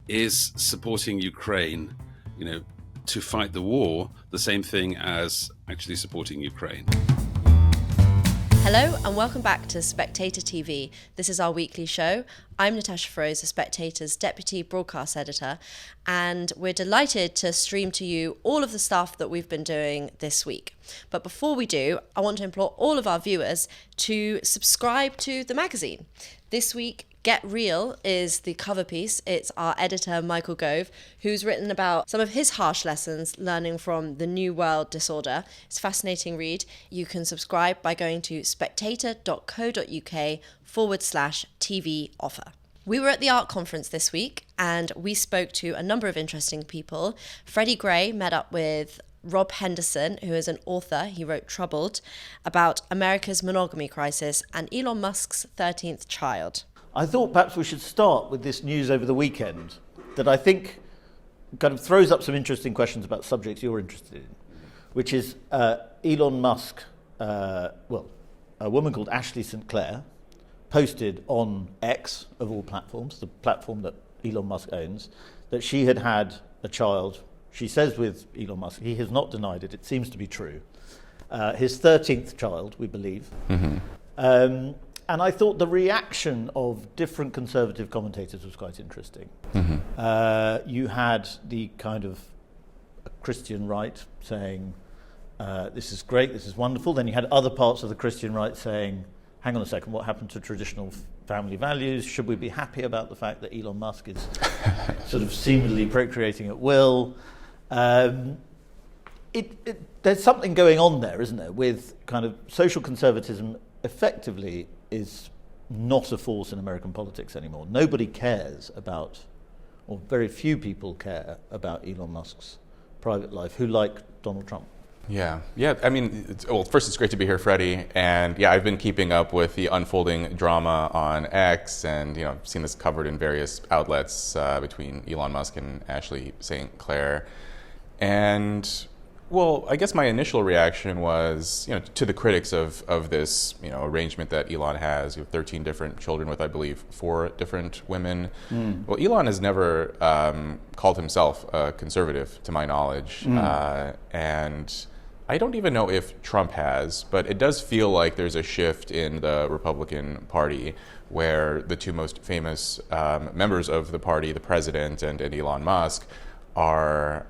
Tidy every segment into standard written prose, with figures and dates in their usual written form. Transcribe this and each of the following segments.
is supporting Ukraine, to fight the war, the same thing as actually supporting Ukraine? Hello and welcome back to Spectator TV. This is our weekly show. I'm Natasha Feroze, the Spectator's Deputy Broadcast Editor, and we're delighted to stream to you all of the stuff that we've been doing this week. But before we do, I want to implore all of our viewers to subscribe to the magazine. This week, Get Real is the cover piece. It's our editor, Michael Gove, who's written about some of his harsh lessons learning from the New World disorder. It's a fascinating read. You can subscribe by going to spectator.co.uk/TV offer. We were at the art conference this week and we spoke to a number of interesting people. Freddie Gray met up with Rob Henderson, who is an author, he wrote Troubled, about America's monogamy crisis and Elon Musk's 13th child. I thought perhaps we should start with this news over the weekend that I think kind of throws up some interesting questions about subjects you're interested in, which is Elon Musk, a woman called Ashley St. Clair, posted on X, of all platforms, the platform that Elon Musk owns, that she had had a child, she says with Elon Musk, he has not denied it, it seems to be true, his 13th child, we believe. Mm-hmm. And I thought the reaction of different conservative commentators was quite interesting. Mm-hmm. You had the kind of Christian right saying, this is great, this is wonderful. Then you had other parts of the Christian right saying, hang on a second, what happened to traditional family values? Should we be happy about the fact that Elon Musk is sort of seemingly procreating at will? There's something going on there, isn't there, with kind of social conservatism effectively is not a force in American politics anymore. Nobody cares about, or very few people care about Elon Musk's private life who like Donald Trump. Yeah. I mean, first it's great to be here, Freddie. And yeah, I've been keeping up with the unfolding drama on X and, seen this covered in various outlets between Elon Musk and Ashley St. Clair. And well, I guess my initial reaction was, to the critics of this, arrangement that Elon has, 13 different children with, I believe, 4 different women. Mm. Well, Elon has never called himself a conservative, to my knowledge, and I don't even know if Trump has, but it does feel like there's a shift in the Republican Party where the two most famous members of the party, the president and Elon Musk, are,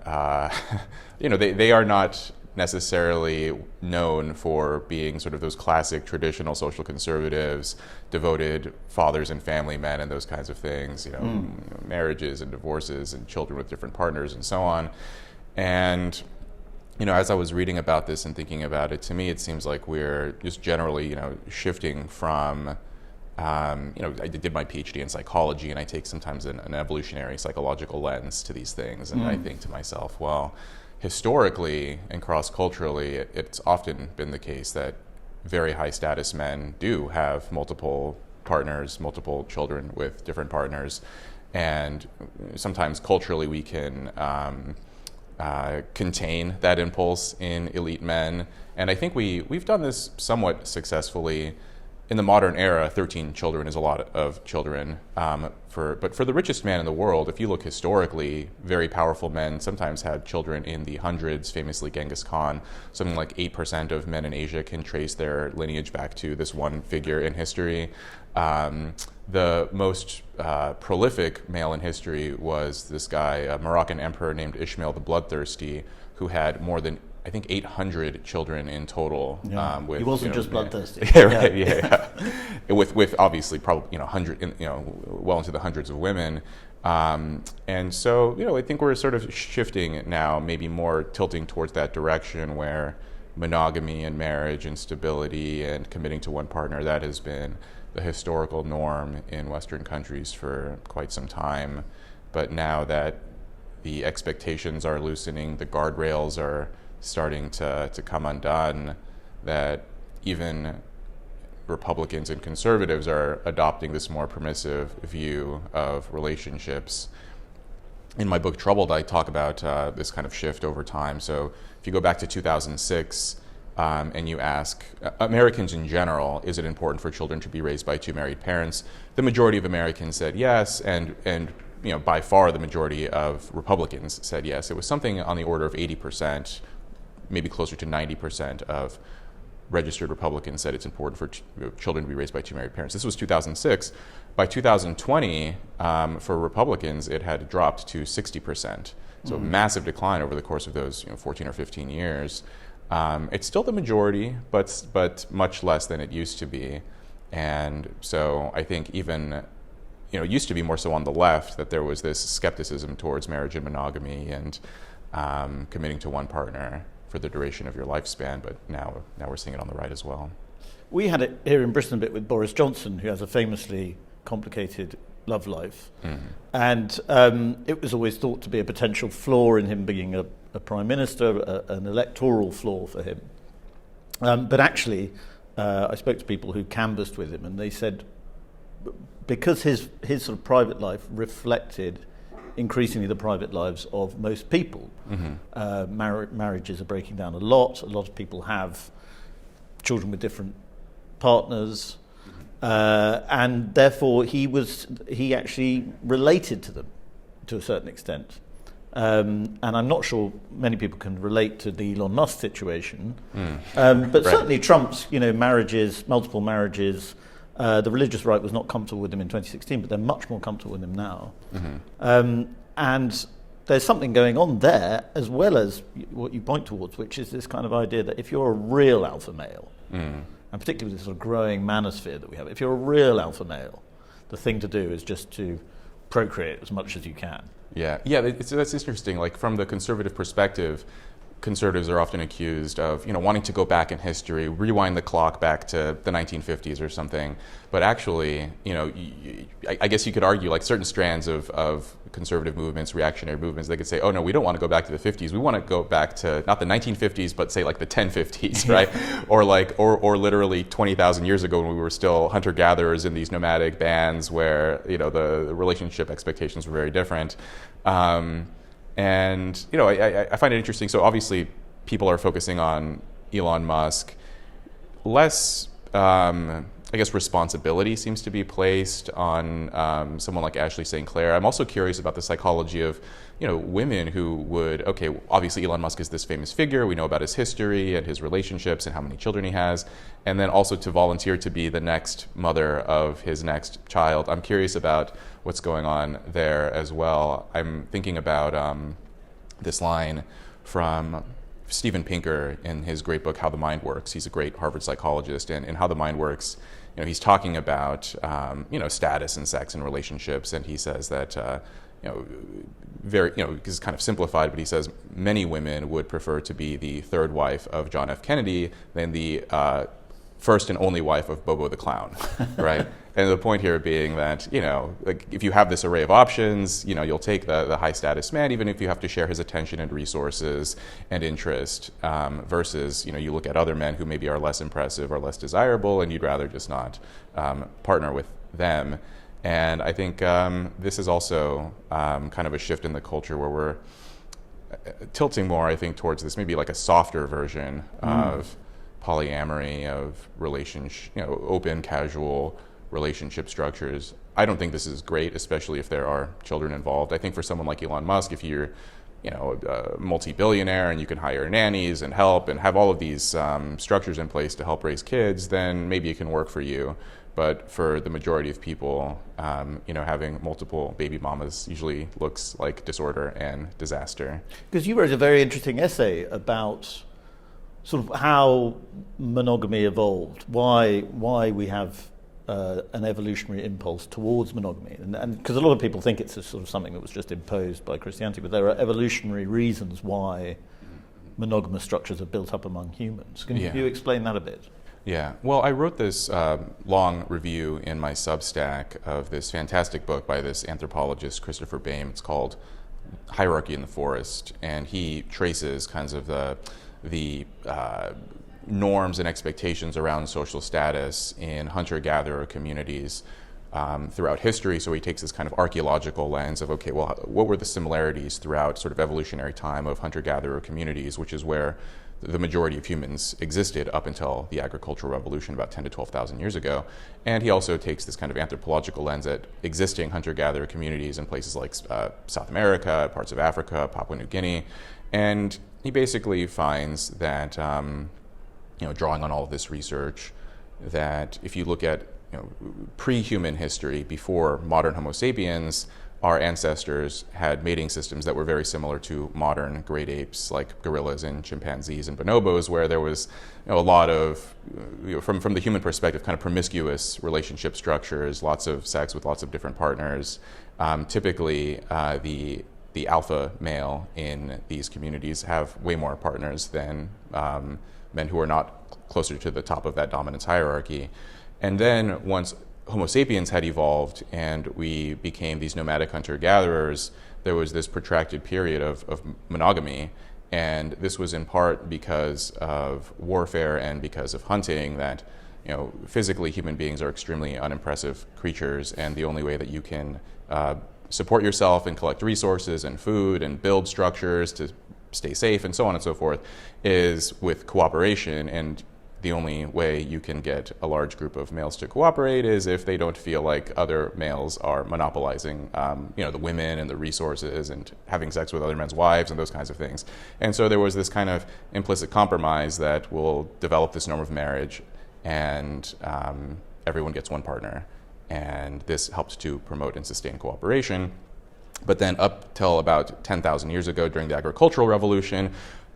they are not necessarily known for being sort of those classic traditional social conservatives, devoted fathers and family men and those kinds of things, marriages and divorces and children with different partners and so on. And, as I was reading about this and thinking about it, to me it seems like we're just generally, shifting from I did my PhD in psychology, and I take sometimes an evolutionary psychological lens to these things. And I think to myself, well, historically and cross-culturally, it's often been the case that very high-status men do have multiple partners, multiple children with different partners. And sometimes culturally we can contain that impulse in elite men. And I think we've done this somewhat successfully. In the modern era, 13 children is a lot of children. But for the richest man in the world, if you look historically, very powerful men sometimes had children in the hundreds, famously Genghis Khan. Something like 8% of men in Asia can trace their lineage back to this one figure in history. The most prolific male in history was this guy, a Moroccan emperor named Ishmael the Bloodthirsty, who had more than, I think, 800 children in total. Yeah. He wasn't just bloodthirsty. Yeah, right. Yeah. with obviously probably well into the hundreds of women. And so I think we're sort of shifting now, maybe more tilting towards that direction where monogamy and marriage and stability and committing to one partner, that has been the historical norm in Western countries for quite some time. But now that the expectations are loosening, the guardrails are starting to come undone, that even Republicans and conservatives are adopting this more permissive view of relationships. In my book Troubled, I talk about this kind of shift over time. So if you go back to 2006 and you ask Americans in general, is it important for children to be raised by two married parents? The majority of Americans said yes, and by far the majority of Republicans said yes. It was something on the order of 80%, maybe closer to 90% of registered Republicans said it's important for children to be raised by two married parents. This was 2006. By 2020, for Republicans, it had dropped to 60%. So a massive decline over the course of those 14 or 15 years. It's still the majority, but much less than it used to be. And so I think even, it used to be more so on the left that there was this skepticism towards marriage and monogamy and committing to one partner for the duration of your lifespan, but now we're seeing it on the right as well. We had it here in Britain a bit with Boris Johnson, who has a famously complicated love life. And it was always thought to be a potential flaw in him being a prime minister, an electoral flaw for him. But actually, I spoke to people who canvassed with him, and they said because his sort of private life reflected increasingly the private lives of most people. Marriages are breaking down a lot of people have children with different partners, and therefore he actually related to them to a certain extent. And I'm not sure many people can relate to the Elon Musk situation, but right. Certainly Trump's, marriages, multiple marriages. The religious right was not comfortable with him in 2016, but they're much more comfortable with him now. And there's something going on there, as well as what you point towards, which is this kind of idea that if you're a real alpha male, and particularly this sort of growing manosphere that we have, if you're a real alpha male, the thing to do is just to procreate as much as you can. Yeah, that's interesting. Like from the conservative perspective, conservatives are often accused of, wanting to go back in history, rewind the clock back to the 1950s or something. But actually, I guess you could argue like certain strands of conservative movements, reactionary movements, they could say, oh no, we don't want to go back to the 50s. We want to go back to not the 1950s, but say like the 1050s, right? or literally 20,000 years ago when we were still hunter-gatherers in these nomadic bands where, the relationship expectations were very different. And, I find it interesting. So obviously people are focusing on Elon Musk. Less, I guess, responsibility seems to be placed on someone like Ashley St. Clair. I'm also curious about the psychology of, women who would, obviously Elon Musk is this famous figure. We know about his history and his relationships and how many children he has. And then also to volunteer to be the next mother of his next child. I'm curious about what's going on there as well. I'm thinking about this line from Steven Pinker in his great book, How the Mind Works. He's a great Harvard psychologist, and in How the Mind Works, he's talking about, status and sex and relationships, and he says that, very, this is kind of simplified, but he says many women would prefer to be the third wife of John F. Kennedy than the first and only wife of Bobo the Clown, right? And the point here being that, like if you have this array of options, you'll take the high status man, even if you have to share his attention and resources and interest, versus, you look at other men who maybe are less impressive or less desirable, and you'd rather just not partner with them. And I think this is also kind of a shift in the culture where we're tilting more, I think, towards this maybe like a softer version of polyamory, of relationship, open, casual relationship structures. I don't think this is great, especially if there are children involved. I think for someone like Elon Musk, if you're, a multi-billionaire and you can hire nannies and help and have all of these structures in place to help raise kids, then maybe it can work for you. But for the majority of people, having multiple baby mamas usually looks like disorder and disaster. Because you wrote a very interesting essay about sort of how monogamy evolved, why we have an evolutionary impulse towards monogamy, and because a lot of people think it's a sort of something that was just imposed by Christianity, but there are evolutionary reasons why monogamous structures are built up among humans. Can you explain that a bit? Yeah, well, I wrote this long review in my Substack of this fantastic book by this anthropologist, Christopher Bain. It's called Hierarchy in the Forest, and he traces kinds of the norms and expectations around social status in hunter-gatherer communities throughout history. So he takes this kind of archaeological lens of, what were the similarities throughout sort of evolutionary time of hunter-gatherer communities, which is where the majority of humans existed up until the agricultural revolution about 10 to 12,000 years ago. And he also takes this kind of anthropological lens at existing hunter-gatherer communities in places like South America, parts of Africa, Papua New Guinea. And he basically finds that, drawing on all of this research, that if you look at pre-human history, before modern Homo sapiens, our ancestors had mating systems that were very similar to modern great apes like gorillas and chimpanzees and bonobos, where there was a lot of, from the human perspective, kind of promiscuous relationship structures, lots of sex with lots of different partners. Typically, the alpha male in these communities have way more partners than men who are not closer to the top of that dominance hierarchy. And then once Homo sapiens had evolved and we became these nomadic hunter-gatherers, there was this protracted period of monogamy. And this was in part because of warfare and because of hunting, that physically human beings are extremely unimpressive creatures, and the only way that you can support yourself and collect resources and food and build structures to stay safe and so on and so forth is with cooperation. And the only way you can get a large group of males to cooperate is if they don't feel like other males are monopolizing, the women and the resources and having sex with other men's wives and those kinds of things. And so there was this kind of implicit compromise that will develop this norm of marriage, and everyone gets one partner. And this helped to promote and sustain cooperation. But then up till about 10,000 years ago, during the agricultural revolution,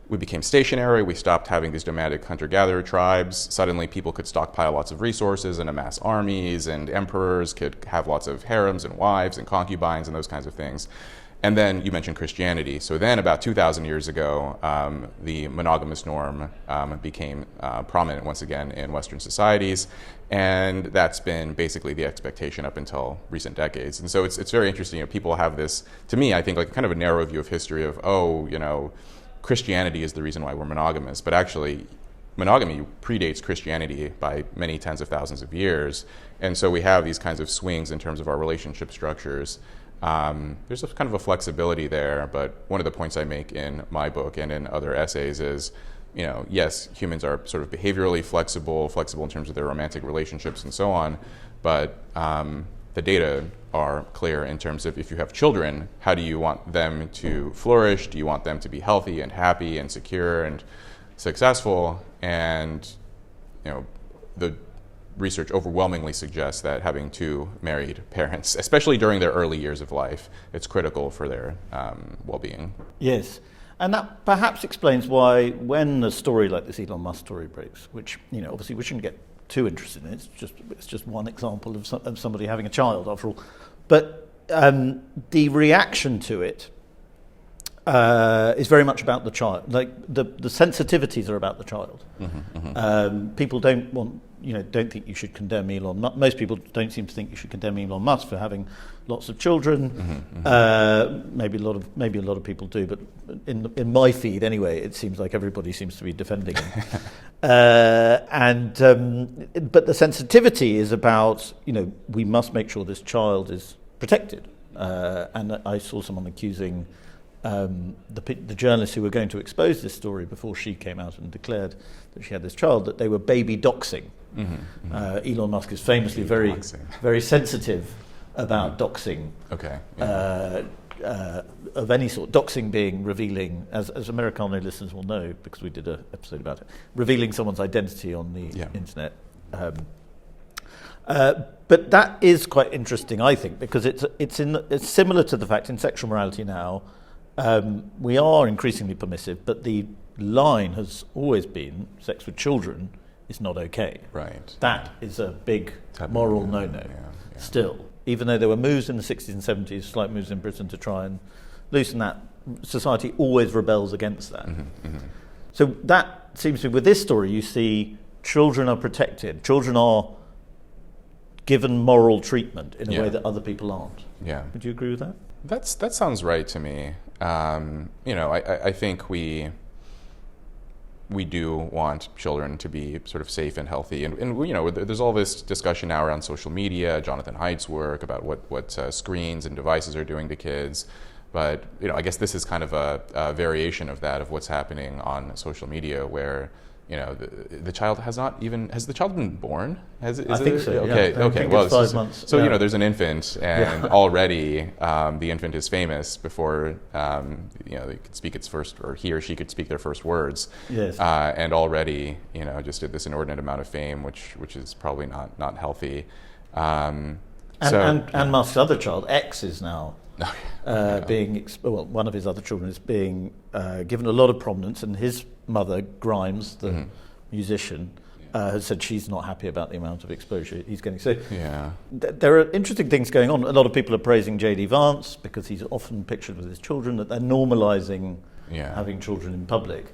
we became stationary. We stopped having these nomadic hunter-gatherer tribes. Suddenly people could stockpile lots of resources and amass armies, and emperors could have lots of harems and wives and concubines and those kinds of things. And then you mentioned Christianity. So then about 2,000 years ago, the monogamous norm became prominent once again in Western societies. And that's been basically the expectation up until recent decades. And so it's very interesting. People have this, to me, I think, like kind of a narrow view of history of, Christianity is the reason why we're monogamous. But actually, monogamy predates Christianity by many tens of thousands of years. And so we have these kinds of swings in terms of our relationship structures. There's a kind of a flexibility there, but one of the points I make in my book and in other essays is, yes, humans are sort of behaviorally flexible in terms of their romantic relationships and so on, but the data are clear in terms of if you have children, how do you want them to flourish? Do you want them to be healthy and happy and secure and successful? And the research overwhelmingly suggests that having two married parents, especially during their early years of life, it's critical for their well-being. Yes. And that perhaps explains why when a story like this Elon Musk story breaks, which, obviously we shouldn't get too interested in, it's just one example of somebody having a child after all. But the reaction to it is very much about the child. Like the sensitivities are about the child. People don't want, don't think you should condemn Elon Musk. Most people don't seem to think you should condemn Elon Musk for having lots of children. Maybe a lot of people do, but in my feed anyway, it seems like everybody seems to be defending him. But the sensitivity is about, we must make sure this child is protected. And I saw someone accusing the journalists who were going to expose this story before she came out and declared that she had this child, that they were baby doxing. Elon Musk is famously very sensitive about doxing. Okay. Of any sort. Doxing being revealing, as Americano listeners will know, because we did an episode about it, revealing someone's identity on the internet. But that is quite interesting, I think, because it's similar to the fact in sexual morality now. We are increasingly permissive, but the line has always been sex with children is not okay. Right. That is a big moral no-no still. Even though there were moves in the 60s and 70s, slight moves in Britain to try and loosen that, society always rebels against that. So that seems to be, with this story, you see children are protected. Children are given moral treatment in a way that other people aren't. Yeah. Would you agree with that? That sounds right to me. I think we do want children to be sort of safe and healthy, and there's all this discussion now around social media, Jonathan Haidt's work about what screens and devices are doing to kids. But I guess this is kind of a variation of that, of what's happening on social media, where the child has the child been born? I think so. Okay, yeah. okay. Well, 5 months. So there's an infant, and already the infant is famous before they could speak its first, or he or she could speak their first words. Yes. And already just did this inordinate amount of fame, which is probably not healthy. And Musk's other child, X, is now one of his other children is being given a lot of prominence, and his mother, Grimes, the musician, has said she's not happy about the amount of exposure he's getting. So there are interesting things going on. A lot of people are praising J.D. Vance because he's often pictured with his children, that they're normalising having children in public.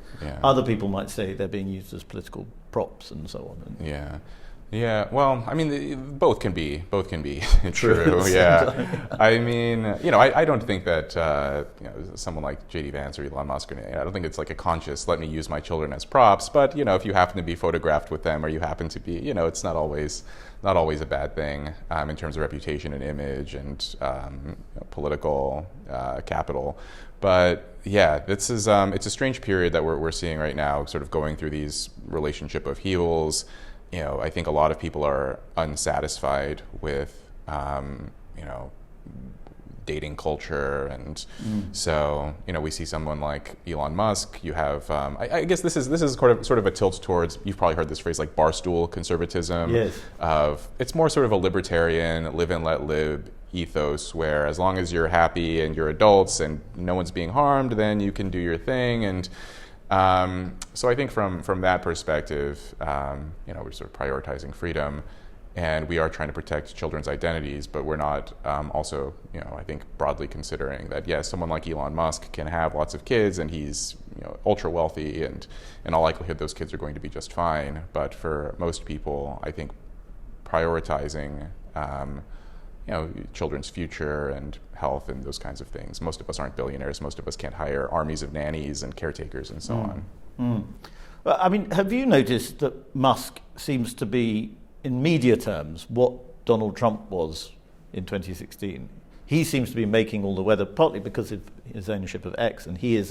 Other people might say they're being used as political props and so on. Yeah, well, I mean, both can be true. Yeah, I mean, I don't think that someone like J.D. Vance or Elon Musk, I don't think it's like a conscious let me use my children as props. But if you happen to be photographed with them, or you happen to be, it's not always a bad thing in terms of reputation and image and political capital. But yeah, this is it's a strange period that we're seeing right now, sort of going through these relationship upheavals. I think a lot of people are unsatisfied with, dating culture, and so we see someone like Elon Musk. You have, I guess this is sort of a tilt towards. You've probably heard this phrase like barstool conservatism. Yes. It's more sort of a libertarian live and let live ethos, where as long as you're happy and you're adults and no one's being harmed, then you can do your thing. And so I think from that perspective, we're sort of prioritizing freedom, and we are trying to protect children's identities, but we're not also, I think broadly considering that, yes, someone like Elon Musk can have lots of kids, and he's ultra wealthy, and in all likelihood those kids are going to be just fine. But for most people, I think prioritizing children's future and health and those kinds of things. Most of us aren't billionaires. Most of us can't hire armies of nannies and caretakers and so on. Well, I mean, have you noticed that Musk seems to be, in media terms, what Donald Trump was in 2016? He seems to be making all the weather, partly because of his ownership of X, and he is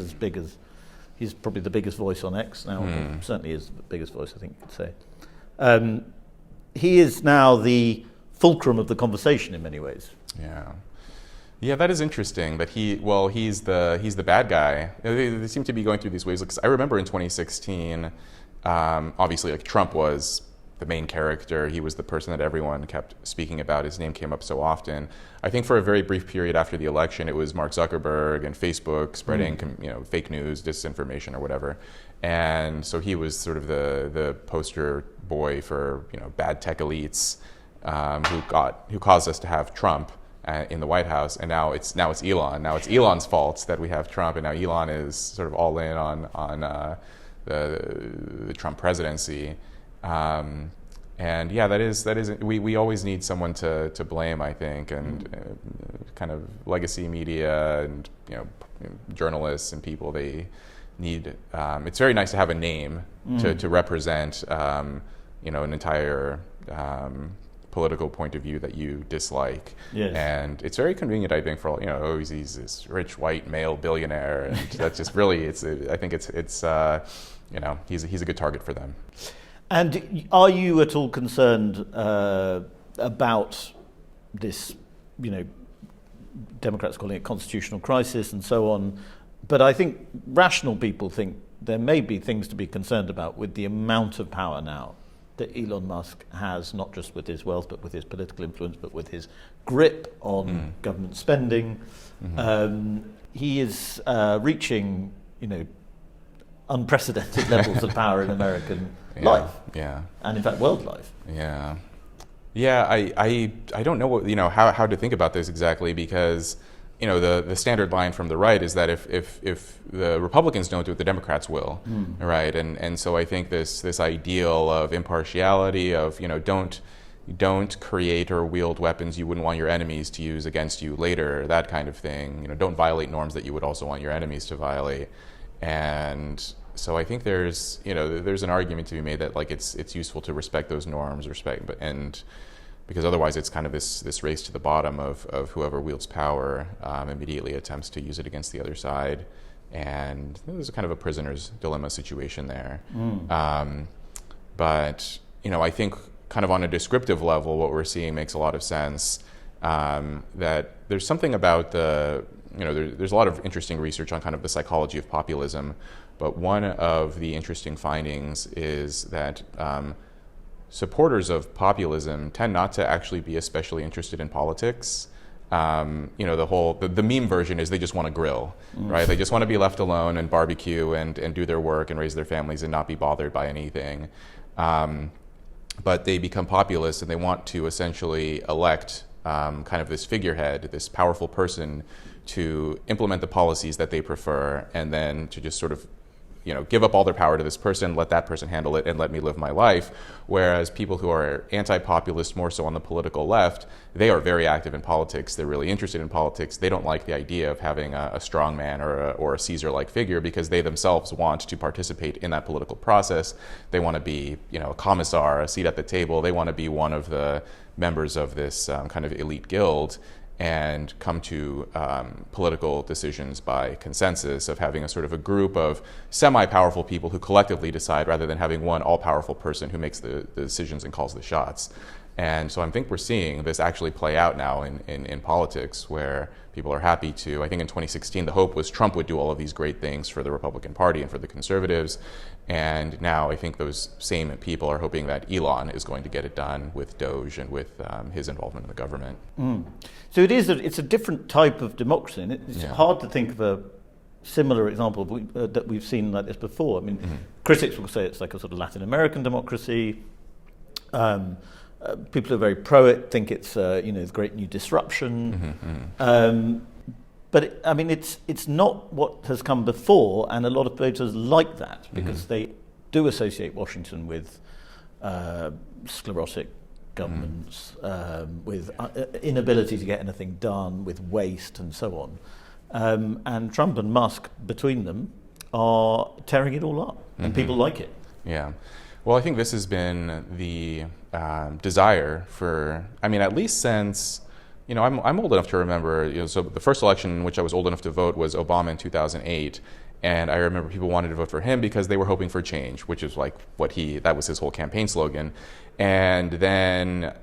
he's probably the biggest voice on X now, or certainly is the biggest voice, I think you could say. He is now the fulcrum of the conversation in many ways. Yeah, that is interesting. That he's the bad guy. They seem to be going through these waves. Because I remember in 2016, obviously, like Trump was the main character. He was the person that everyone kept speaking about. His name came up so often. I think for a very brief period after the election, it was Mark Zuckerberg and Facebook spreading fake news, disinformation, or whatever. And so he was sort of the poster boy for bad tech elites. Who caused us to have Trump in the White House, and now it's Elon. Now it's Elon's fault that we have Trump, and now Elon is sort of all in on the Trump presidency. And yeah, that is we always need someone to blame, I think, and kind of legacy media and journalists and people, they need. It's very nice to have a name to represent an entire political point of view that you dislike. Yes. And it's very convenient, I think, for all, he's this rich white male billionaire, and that's just really, I think it's he's a good target for them. And are you at all concerned about this, Democrats calling it constitutional crisis and so on, but I think rational people think there may be things to be concerned about with the amount of power now that Elon Musk has, not just with his wealth, but with his political influence, but with his grip on government spending. He is reaching, unprecedented levels of power in American life, and in fact, world life. I don't know what how to think about this exactly, because the standard line from the right is that if the Republicans don't do it, the Democrats will, right? And so I think this ideal of impartiality, of don't create or wield weapons you wouldn't want your enemies to use against you later, that kind of thing. Don't violate norms that you would also want your enemies to violate. And so I think there's an argument to be made that it's useful to respect those norms, because otherwise it's kind of this race to the bottom of whoever wields power immediately attempts to use it against the other side. And there's a kind of a prisoner's dilemma situation there. But, I think kind of on a descriptive level, what we're seeing makes a lot of sense, that there's something about there's a lot of interesting research on kind of the psychology of populism, but one of the interesting findings is that supporters of populism tend not to actually be especially interested in politics. The meme version is they just want to grill, right? They just want to be left alone and barbecue and do their work and raise their families and not be bothered by anything. But they become populists and they want to essentially elect kind of this figurehead, this powerful person to implement the policies that they prefer, and then to just sort of give up all their power to this person, let that person handle it, and let me live my life. Whereas people who are anti-populist, more so on the political left, they are very active in politics. They're really interested in politics. They don't like the idea of having a strong man or a Caesar-like figure, because they themselves want to participate in that political process. They want to be, a commissar, a seat at the table. They want to be one of the members of this kind of elite guild, and come to political decisions by consensus, of having a sort of a group of semi-powerful people who collectively decide, rather than having one all-powerful person who makes the decisions and calls the shots. And so I think we're seeing this actually play out now in politics, where people are happy to, I think in 2016, the hope was Trump would do all of these great things for the Republican Party and for the conservatives. And now I think those same people are hoping that Elon is going to get it done with Doge and with his involvement in the government. So it's a different type of democracy, and it's hard to think of a similar example that we've seen like this before. I mean, critics will say it's like a sort of Latin American democracy. People who are very pro it think it's the great new disruption. But it's not what has come before, and a lot of voters like that, because they do associate Washington with sclerotic governments, with inability to get anything done, with waste and so on. And Trump and Musk, between them, are tearing it all up, and people like it. Yeah. Well, I think this has been the desire for, at least since, I'm old enough to remember, so the first election in which I was old enough to vote was Obama in 2008. And I remember people wanted to vote for him because they were hoping for change, which is like that was his whole campaign slogan. And then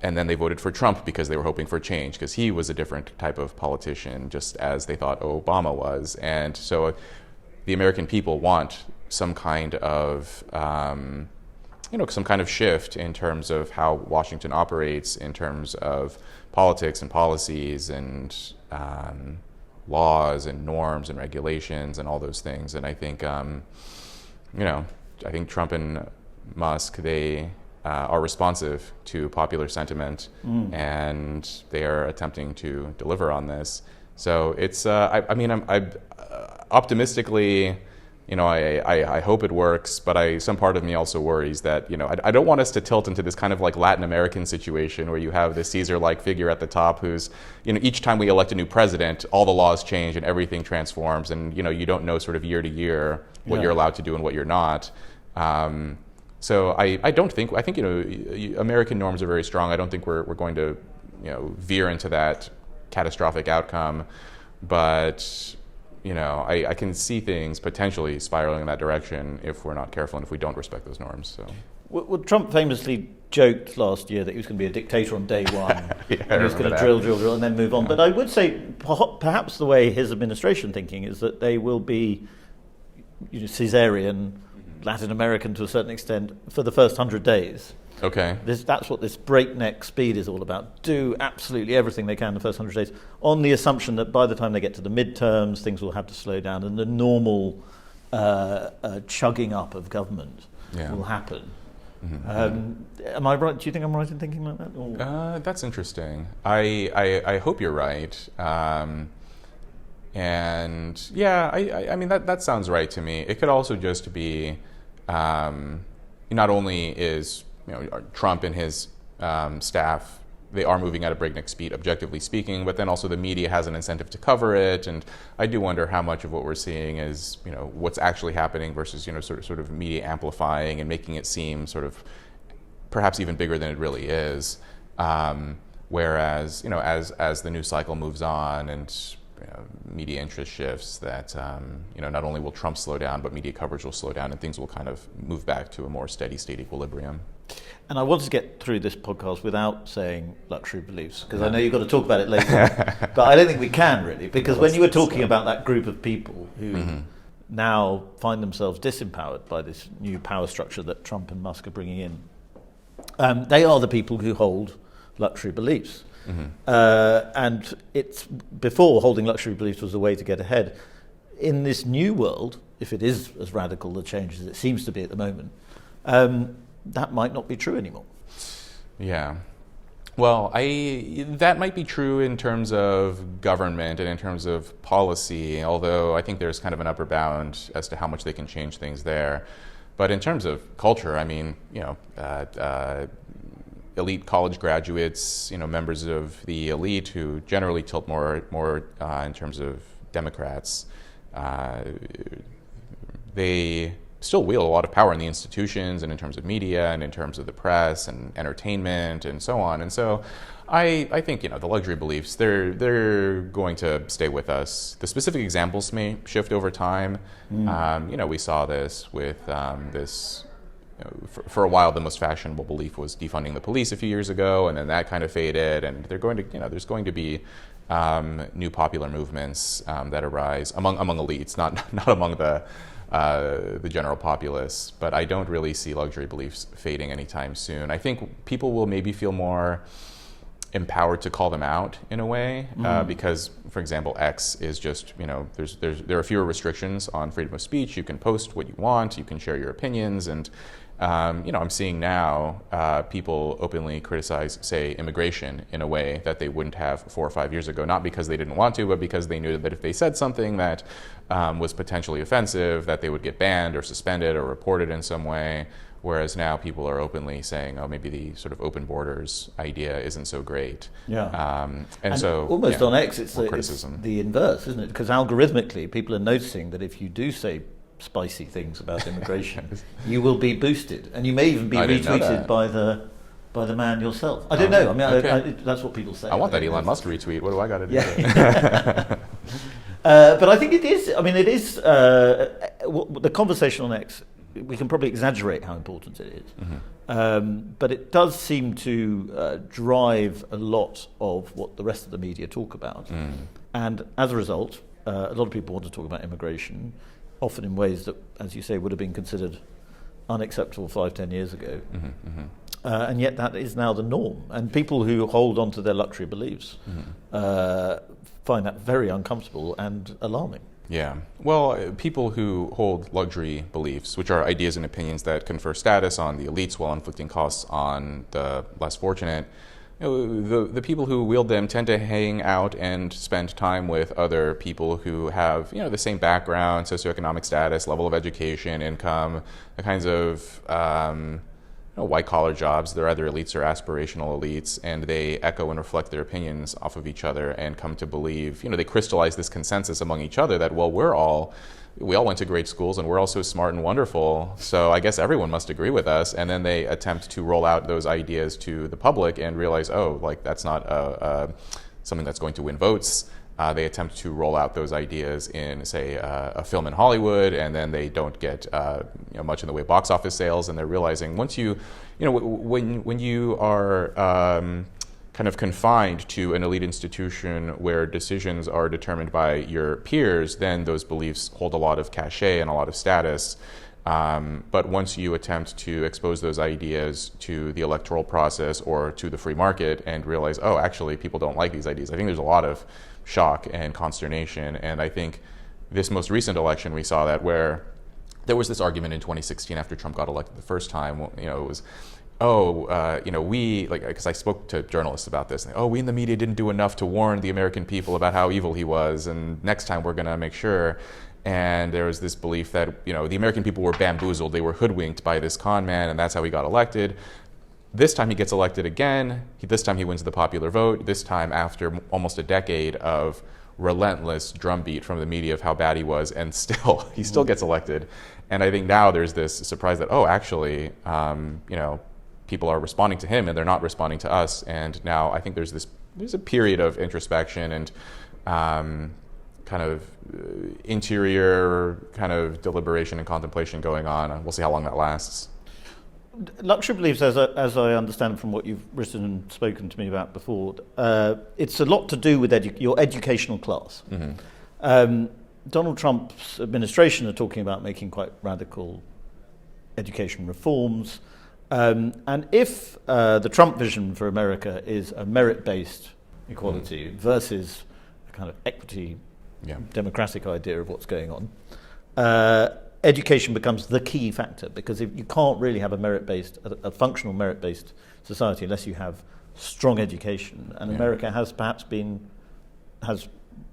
they voted for Trump because they were hoping for change, because he was a different type of politician, just as they thought Obama was. And so the American people want some kind of shift in terms of how Washington operates, in terms of politics and policies and laws and norms and regulations and all those things. And I think, I think Trump and Musk, they are responsive to popular sentiment, and they are attempting to deliver on this. So it's, I'm optimistically, I hope it works, but some part of me also worries that, I don't want us to tilt into this kind of like Latin American situation where you have this Caesar-like figure at the top who's, each time we elect a new president, all the laws change and everything transforms, and, you don't know sort of year to year what you're allowed to do and what you're not. So I think, American norms are very strong. I don't think we're going to, veer into that catastrophic outcome, but I can see things potentially spiraling in that direction if we're not careful and if we don't respect those norms. So, well, Trump famously joked last year that he was going to be a dictator on day one. Yeah, and he was going to drill, and then move on. But I would say perhaps the way his administration thinking is that they will be, Caesarian, Latin American to a certain extent, for the first 100 days. Okay. That's what this breakneck speed is all about. Do absolutely everything they can the first 100 days, on the assumption that by the time they get to the midterms, things will have to slow down and the normal chugging up of government will happen. Am I right? Do you think I'm right in thinking like that? Or? That's interesting. I hope you're right. And yeah, I mean that sounds right to me. It could also just be not only is Trump and his staff, they are moving at a breakneck speed, objectively speaking, but then also the media has an incentive to cover it, and I do wonder how much of what we're seeing is what's actually happening versus sort of media amplifying and making it seem sort of perhaps even bigger than it really is. Whereas, as the news cycle moves on and media interest shifts, that not only will Trump slow down, but media coverage will slow down, and things will kind of move back to a more steady state equilibrium. And I wanted to get through this podcast without saying luxury beliefs, because I know you've got to talk about it later. But I don't think we can really, because when you were talking about that group of people who now find themselves disempowered by this new power structure that Trump and Musk are bringing in, they are the people who hold luxury beliefs. And it's before holding luxury beliefs was a way to get ahead. In this new world, if it is as radical the change as it seems to be at the moment, that might not be true anymore. Yeah. Well, that might be true in terms of government and in terms of policy, although I think there's kind of an upper bound as to how much they can change things there. But in terms of culture, I mean, elite college graduates, members of the elite who generally tilt more in terms of Democrats, they still wield a lot of power in the institutions and in terms of media and in terms of the press and entertainment and so on. And so I think, the luxury beliefs, they're going to stay with us. The specific examples may shift over time. We saw this with this. For a while, the most fashionable belief was defunding the police a few years ago, and then that kind of faded. And there's going to be new popular movements that arise among elites, not among the general populace. But I don't really see luxury beliefs fading anytime soon. I think people will maybe feel more empowered to call them out in a way, because, for example, X is just, there are fewer restrictions on freedom of speech. You can post what you want, you can share your opinions, and I'm seeing now people openly criticize, say, immigration in a way that they wouldn't have 4 or 5 years ago, not because they didn't want to, but because they knew that if they said something that was potentially offensive, that they would get banned or suspended or reported in some way. Whereas now people are openly saying, oh, maybe the sort of open borders idea isn't so great. Yeah. And so almost on X, it's criticism. The inverse, isn't it? Because algorithmically, people are noticing that if you do say spicy things about immigration, you will be boosted, and you may even be retweeted by the man yourself. I don't know. I mean, okay. That's what people say. I want that Elon Musk retweet. What do I got to do? Yeah. But I think it is. I mean, it is the conversation on X. We can probably exaggerate how important it is, but it does seem to drive a lot of what the rest of the media talk about. And as a result, a lot of people want to talk about immigration, often in ways that, as you say, would have been considered unacceptable 5-10 years ago. And yet that is now the norm. And people who hold on to their luxury beliefs find that very uncomfortable and alarming. Yeah. Well, people who hold luxury beliefs, which are ideas and opinions that confer status on the elites while inflicting costs on the less fortunate, the people who wield them tend to hang out and spend time with other people who have, the same background, socioeconomic status, level of education, income, the kinds of white-collar jobs. They're either elites or aspirational elites, and they echo and reflect their opinions off of each other and come to believe, they crystallize this consensus among each other that, well, we all went to great schools and we're all so smart and wonderful, so I guess everyone must agree with us. And then they attempt to roll out those ideas to the public and realize, that's not something that's going to win votes. They attempt to roll out those ideas in, say, a film in Hollywood, and then they don't get much in the way of box office sales. And they're realizing once when you are kind of confined to an elite institution where decisions are determined by your peers, then those beliefs hold a lot of cachet and a lot of status. But once you attempt to expose those ideas to the electoral process or to the free market and realize, actually, people don't like these ideas, I think there's a lot of shock and consternation. And I think this most recent election, we saw that, where there was this argument in 2016 after Trump got elected the first time, it was, because I spoke to journalists about this, and we in the media didn't do enough to warn the American people about how evil he was, and next time we're going to make sure. And there was this belief that, the American people were bamboozled, they were hoodwinked by this con man, and that's how he got elected. This time he gets elected again. This time he wins the popular vote. This time, after almost a decade of relentless drumbeat from the media of how bad he was, and he still gets elected. And I think now there's this surprise that, actually, people are responding to him and they're not responding to us. And now I think there's a period of introspection and kind of interior kind of deliberation and contemplation going on. We'll see how long that lasts. Luxury beliefs, as I understand from what you've written and spoken to me about before, it's a lot to do with your educational class. Mm-hmm. Donald Trump's administration are talking about making quite radical education reforms. And if the Trump vision for America is a merit-based equality versus a kind of equity, democratic idea of what's going on, education becomes the key factor, because if you can't really have a functional merit-based society unless you have strong education. And America has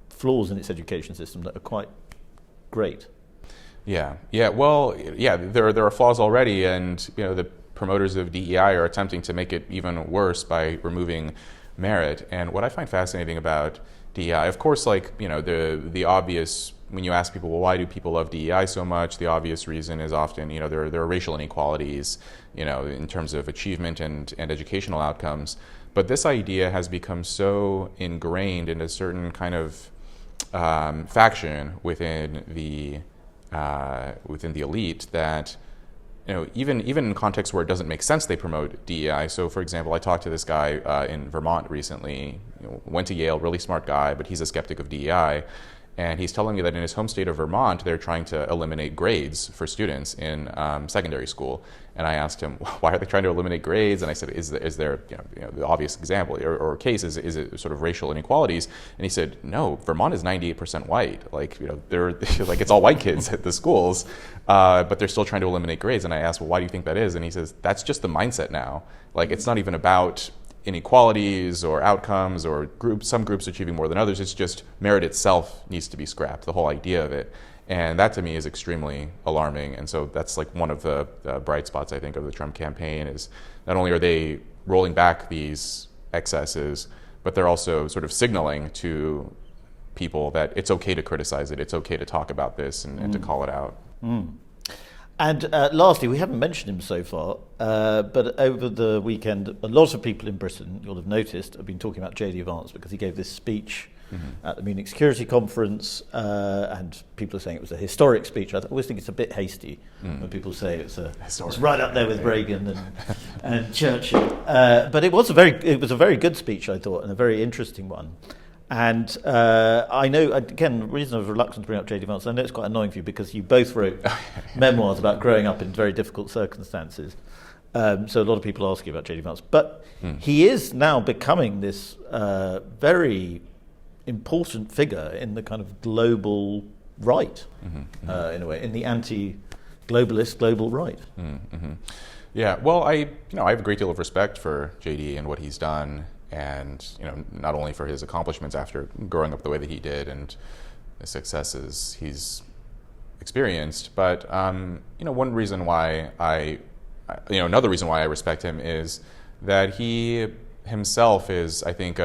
flaws in its education system that are quite great. Well, there are flaws already, and the promoters of DEI are attempting to make it even worse by removing merit. And what I find fascinating about DEI, of course, the obvious, when you ask people, well, why do people love DEI so much? The obvious reason is often, there are racial inequalities, in terms of achievement and educational outcomes. But this idea has become so ingrained in a certain kind of faction within the elite that even in contexts where it doesn't make sense, they promote DEI. So, for example, I talked to this guy in Vermont recently. Went to Yale, really smart guy, but he's a skeptic of DEI. And he's telling me that in his home state of Vermont, they're trying to eliminate grades for students in secondary school. And I asked him, why are they trying to eliminate grades? And I said, is there the obvious example or case, is it sort of racial inequalities? And he said, no, Vermont is 98% white. They're it's all white kids at the schools, but they're still trying to eliminate grades. And I asked, well, why do you think that is? And he says, that's just the mindset now. It's not even about inequalities or outcomes or some groups achieving more than others. It's just merit itself needs to be scrapped, the whole idea of it. And that to me is extremely alarming. And so that's one of the bright spots, I think, of the Trump campaign is not only are they rolling back these excesses, but they're also sort of signaling to people that it's okay to criticize it, it's okay to talk about this and to call it out. Mm. And lastly, we haven't mentioned him so far, but over the weekend, a lot of people in Britain, you'll have noticed, have been talking about J.D. Vance because he gave this speech at the Munich Security Conference, and people are saying it was a historic speech. I always think it's a bit hasty when people say it's right up there with Reagan and Churchill. But it was a very good speech, I thought, and a very interesting one. And I know, again, the reason I was reluctant to bring up J.D. Vance, I know it's quite annoying for you because you both wrote memoirs about growing up in very difficult circumstances. So a lot of people ask you about J.D. Vance. But he is now becoming this very important figure in the kind of global right, in a way, in the anti-globalist global right. Yeah, well, I have a great deal of respect for J.D. and what he's done. And not only for his accomplishments after growing up the way that he did and the successes he's experienced, but one reason why another reason why I respect him is that he himself is, I think,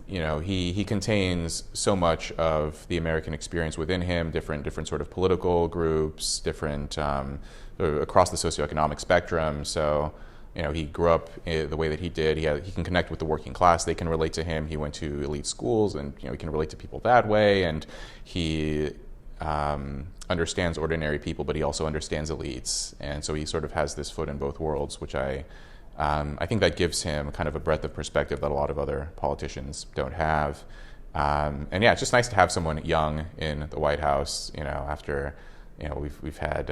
he contains so much of the American experience within him, different sort of political groups, different across the socioeconomic spectrum. So. He grew up the way that he did. He can connect with the working class. They can relate to him. He went to elite schools, and he can relate to people that way. And he understands ordinary people, but he also understands elites. And so he sort of has this foot in both worlds, which I think that gives him kind of a breadth of perspective that a lot of other politicians don't have. And yeah, it's just nice to have someone young in the White House. After. We've had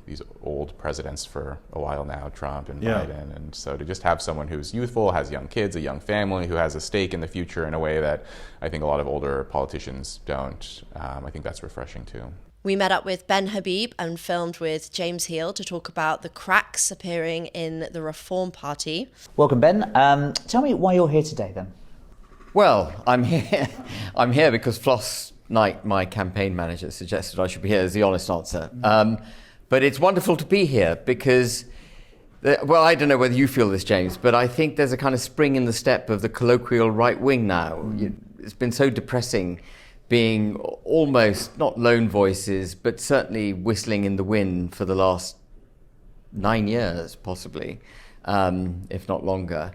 these old presidents for a while now, Trump and Biden, and so to just have someone who's youthful, has young kids, a young family, who has a stake in the future in a way that I think a lot of older politicians don't. I think that's refreshing too. We met up with Ben Habib and filmed with James Heal to talk about the cracks appearing in the Reform Party. Welcome, Ben. Tell me why you're here today, then. Well, I'm here because Floss Knight, my campaign manager, suggested I should be here, is the honest answer. But it's wonderful to be here because, I don't know whether you feel this, James, but I think there's a kind of spring in the step of the colloquial right wing now. It's been so depressing being almost, not lone voices, but certainly whistling in the wind for the last 9 years, possibly, if not longer,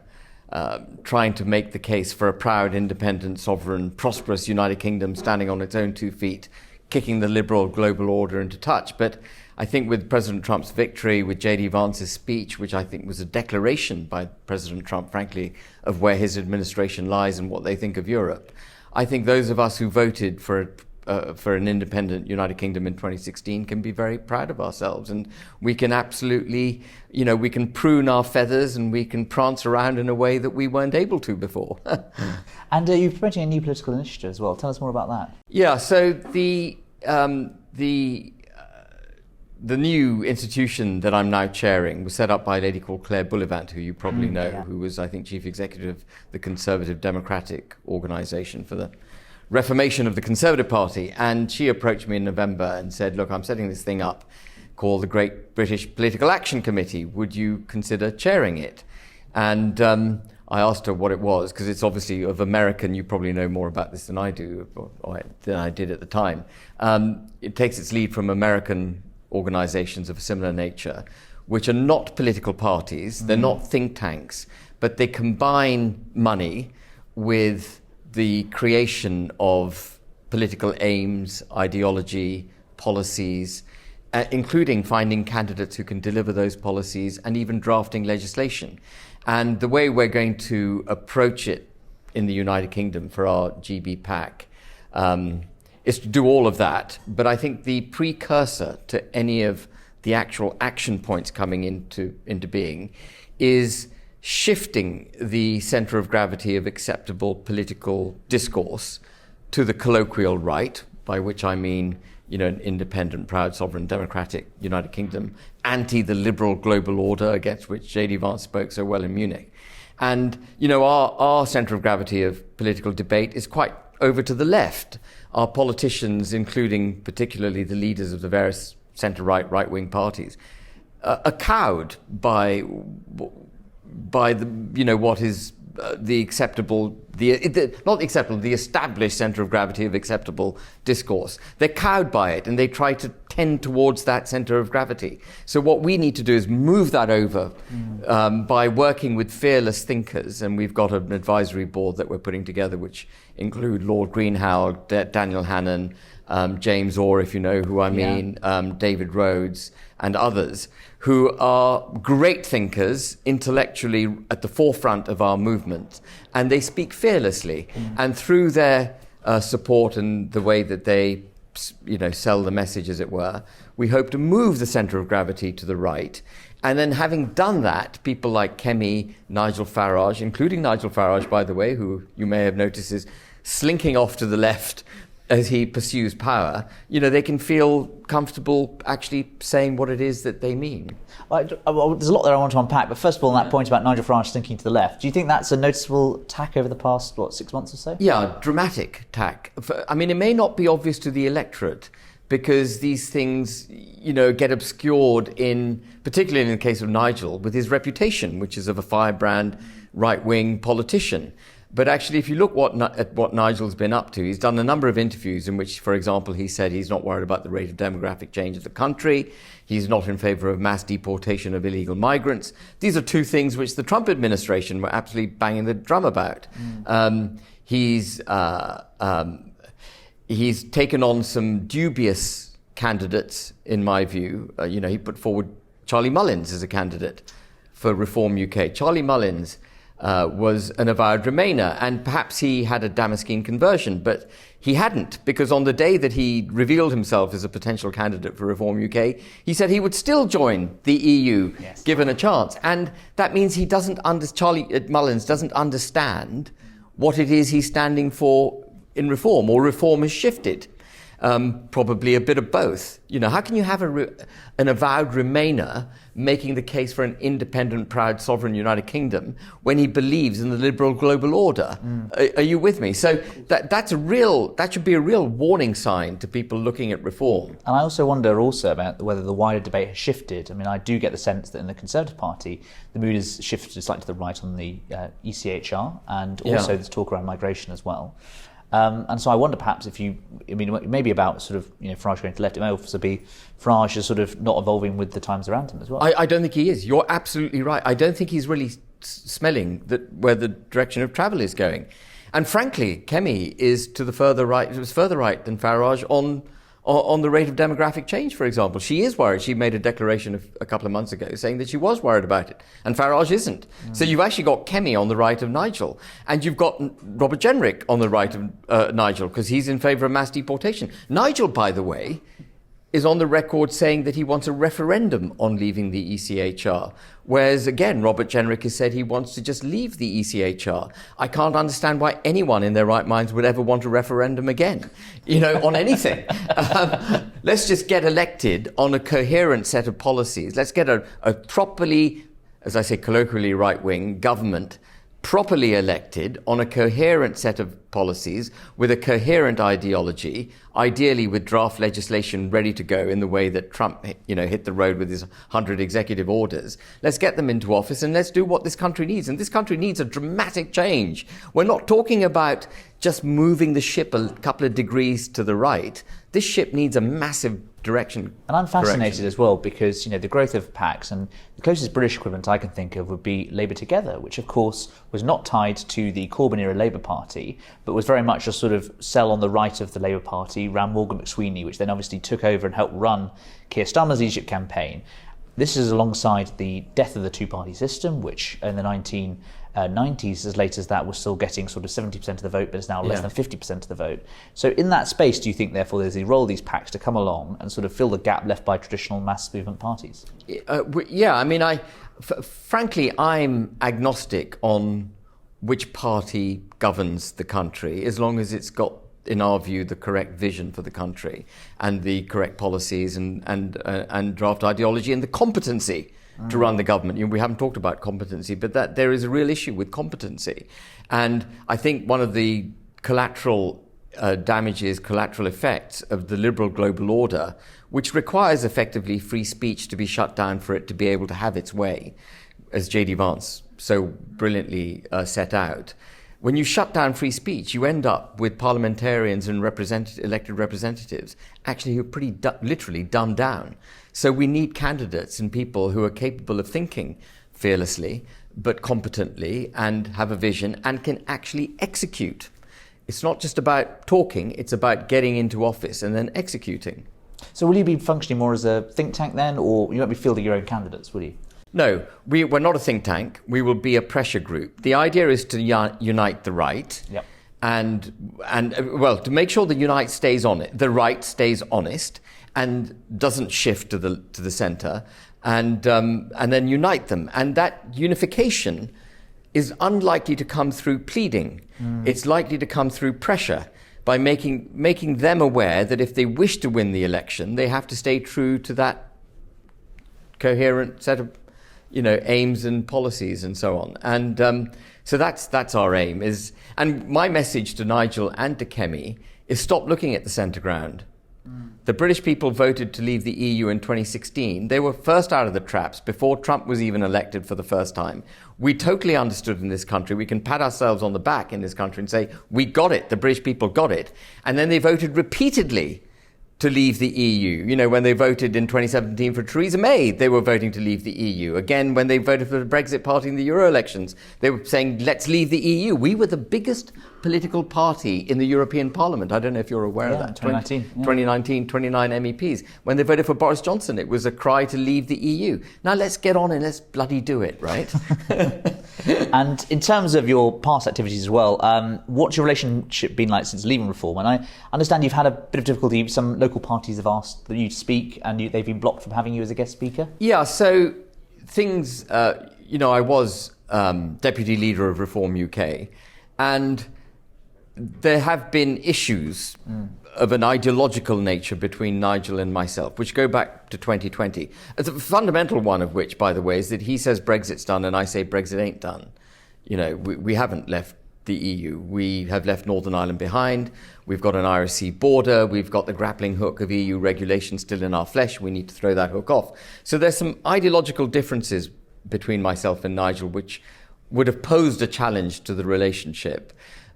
trying to make the case for a proud, independent, sovereign, prosperous United Kingdom standing on its own 2 feet, kicking the liberal global order into touch. But I think with President Trump's victory, with J.D. Vance's speech, which I think was a declaration by President Trump, frankly, of where his administration lies and what they think of Europe, I think those of us who voted for an independent United Kingdom in 2016 can be very proud of ourselves, and we can absolutely, we can prune our feathers and we can prance around in a way that we weren't able to before. And you're promoting a new political initiative as well. Tell us more about that. Yeah, so the new institution that I'm now chairing was set up by a lady called Claire Bullivant, who you probably know, who was, I think, chief executive of the Conservative Democratic Organisation for the reformation of the Conservative Party. And she approached me in November and said, look, I'm setting this thing up called the Great British Political Action Committee. Would you consider chairing it? And I asked her what it was, because it's obviously of American, you probably know more about this than I do, or than I did at the time. It takes its lead from American organizations of a similar nature, which are not political parties, they're not think tanks, but they combine money with the creation of political aims, ideology, policies, including finding candidates who can deliver those policies and even drafting legislation. And the way we're going to approach it in the United Kingdom for our GB PAC is to do all of that. But I think the precursor to any of the actual action points coming into being is shifting the center of gravity of acceptable political discourse to the colloquial right, by which I mean, an independent, proud, sovereign, democratic United Kingdom, anti the liberal global order against which J.D. Vance spoke so well in Munich. And, our center of gravity of political debate is quite over to the left. Our politicians, including particularly the leaders of the various centre-right, right-wing parties, are cowed by the, what is the acceptable, not acceptable, the established centre of gravity of acceptable discourse. They're cowed by it, and they try to tend towards that centre of gravity. So what we need to do is move that over by working with fearless thinkers, and we've got an advisory board that we're putting together, which include Lord Greenhow, Daniel Hannan, James Orr, if you know who I mean, David Rhodes, and others, who are great thinkers, intellectually at the forefront of our movement, and they speak fearlessly. And through their support and the way that they, sell the message, as it were, we hope to move the centre of gravity to the right. And then, having done that, people like Kemi, Nigel Farage, including Nigel Farage, by the way, who you may have noticed is slinking off to the left as he pursues power, they can feel comfortable actually saying what it is that they mean. Well, there's a lot there I want to unpack, but first of all, on that point about Nigel Farage slinking to the left, do you think that's a noticeable tack over the past, 6 months or so? Yeah, dramatic tack. I mean, it may not be obvious to the electorate, because these things, get obscured particularly in the case of Nigel, with his reputation, which is of a firebrand right-wing politician. But actually, if you look at what Nigel's been up to, he's done a number of interviews in which, for example, he said he's not worried about the rate of demographic change of the country. He's not in favour of mass deportation of illegal migrants. These are two things which the Trump administration were absolutely banging the drum about. He's taken on some dubious candidates, in my view. He put forward Charlie Mullins as a candidate for Reform UK. Charlie Mullins was an avowed Remainer, and perhaps he had a Damascene conversion, but he hadn't, because on the day that he revealed himself as a potential candidate for Reform UK, he said he would still join the EU, given a chance. And that means Charlie Mullins doesn't understand what it is he's standing for in reform, or reform has shifted. Probably a bit of both. How can you have an avowed Remainer making the case for an independent, proud, sovereign United Kingdom when he believes in the liberal global order? Are you with me? So that should be a real warning sign to people looking at reform. And I also wonder about whether the wider debate has shifted. I mean, I do get the sense that in the Conservative Party, the mood has shifted slightly to the right on the ECHR, and also there's talk around migration as well. And so I wonder perhaps it may be about sort of, Farage going to the left. It may also be Farage is sort of not evolving with the times around him as well. I don't think he is. You're absolutely right. I don't think he's really smelling where the direction of travel is going. And frankly, Kemi is to the further right. It was further right than Farage on the rate of demographic change, for example. She is worried. She made a declaration a couple of months ago saying that she was worried about it, and Farage isn't. So you've actually got Kemi on the right of Nigel, and you've got Robert Jenrick on the right of Nigel, because he's in favour of mass deportation. Nigel, by the way, is on the record saying that he wants a referendum on leaving the ECHR, whereas, again, Robert Jenrick has said he wants to just leave the ECHR. I can't understand why anyone in their right minds would ever want a referendum again, on anything. Let's just get elected on a coherent set of policies. Let's get a properly, as I say, colloquially right-wing government properly elected on a coherent set of policies with a coherent ideology, ideally with draft legislation ready to go in the way that Trump, hit the road with his 100 executive orders. Let's get them into office and let's do what this country needs. And this country needs a dramatic change. We're not talking about just moving the ship a couple of degrees to the right. This ship needs a massive direction. And I'm fascinated as well because, the growth of PACs, and the closest British equivalent I can think of would be Labour Together, which of course was not tied to the Corbyn-era Labour Party, but was very much a sort of cell on the right of the Labour Party around Morgan McSweeney, which then obviously took over and helped run Keir Starmer's leadership campaign. This is alongside the death of the two-party system, which in the 1990s, as late as that, was still getting sort of 70% of the vote, but is now less than 50% of the vote. So in that space, do you think, therefore, there's the role of these PACs to come along and sort of fill the gap left by traditional mass movement parties? Frankly, I'm agnostic on which party governs the country, as long as it's got, in our view, the correct vision for the country and the correct policies and draft ideology and the competency to run the government. We haven't talked about competency, but that there is a real issue with competency. And I think one of the collateral effects of the liberal global order, which requires effectively free speech to be shut down for it to be able to have its way, as J.D. Vance so brilliantly set out. When you shut down free speech, you end up with parliamentarians and elected representatives actually who are pretty literally dumbed down. So we need candidates and people who are capable of thinking fearlessly, but competently, and have a vision and can actually execute. It's not just about talking, it's about getting into office and then executing. So will you be functioning more as a think tank then, or you won't be fielding your own candidates, will you? No, we're not a think tank. We will be a pressure group. The idea is to unite the right, and to make sure the the right stays honest and doesn't shift to the centre, and then unite them. And that unification is unlikely to come through pleading. It's likely to come through pressure, by making them aware that if they wish to win the election, they have to stay true to that coherent set of aims and policies and so on. And so that's our aim. And my message to Nigel and to Kemi is stop looking at the centre ground. The British people voted to leave the EU in 2016. They were first out of the traps before Trump was even elected for the first time. We totally understood in this country. We can pat ourselves on the back in this country and say, we got it. The British people got it. And then they voted repeatedly to leave the EU. When they voted in 2017 for Theresa May, they were voting to leave the EU. Again, when they voted for the Brexit party in the Euro elections, they were saying, let's leave the EU. We were the biggest political party in the European Parliament. I don't know if you're aware of that. 2019, 29 MEPs. When they voted for Boris Johnson, it was a cry to leave the EU. Now let's get on and let's bloody do it, right? And in terms of your past activities as well, what's your relationship been like since leaving Reform? And I understand you've had a bit of difficulty. Some local parties have asked you to speak and they've been blocked from having you as a guest speaker. Yeah, so things, I was deputy leader of Reform UK, and there have been issues of an ideological nature between Nigel and myself, which go back to 2020. The fundamental one of which, by the way, is that he says Brexit's done and I say Brexit ain't done. We haven't left the EU. We have left Northern Ireland behind. We've got an Irish Sea border. We've got the grappling hook of EU regulation still in our flesh. We need to throw that hook off. So there's some ideological differences between myself and Nigel, which would have posed a challenge to the relationship.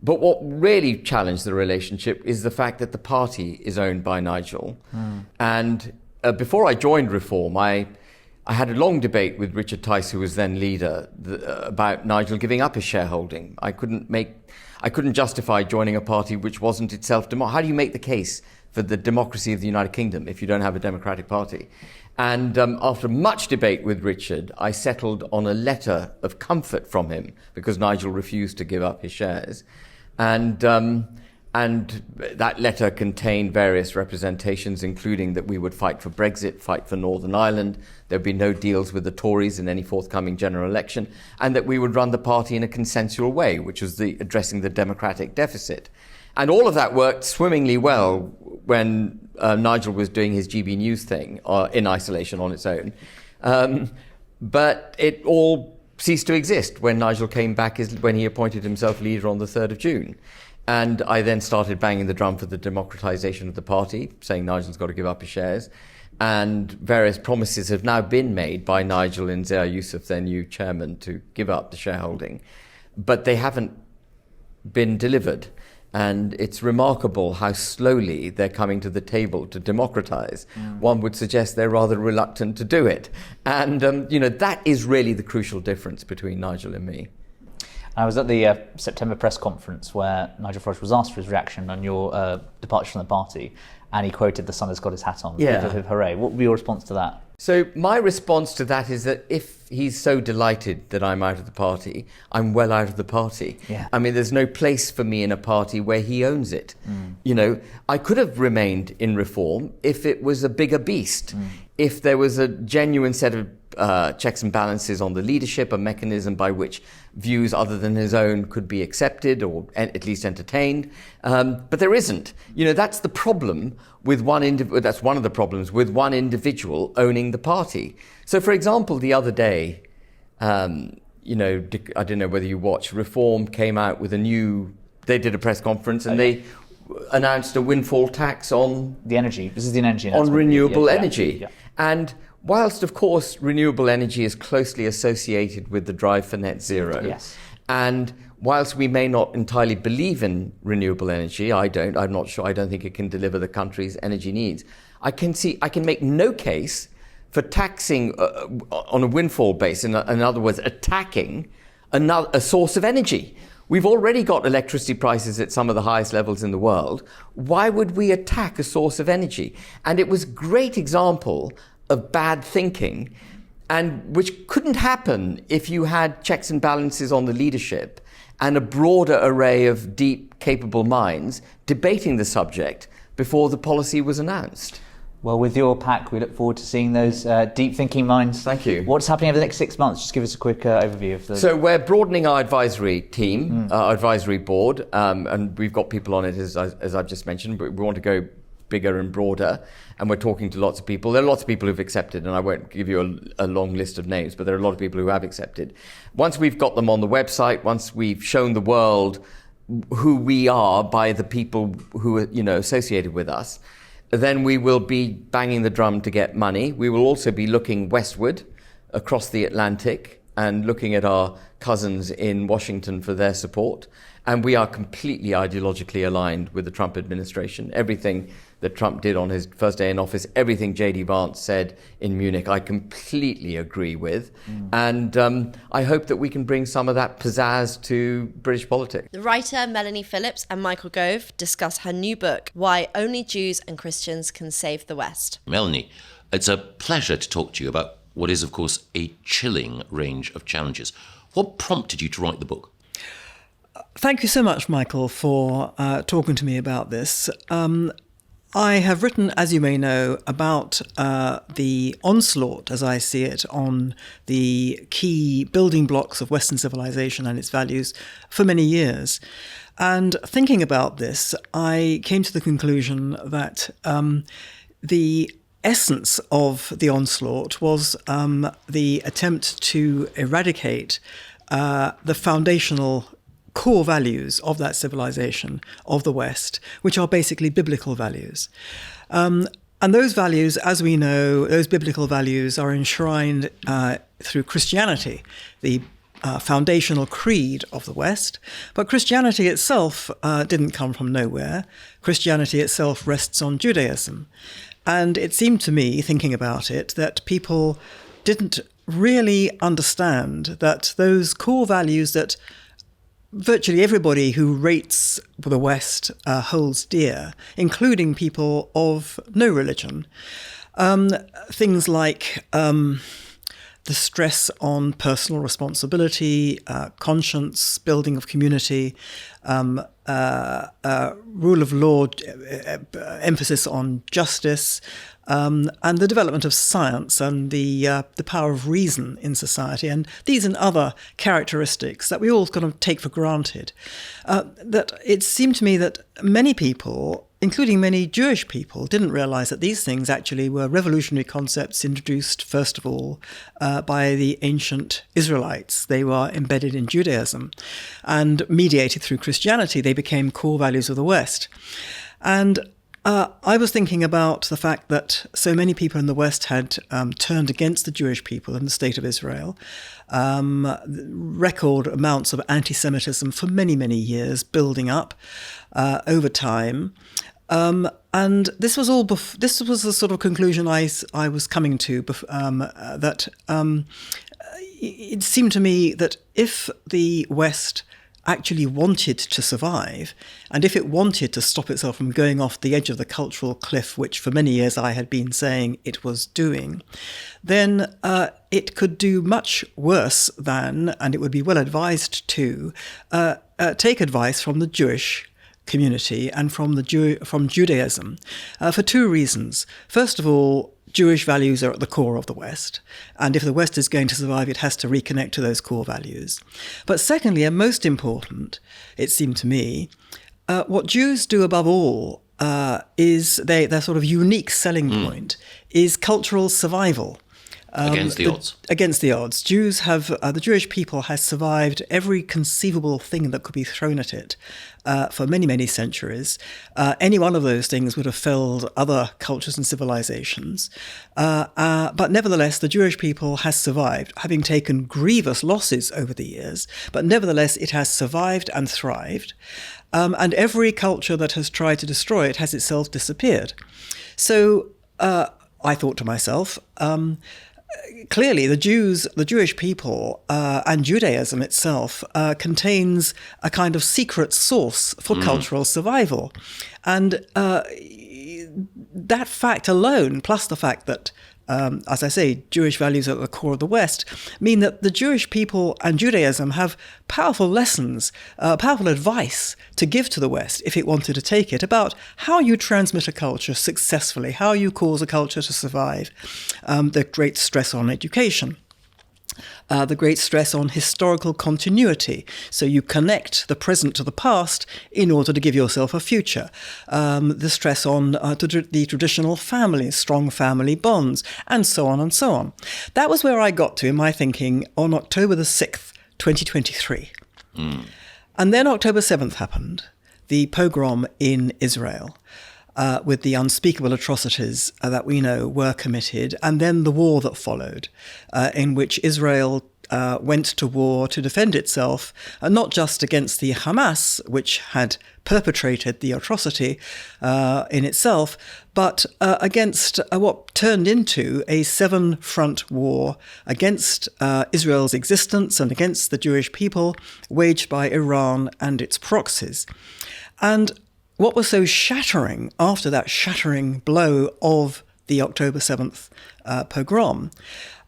But what really challenged the relationship is the fact that the party is owned by Nigel. And before I joined Reform, I had a long debate with Richard Tice, who was then leader, about Nigel giving up his shareholding. I couldn't justify joining a party which wasn't itself democratic. How do you make the case for the democracy of the United Kingdom if you don't have a democratic party? And after much debate with Richard, I settled on a letter of comfort from him because Nigel refused to give up his shares. And that letter contained various representations, including that we would fight for Brexit, fight for Northern Ireland, there'd be no deals with the Tories in any forthcoming general election, and that we would run the party in a consensual way, which was addressing the democratic deficit. And all of that worked swimmingly well when Nigel was doing his GB News thing in isolation on its own. But it all ceased to exist when Nigel came back, when he appointed himself leader on the 3rd of June. And I then started banging the drum for the democratisation of the party, saying Nigel's got to give up his shares. And various promises have now been made by Nigel and Zia Youssef, their new chairman, to give up the shareholding. But they haven't been delivered. And it's remarkable how slowly they're coming to the table to democratise. One would suggest they're rather reluctant to do it. And, that is really the crucial difference between Nigel and me. I was at the September press conference where Nigel Farage was asked for his reaction on your departure from the party, and he quoted "The sun has got his hat on." Yeah. Hooray! What would be your response to that? So my response to that is that if he's so delighted that I'm out of the party, I'm well out of the party. Yeah. I mean, there's no place for me in a party where he owns it. I could have remained in Reform if it was a bigger beast, if there was a genuine set of checks and balances on the leadership, a mechanism by which views other than his own could be accepted or at least entertained. But there isn't. That's the problem with that's one of the problems with one individual owning the party. So, for example, the other day, I don't know whether you watched, Reform came out with they did a press conference and they announced a windfall tax on the energy. This is the energy on renewable energy. Yeah. And whilst, of course, renewable energy is closely associated with the drive for net zero, yes. And whilst we may not entirely believe in renewable energy, I'm not sure, I don't think it can deliver the country's energy needs. I can make no case for taxing on a windfall base, in other words, attacking a source of energy. We've already got electricity prices at some of the highest levels in the world. Why would we attack a source of energy? And it was a great example of bad thinking, and which couldn't happen if you had checks and balances on the leadership and a broader array of deep, capable minds debating the subject before the policy was announced. Well, with your pack, we look forward to seeing those deep thinking minds. Thank you. What's happening over the next 6 months? Just give us a quick overview of the... So we're broadening our advisory team, our advisory board, and we've got people on it, as I've just mentioned, but we want to go bigger and broader, and we're talking to lots of people. There are lots of people who've accepted, and I won't give you a long list of names, but there are a lot of people who have accepted. Once we've got them on the website, once we've shown the world who we are by the people who are, associated with us, then we will be banging the drum to get money. We will also be looking westward across the Atlantic and looking at our cousins in Washington for their support. And we are completely ideologically aligned with the Trump administration. Everything that Trump did on his first day in office, everything J.D. Vance said in Munich, I completely agree with. And I hope that we can bring some of that pizzazz to British politics. The writer Melanie Phillips and Michael Gove discuss her new book, Why Only Jews and Christians Can Save the West. Melanie, it's a pleasure to talk to you about what is, of course, a chilling range of challenges. What prompted you to write the book? Thank you so much, Michael, for talking to me about this. I have written, as you may know, about the onslaught, as I see it, on the key building blocks of Western civilization and its values for many years. And thinking about this, I came to the conclusion that the essence of the onslaught was the attempt to eradicate the foundational core values of that civilization, of the West, which are basically biblical values. And those values, as we know, those biblical values are enshrined through Christianity. The foundational creed of the West. But Christianity itself didn't come from nowhere. Christianity itself rests on Judaism. And it seemed to me, thinking about it, that people didn't really understand that those core values that virtually everybody who rates the West holds dear, including people of no religion, things like the stress on personal responsibility, conscience, building of community, rule of law, emphasis on justice, and the development of science and the power of reason in society, and these and other characteristics that we all kind of take for granted. That it seemed to me that many people, including many Jewish people, didn't realize that these things actually were revolutionary concepts introduced, first of all, by the ancient Israelites. They were embedded in Judaism and mediated through Christianity. They became core values of the West. And I was thinking about the fact that so many people in the West had turned against the Jewish people and the state of Israel, record amounts of anti-Semitism for many, many years building up over time. And this was all. This was the sort of conclusion I was coming to. That it seemed to me that if the West actually wanted to survive, and if it wanted to stop itself from going off the edge of the cultural cliff, which for many years I had been saying it was doing, then it could do much worse than, and it would be well advised to, take advice from the Jewish community and from Judaism for two reasons. First of all, Jewish values are at the core of the West, and if the West is going to survive, it has to reconnect to those core values. But secondly, and most important, it seemed to me, what Jews do above all is their sort of unique selling point is cultural survival. Against the odds. Against the odds. Jews have, the Jewish people has survived every conceivable thing that could be thrown at it for many, many centuries. Any one of those things would have felled other cultures and civilizations. But nevertheless, the Jewish people has survived, having taken grievous losses over the years. But nevertheless, it has survived and thrived. And every culture that has tried to destroy it has itself disappeared. So I thought to myself, clearly, the Jewish people and Judaism itself contains a kind of secret source for cultural survival. And that fact alone, plus the fact that, as I say, Jewish values are at the core of the West, mean that the Jewish people and Judaism have powerful lessons, powerful advice to give to the West, if it wanted to take it, about how you transmit a culture successfully, how you cause a culture to survive, the great stress on education. The great stress on historical continuity. So you connect the present to the past in order to give yourself a future. The stress on the traditional family, strong family bonds, and so on and so on. That was where I got to in my thinking on October the 6th, 2023. And then October 7th happened, the pogrom in Israel. With the unspeakable atrocities that we know were committed, and then the war that followed, in which Israel went to war to defend itself, not just against the Hamas, which had perpetrated the atrocity in itself, but against what turned into a seven-front war against Israel's existence and against the Jewish people, waged by Iran and its proxies. And what was so shattering after that shattering blow of the October 7th pogrom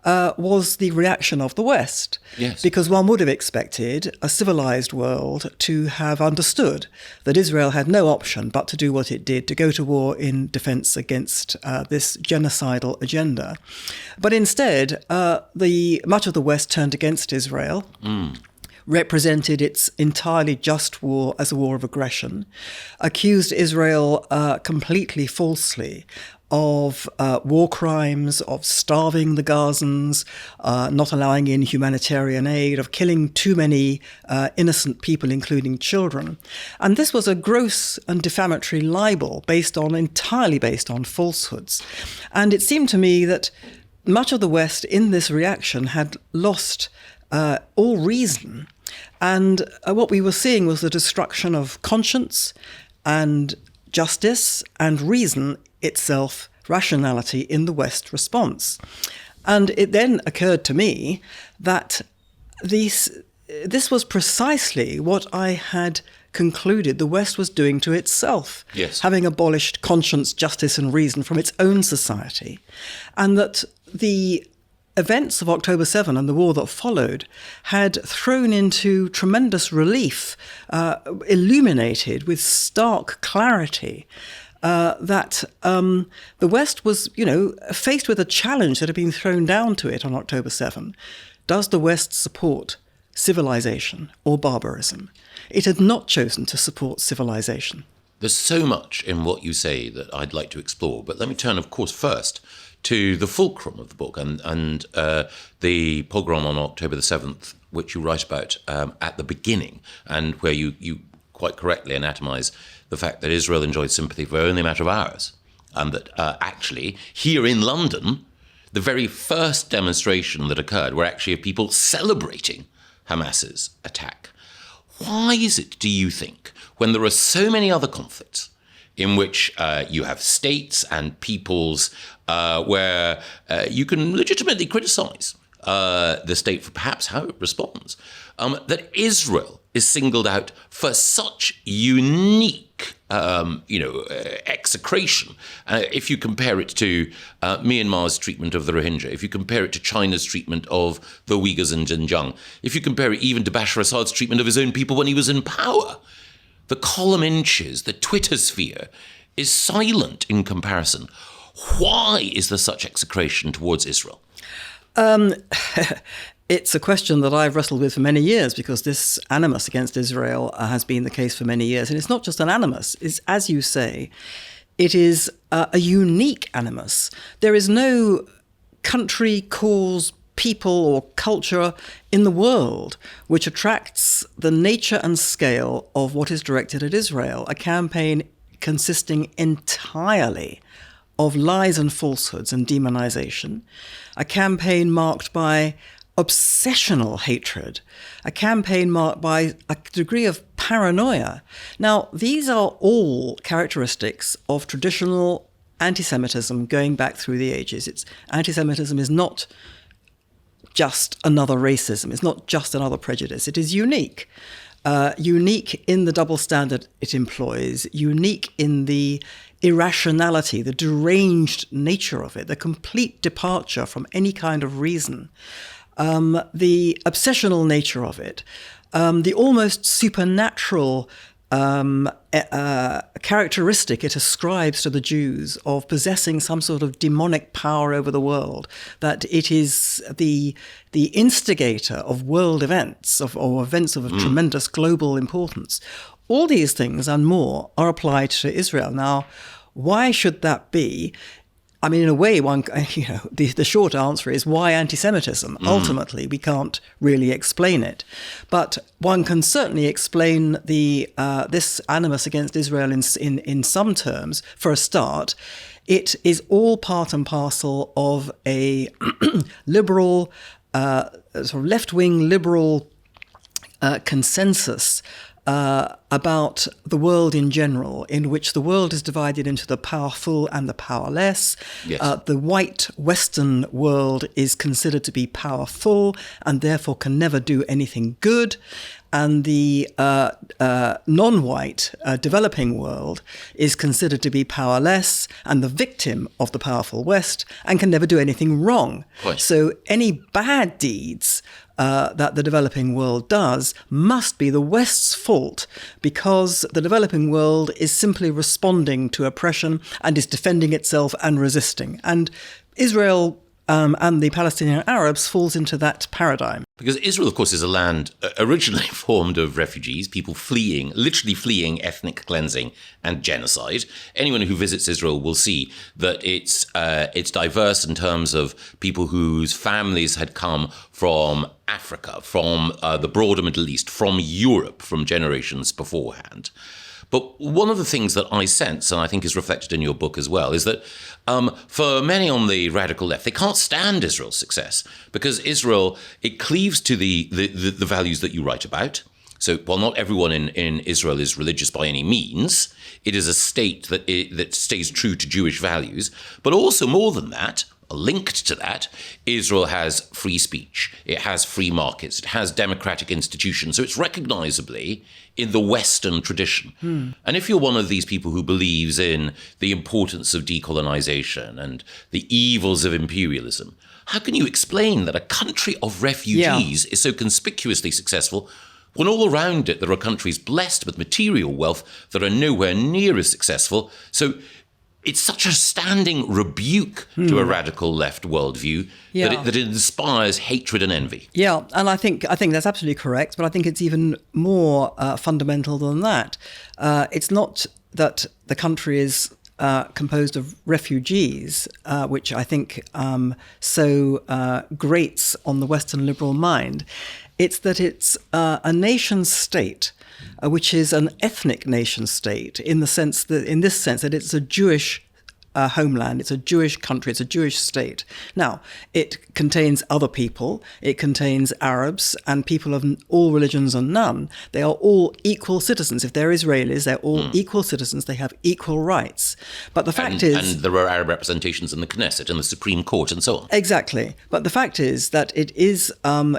was the reaction of the West. Yes. Because one would have expected a civilized world to have understood that Israel had no option but to do what it did, to go to war in defense against this genocidal agenda. But instead, much of the West turned against Israel. Represented its entirely just war as a war of aggression, accused Israel completely falsely of war crimes, of starving the Gazans, not allowing in humanitarian aid, of killing too many innocent people, including children. And this was a gross and defamatory libel entirely based on falsehoods. And it seemed to me that much of the West in this reaction had lost all reason. And what we were seeing was the destruction of conscience and justice and reason itself, rationality in the West response. And it then occurred to me that this was precisely what I had concluded the West was doing to itself, having abolished conscience, justice and reason from its own society, and that the events of October 7 and the war that followed had thrown into tremendous relief, illuminated with stark clarity, that the West was, faced with a challenge that had been thrown down to it on October 7. Does the West support civilization or barbarism? It had not chosen to support civilization. There's so much in what you say that I'd like to explore, but let me turn, of course, first to the fulcrum of the book and the pogrom on October the 7th, which you write about at the beginning, and where you quite correctly anatomize the fact that Israel enjoyed sympathy for only a matter of hours, and that actually here in London, the very first demonstration that occurred were actually of people celebrating Hamas's attack. Why is it, do you think, when there are so many other conflicts in which you have states and peoples where you can legitimately criticize the state for perhaps how it responds, that Israel is singled out for such unique, execration? If you compare it to Myanmar's treatment of the Rohingya, if you compare it to China's treatment of the Uyghurs in Xinjiang, if you compare it even to Bashar Assad's treatment of his own people when he was in power, the column inches, the Twitter sphere is silent in comparison. Why is there such execration towards Israel? It's a question that I've wrestled with for many years, because this animus against Israel has been the case for many years. And it's not just an animus, it's, as you say, it is a unique animus. There is no country, cause, people or culture in the world which attracts the nature and scale of what is directed at Israel, a campaign consisting entirely of lies and falsehoods and demonization, a campaign marked by obsessional hatred, a campaign marked by a degree of paranoia. Now, these are all characteristics of traditional anti-Semitism going back through the ages. Anti-Semitism is not just another racism. It's not just another prejudice. It is unique. Unique in the double standard it employs, unique in the irrationality, the deranged nature of it, the complete departure from any kind of reason, the obsessional nature of it, the almost supernatural characteristic it ascribes to the Jews of possessing some sort of demonic power over the world, that it is the instigator of world events, or events of a tremendous global importance. All these things and more are applied to Israel. Now, why should that be? I mean, in a way, the short answer is why anti-Semitism? Ultimately, we can't really explain it. But one can certainly explain this animus against Israel in some terms. For a start, it is all part and parcel of a liberal, sort of left-wing liberal consensus about the world in general, in which the world is divided into the powerful and the powerless. Yes. The white Western world is considered to be powerful and therefore can never do anything good. And the non-white developing world is considered to be powerless and the victim of the powerful West and can never do anything wrong. Right. So any bad deeds that the developing world does must be the West's fault, because the developing world is simply responding to oppression and is defending itself and resisting. And Israel and the Palestinian Arabs falls into that paradigm. Because Israel, of course, is a land originally formed of refugees, people literally fleeing ethnic cleansing and genocide. Anyone who visits Israel will see that it's diverse in terms of people whose families had come from Africa, from the broader Middle East, from Europe, from generations beforehand. But one of the things that I sense, and I think is reflected in your book as well, is that for many on the radical left, they can't stand Israel's success because Israel, it cleaves to the values that you write about. So while not everyone in Israel is religious by any means, it is a state that stays true to Jewish values. But also more than that, linked to that, Israel has free speech. It has free markets. It has democratic institutions. So it's recognizably in the Western tradition. And if you're one of these people who believes in the importance of decolonization and the evils of imperialism, how can you explain that a country of refugees is so conspicuously successful when all around it there are countries blessed with material wealth that are nowhere near as successful? So it's such a standing rebuke to a radical left worldview that it inspires hatred and envy. Yeah, and I think that's absolutely correct, but I think it's even more fundamental than that. It's not that the country is composed of refugees, which I think so grates on the Western liberal mind. It's that it's a nation state, which is an ethnic nation state in this sense that it's a Jewish homeland, it's a Jewish country, it's a Jewish state. Now, it contains other people, it contains Arabs and people of all religions and none. They are all equal citizens. If they're Israelis, they're all equal citizens, they have equal rights. But the fact is... And there are Arab representations in the Knesset, in the Supreme Court and so on. Exactly. But the fact is that it is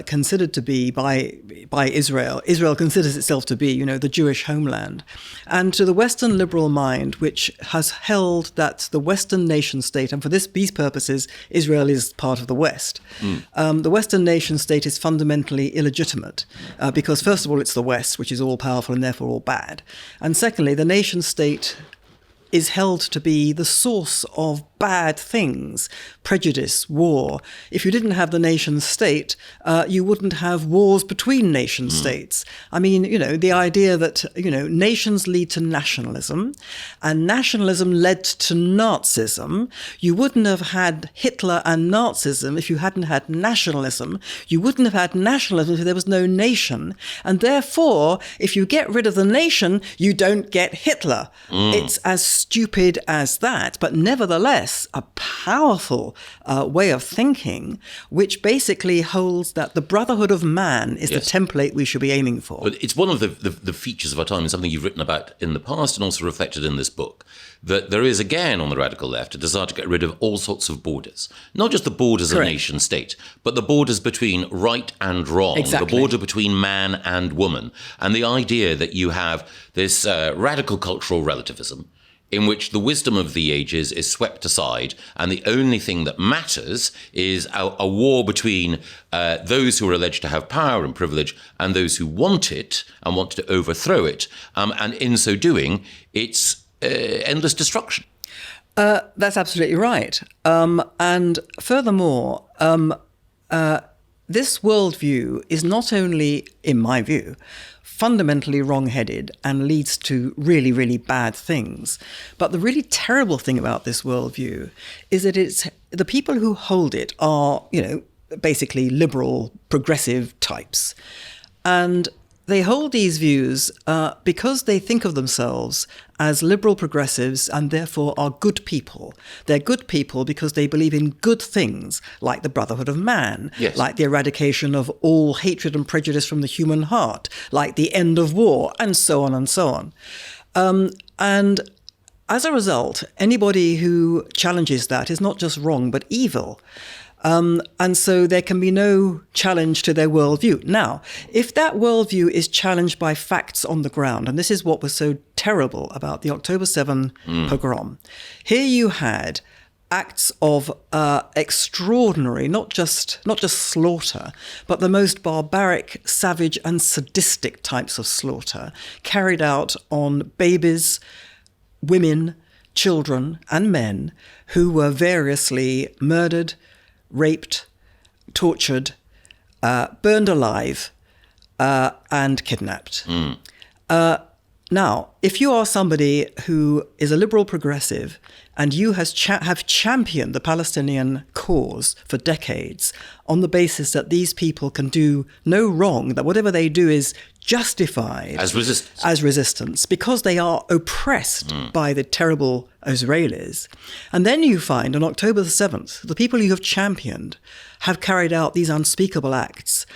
considered to be by Israel. Israel considers itself to be, the Jewish homeland. And to the Western liberal mind, which has held that the Western nation state, and for these purposes, Israel is part of the West. The Western nation state is fundamentally illegitimate because, first of all, it's the West, which is all powerful and therefore all bad. And secondly, the nation state is held to be the source of bad things, prejudice, war. If you didn't have the nation state, you wouldn't have wars between nation states. I mean, the idea that, nations lead to nationalism and nationalism led to Nazism. You wouldn't have had Hitler and Nazism if you hadn't had nationalism. You wouldn't have had nationalism if there was no nation. And therefore, if you get rid of the nation, you don't get Hitler. It's as stupid as that, but nevertheless, a powerful way of thinking, which basically holds that the brotherhood of man is the template we should be aiming for. But it's one of the features of our time, and something you've written about in the past and also reflected in this book, that there is, again, on the radical left, a desire to get rid of all sorts of borders. Not just the borders of nation state, but the borders between right and wrong, the border between man and woman, and the idea that you have this radical cultural relativism in which the wisdom of the ages is swept aside, and the only thing that matters is a war between those who are alleged to have power and privilege and those who want it and want to overthrow it. And in so doing, it's endless destruction. That's absolutely right. And furthermore, this worldview is not only, in my view, fundamentally wrong-headed and leads to really, really bad things. But the really terrible thing about this worldview is that it's the people who hold it are, basically liberal, progressive types. And they hold these views because they think of themselves as liberal progressives and therefore are good people. They're good people because they believe in good things like the brotherhood of man, like the eradication of all hatred and prejudice from the human heart, like the end of war, and so on and so on. And as a result, anybody who challenges that is not just wrong, but evil. And so there can be no challenge to their worldview. Now, if that worldview is challenged by facts on the ground, and this is what was so terrible about the October 7 pogrom, here you had acts of extraordinary, not just slaughter, but the most barbaric, savage and sadistic types of slaughter carried out on babies, women, children and men who were variously murdered, raped, tortured, burned alive, and kidnapped. Now, if you are somebody who is a liberal progressive and you have championed the Palestinian cause for decades on the basis that these people can do no wrong, that whatever they do is justified as resistance because they are oppressed by the terrible Israelis. And then you find on October the 7th, the people you have championed have carried out these unspeakable acts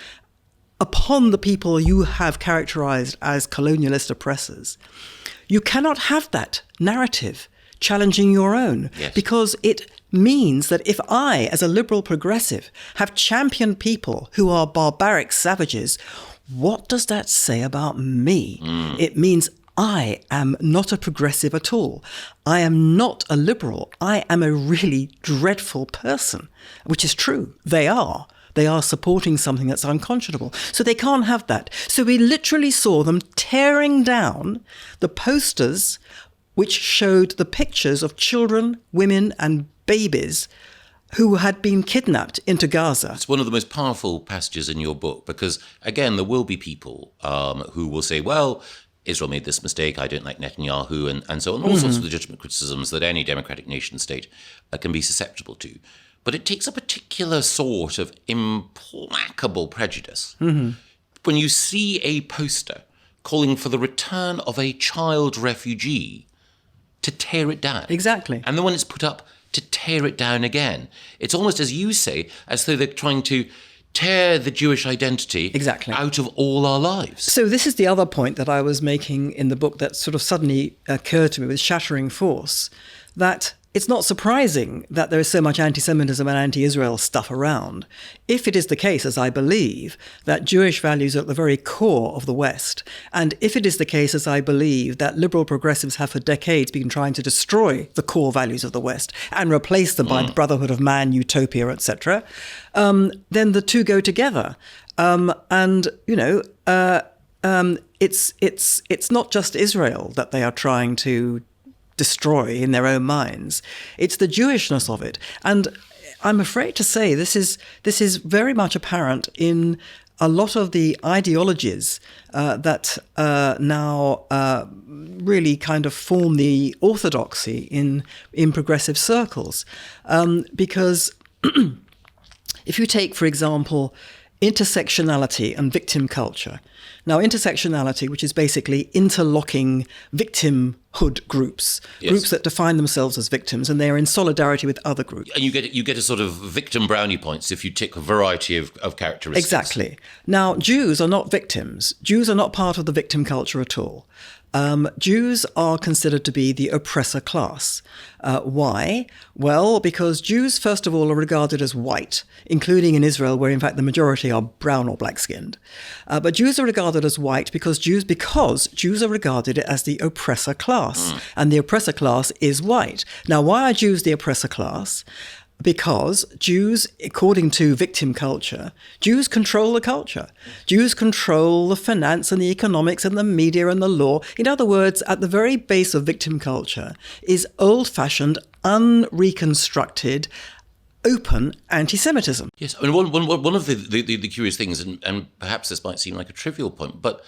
upon the people you have characterized as colonialist oppressors. You cannot have that narrative challenging your own, because it means that if I, as a liberal progressive, have championed people who are barbaric savages, what does that say about me? It means I am not a progressive at all. I am not a liberal. I am a really dreadful person, which is true. They are. They are supporting something that's unconscionable. So they can't have that. So we literally saw them tearing down the posters which showed the pictures of children, women, and babies who had been kidnapped into Gaza. It's one of the most powerful passages in your book because, again, there will be people who will say, well, Israel made this mistake, I don't like Netanyahu, and so on. All sorts of legitimate criticisms that any democratic nation state can be susceptible to. But it takes a particular sort of implacable prejudice. When you see a poster calling for the return of a child refugee, to tear it down. Exactly. And then when it's put up, to tear it down again. It's almost, as you say, as though they're trying to tear the Jewish identity out of all our lives. So this is the other point that I was making in the book that sort of suddenly occurred to me with shattering force, that it's not surprising that there is so much anti-Semitism and anti-Israel stuff around, if it is the case, as I believe, that Jewish values are at the very core of the West, and if it is the case, as I believe, that liberal progressives have for decades been trying to destroy the core values of the West and replace them by the brotherhood of man, utopia, etc., then the two go together. And, you know, it's not just Israel that they are trying to destroy in their own minds. It's the Jewishness of it. And I'm afraid to say this is very much apparent in a lot of the ideologies that now really kind of form the orthodoxy in progressive circles. Because if you take, for example, intersectionality and victim culture. Now, intersectionality, which is basically interlocking victimhood groups, groups that define themselves as victims, and they are in solidarity with other groups. And you get a sort of victim brownie points if you tick a variety of characteristics. Exactly. Now, Jews are not victims. Jews are not part of the victim culture at all. Jews are considered to be the oppressor class. Why? Well, because Jews, first of all, are regarded as white, including in Israel, where in fact the majority are brown or black-skinned. But Jews are regarded as white because Jews are regarded as the oppressor class, and the oppressor class is white. Now, why are Jews the oppressor class? Because Jews, according to victim culture, Jews control the culture. Jews control the finance and the economics and the media and the law. In other words, at the very base of victim culture is old-fashioned, unreconstructed, open anti-Semitism. Yes, I mean, one of the curious things, and perhaps this might seem like a trivial point, but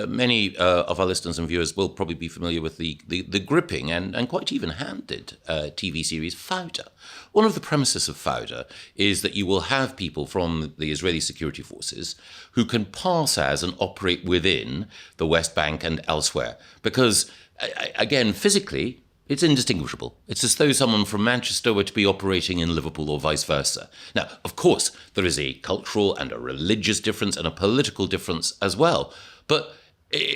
many of our listeners and viewers will probably be familiar with the gripping and quite even-handed TV series Fauda. One of the premises of Fauda is that you will have people from the Israeli security forces who can pass as and operate within the West Bank and elsewhere, because, again, physically, it's indistinguishable. It's as though someone from Manchester were to be operating in Liverpool or vice versa. Now, of course, there is a cultural and a religious difference and a political difference as well. But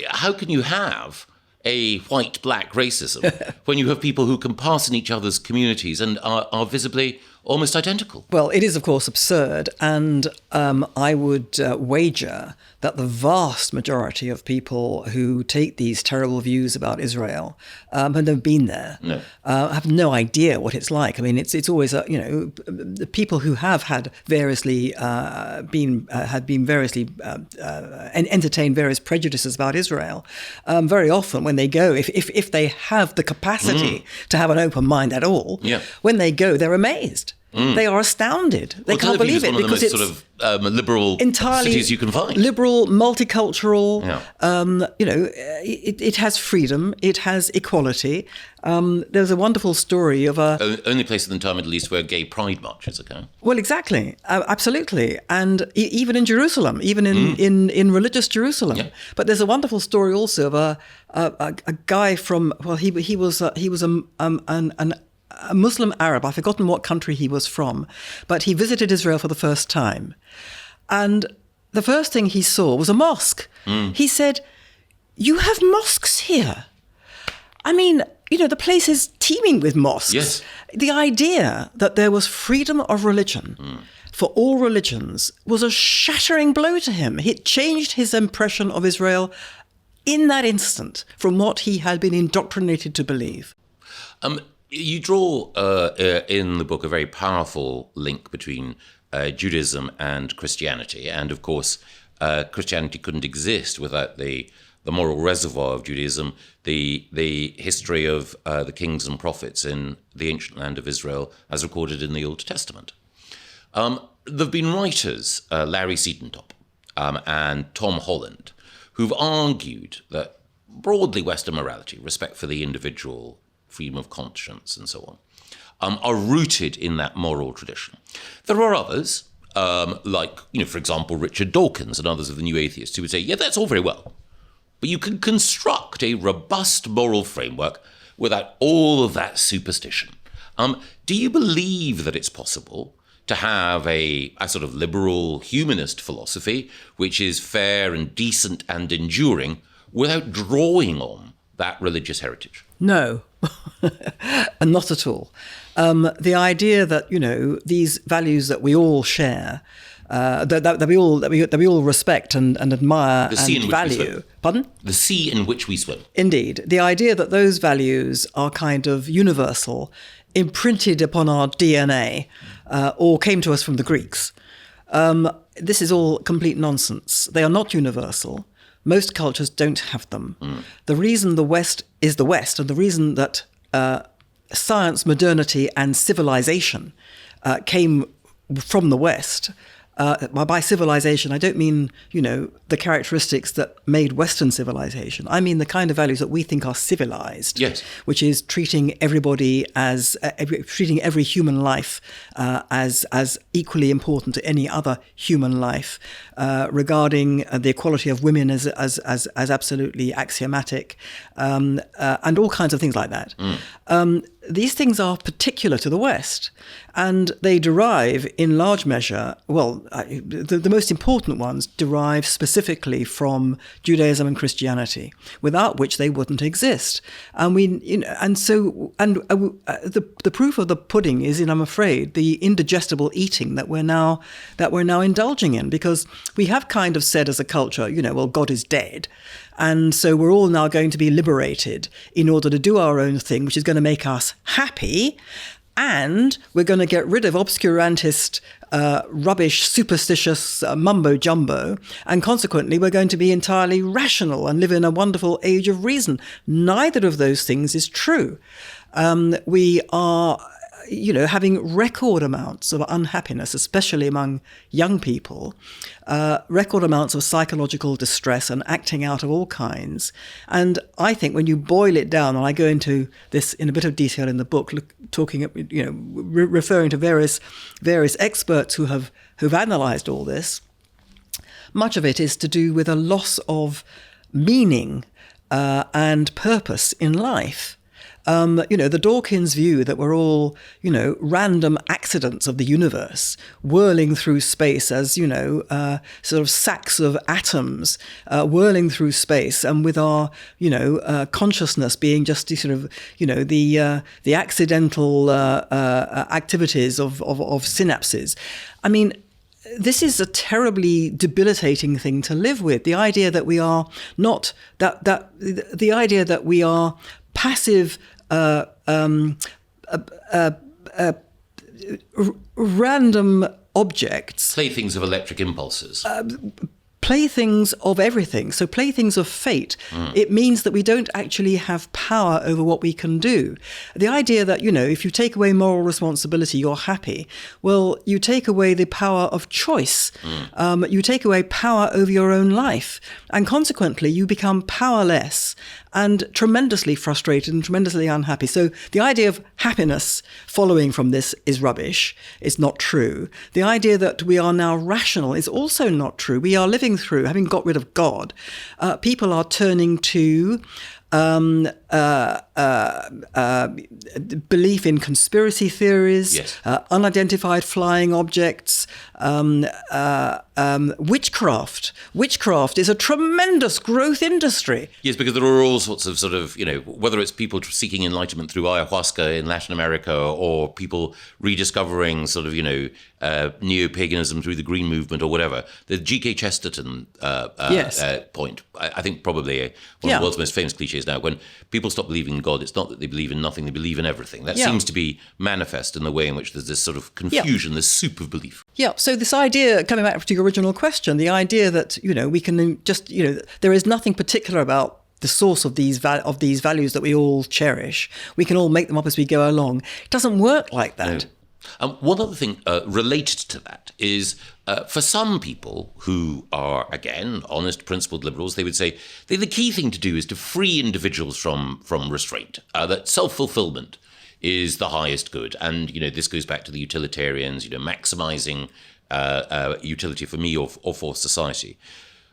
how can you have a white-black racism when you have people who can pass in each other's communities and are visibly almost identical? Well, it is, of course, absurd. And I would wager that the vast majority of people who take these terrible views about Israel have never been there, have no idea what it's like. I mean, it's always, the people who have had variously entertained various prejudices about Israel, very often when they go, if they have the capacity to have an open mind at all, when they go, they're amazed. They are astounded. They can't Tel Aviv believe is it one of the because most it's sort of liberal entirely cities you can find. Liberal, multicultural. Yeah. It has freedom. It has equality. There's a wonderful story of a Only place in the entire Middle East where gay pride marches occur. Well, exactly, absolutely, and even in Jerusalem, even in religious Jerusalem. Yeah. But there's a wonderful story also of a guy from he was a Muslim Arab. I've forgotten what country he was from, but he visited Israel for the first time, and the first thing he saw was a mosque. He said, "You have mosques here." I mean, the place is teeming with mosques. Yes. The idea that there was freedom of religion for all religions was a shattering blow to him. It changed his impression of Israel in that instant from what he had been indoctrinated to believe. You draw in the book a very powerful link between Judaism and Christianity. And of course, Christianity couldn't exist without the moral reservoir of Judaism, the history of the kings and prophets in the ancient land of Israel as recorded in the Old Testament. There have been writers, Larry Seatentop and Tom Holland, who've argued that broadly Western morality, respect for the individual, freedom of conscience and so on, are rooted in that moral tradition. There are others, like, for example, Richard Dawkins and others of the New Atheists, who would say, yeah, that's all very well, but you can construct a robust moral framework without all of that superstition. Do you believe that it's possible to have a sort of liberal humanist philosophy which is fair and decent and enduring without drawing on that religious heritage? No, and not at all. The idea that these values that we all share, that we all respect and admire and value. Pardon? The sea in which we swim. Indeed, the idea that those values are kind of universal, imprinted upon our DNA, or came to us from the Greeks. This is all complete nonsense. They are not universal. Most cultures don't have them. The reason the West is the West, and the reason that science, modernity, and civilization came from the West. By civilization, I don't mean, the characteristics that made Western civilization. I mean the kind of values that we think are civilized, yes, which is treating everybody treating every human life as equally important to any other human life, regarding the equality of women as absolutely axiomatic, and all kinds of things like that. These things are particular to the West, and they derive in large measure, the most important ones derive specifically from Judaism and Christianity, without which they wouldn't exist. And the proof of the pudding is in, I'm afraid, the indigestible eating that we're now indulging in, because we have kind of said as a culture, God is dead. And so we're all now going to be liberated in order to do our own thing, which is going to make us happy. And we're going to get rid of obscurantist, rubbish, superstitious mumbo-jumbo. And consequently, we're going to be entirely rational and live in a wonderful age of reason. Neither of those things is true. We are having record amounts of unhappiness, especially among young people, record amounts of psychological distress and acting out of all kinds. And I think when you boil it down, and I go into this in a bit of detail in the book, referring to various experts who've analysed all this, much of it is to do with a loss of meaning and purpose in life. The Dawkins view that we're all, random accidents of the universe, whirling through space as, sort of sacks of atoms, whirling through space, and with our, consciousness being just the sort of, the accidental activities of synapses. I mean, this is a terribly debilitating thing to live with. The idea that we are not the idea that we are passive, random objects, playthings of electric impulses, playthings of everything. So playthings of fate. It means that we don't actually have power over what we can do. The idea that, if you take away moral responsibility, you're happy. Well, you take away the power of choice. You take away power over your own life. And consequently, you become powerless and tremendously frustrated and tremendously unhappy. So the idea of happiness following from this is rubbish. It's not true. The idea that we are now rational is also not true. We are living through, having got rid of God, people are turning to belief in conspiracy theories, Yes. Unidentified flying objects, witchcraft. Witchcraft is a tremendous growth industry. Yes, because there are all sorts of whether it's people seeking enlightenment through ayahuasca in Latin America or people rediscovering neo-paganism through the Green Movement or whatever. The G.K. Chesterton point, I think probably one of the world's most famous cliches now, when people stop believing in God, it's not that they believe in nothing, they believe in everything. That seems to be manifest in the way in which there's this sort of confusion, this soup of belief. Yeah, so this idea, coming back to your original question, the idea that, we can just, there is nothing particular about the source of these values that we all cherish. We can all make them up as we go along. It doesn't work like that. No. One other thing related to that is for some people who are, again, honest, principled liberals, they would say the key thing to do is to free individuals from restraint, that self-fulfillment is the highest good. And, this goes back to the utilitarians, maximizing utility for me or for society.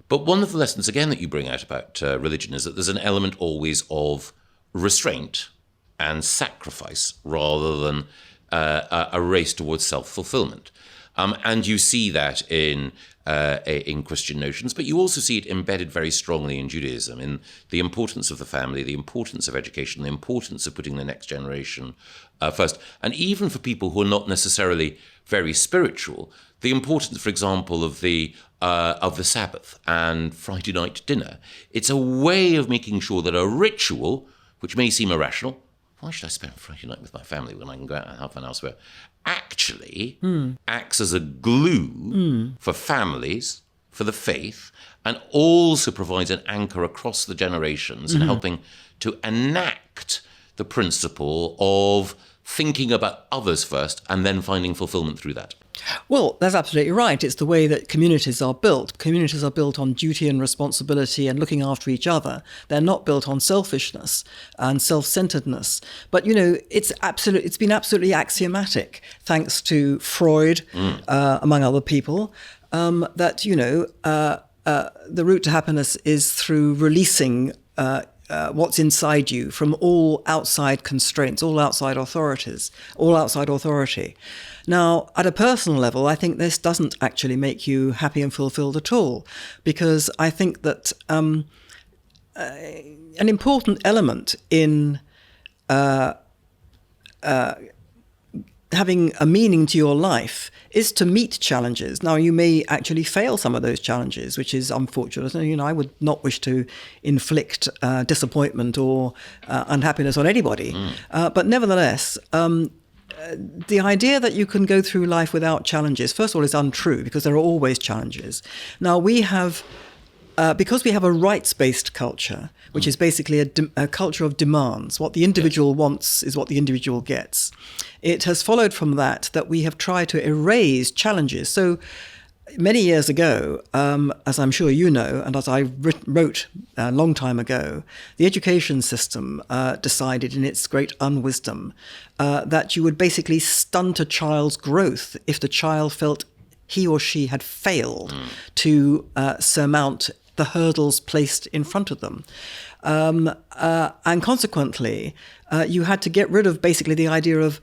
But one of the lessons, again, that you bring out about religion is that there's an element always of restraint and sacrifice rather than a race towards self-fulfillment. And you see that in Christian notions, but you also see it embedded very strongly in Judaism, in the importance of the family, the importance of education, the importance of putting the next generation first. And even for people who are not necessarily very spiritual, the importance, for example, of the Sabbath and Friday night dinner. It's a way of making sure that a ritual, which may seem irrational, why should I spend Friday night with my family when I can go out and have fun elsewhere, actually acts as a glue for families, for the faith, and also provides an anchor across the generations in helping to enact the principle of thinking about others first and then finding fulfillment through that. Well, that's absolutely right. It's the way that communities are built. Communities are built on duty and responsibility and looking after each other. They're not built on selfishness and self-centeredness. But, it's been absolutely axiomatic, thanks to Freud, among other people, that, the route to happiness is through releasing what's inside you from all outside constraints, all outside authority. Now, at a personal level, I think this doesn't actually make you happy and fulfilled at all, because I think that an important element in having a meaning to your life is to meet challenges. Now, you may actually fail some of those challenges, which is unfortunate. I would not wish to inflict disappointment or unhappiness on anybody. But nevertheless, the idea that you can go through life without challenges, first of all, is untrue, because there are always challenges. Now, we have... because we have a rights-based culture, which is basically a culture of demands. What the individual wants is what the individual gets. It has followed from that we have tried to erase challenges. So many years ago, as I'm sure you know, and as I wrote a long time ago, the education system decided in its great unwisdom that you would basically stunt a child's growth if the child felt he or she had failed to surmount the hurdles placed in front of them. And consequently, you had to get rid of basically the idea of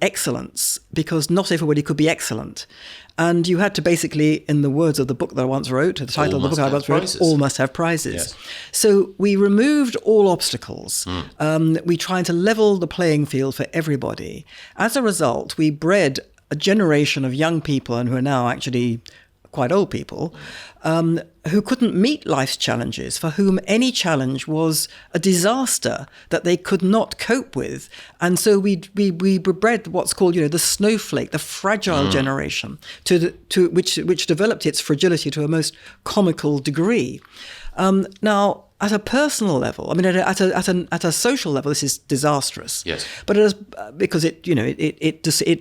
excellence, because not everybody could be excellent. And you had to basically, in the words of the book that I once wrote, the title of the book I once wrote, all must have prizes. Yes. So we removed all obstacles. We tried to level the playing field for everybody. As a result, we bred a generation of young people, and who are now actually quite old people, who couldn't meet life's challenges, for whom any challenge was a disaster that they could not cope with. And so we bred what's called, the snowflake, the fragile generation, which developed its fragility to a most comical degree. Now, at a personal level, I mean, at a social level, this is disastrous. Yes. But because it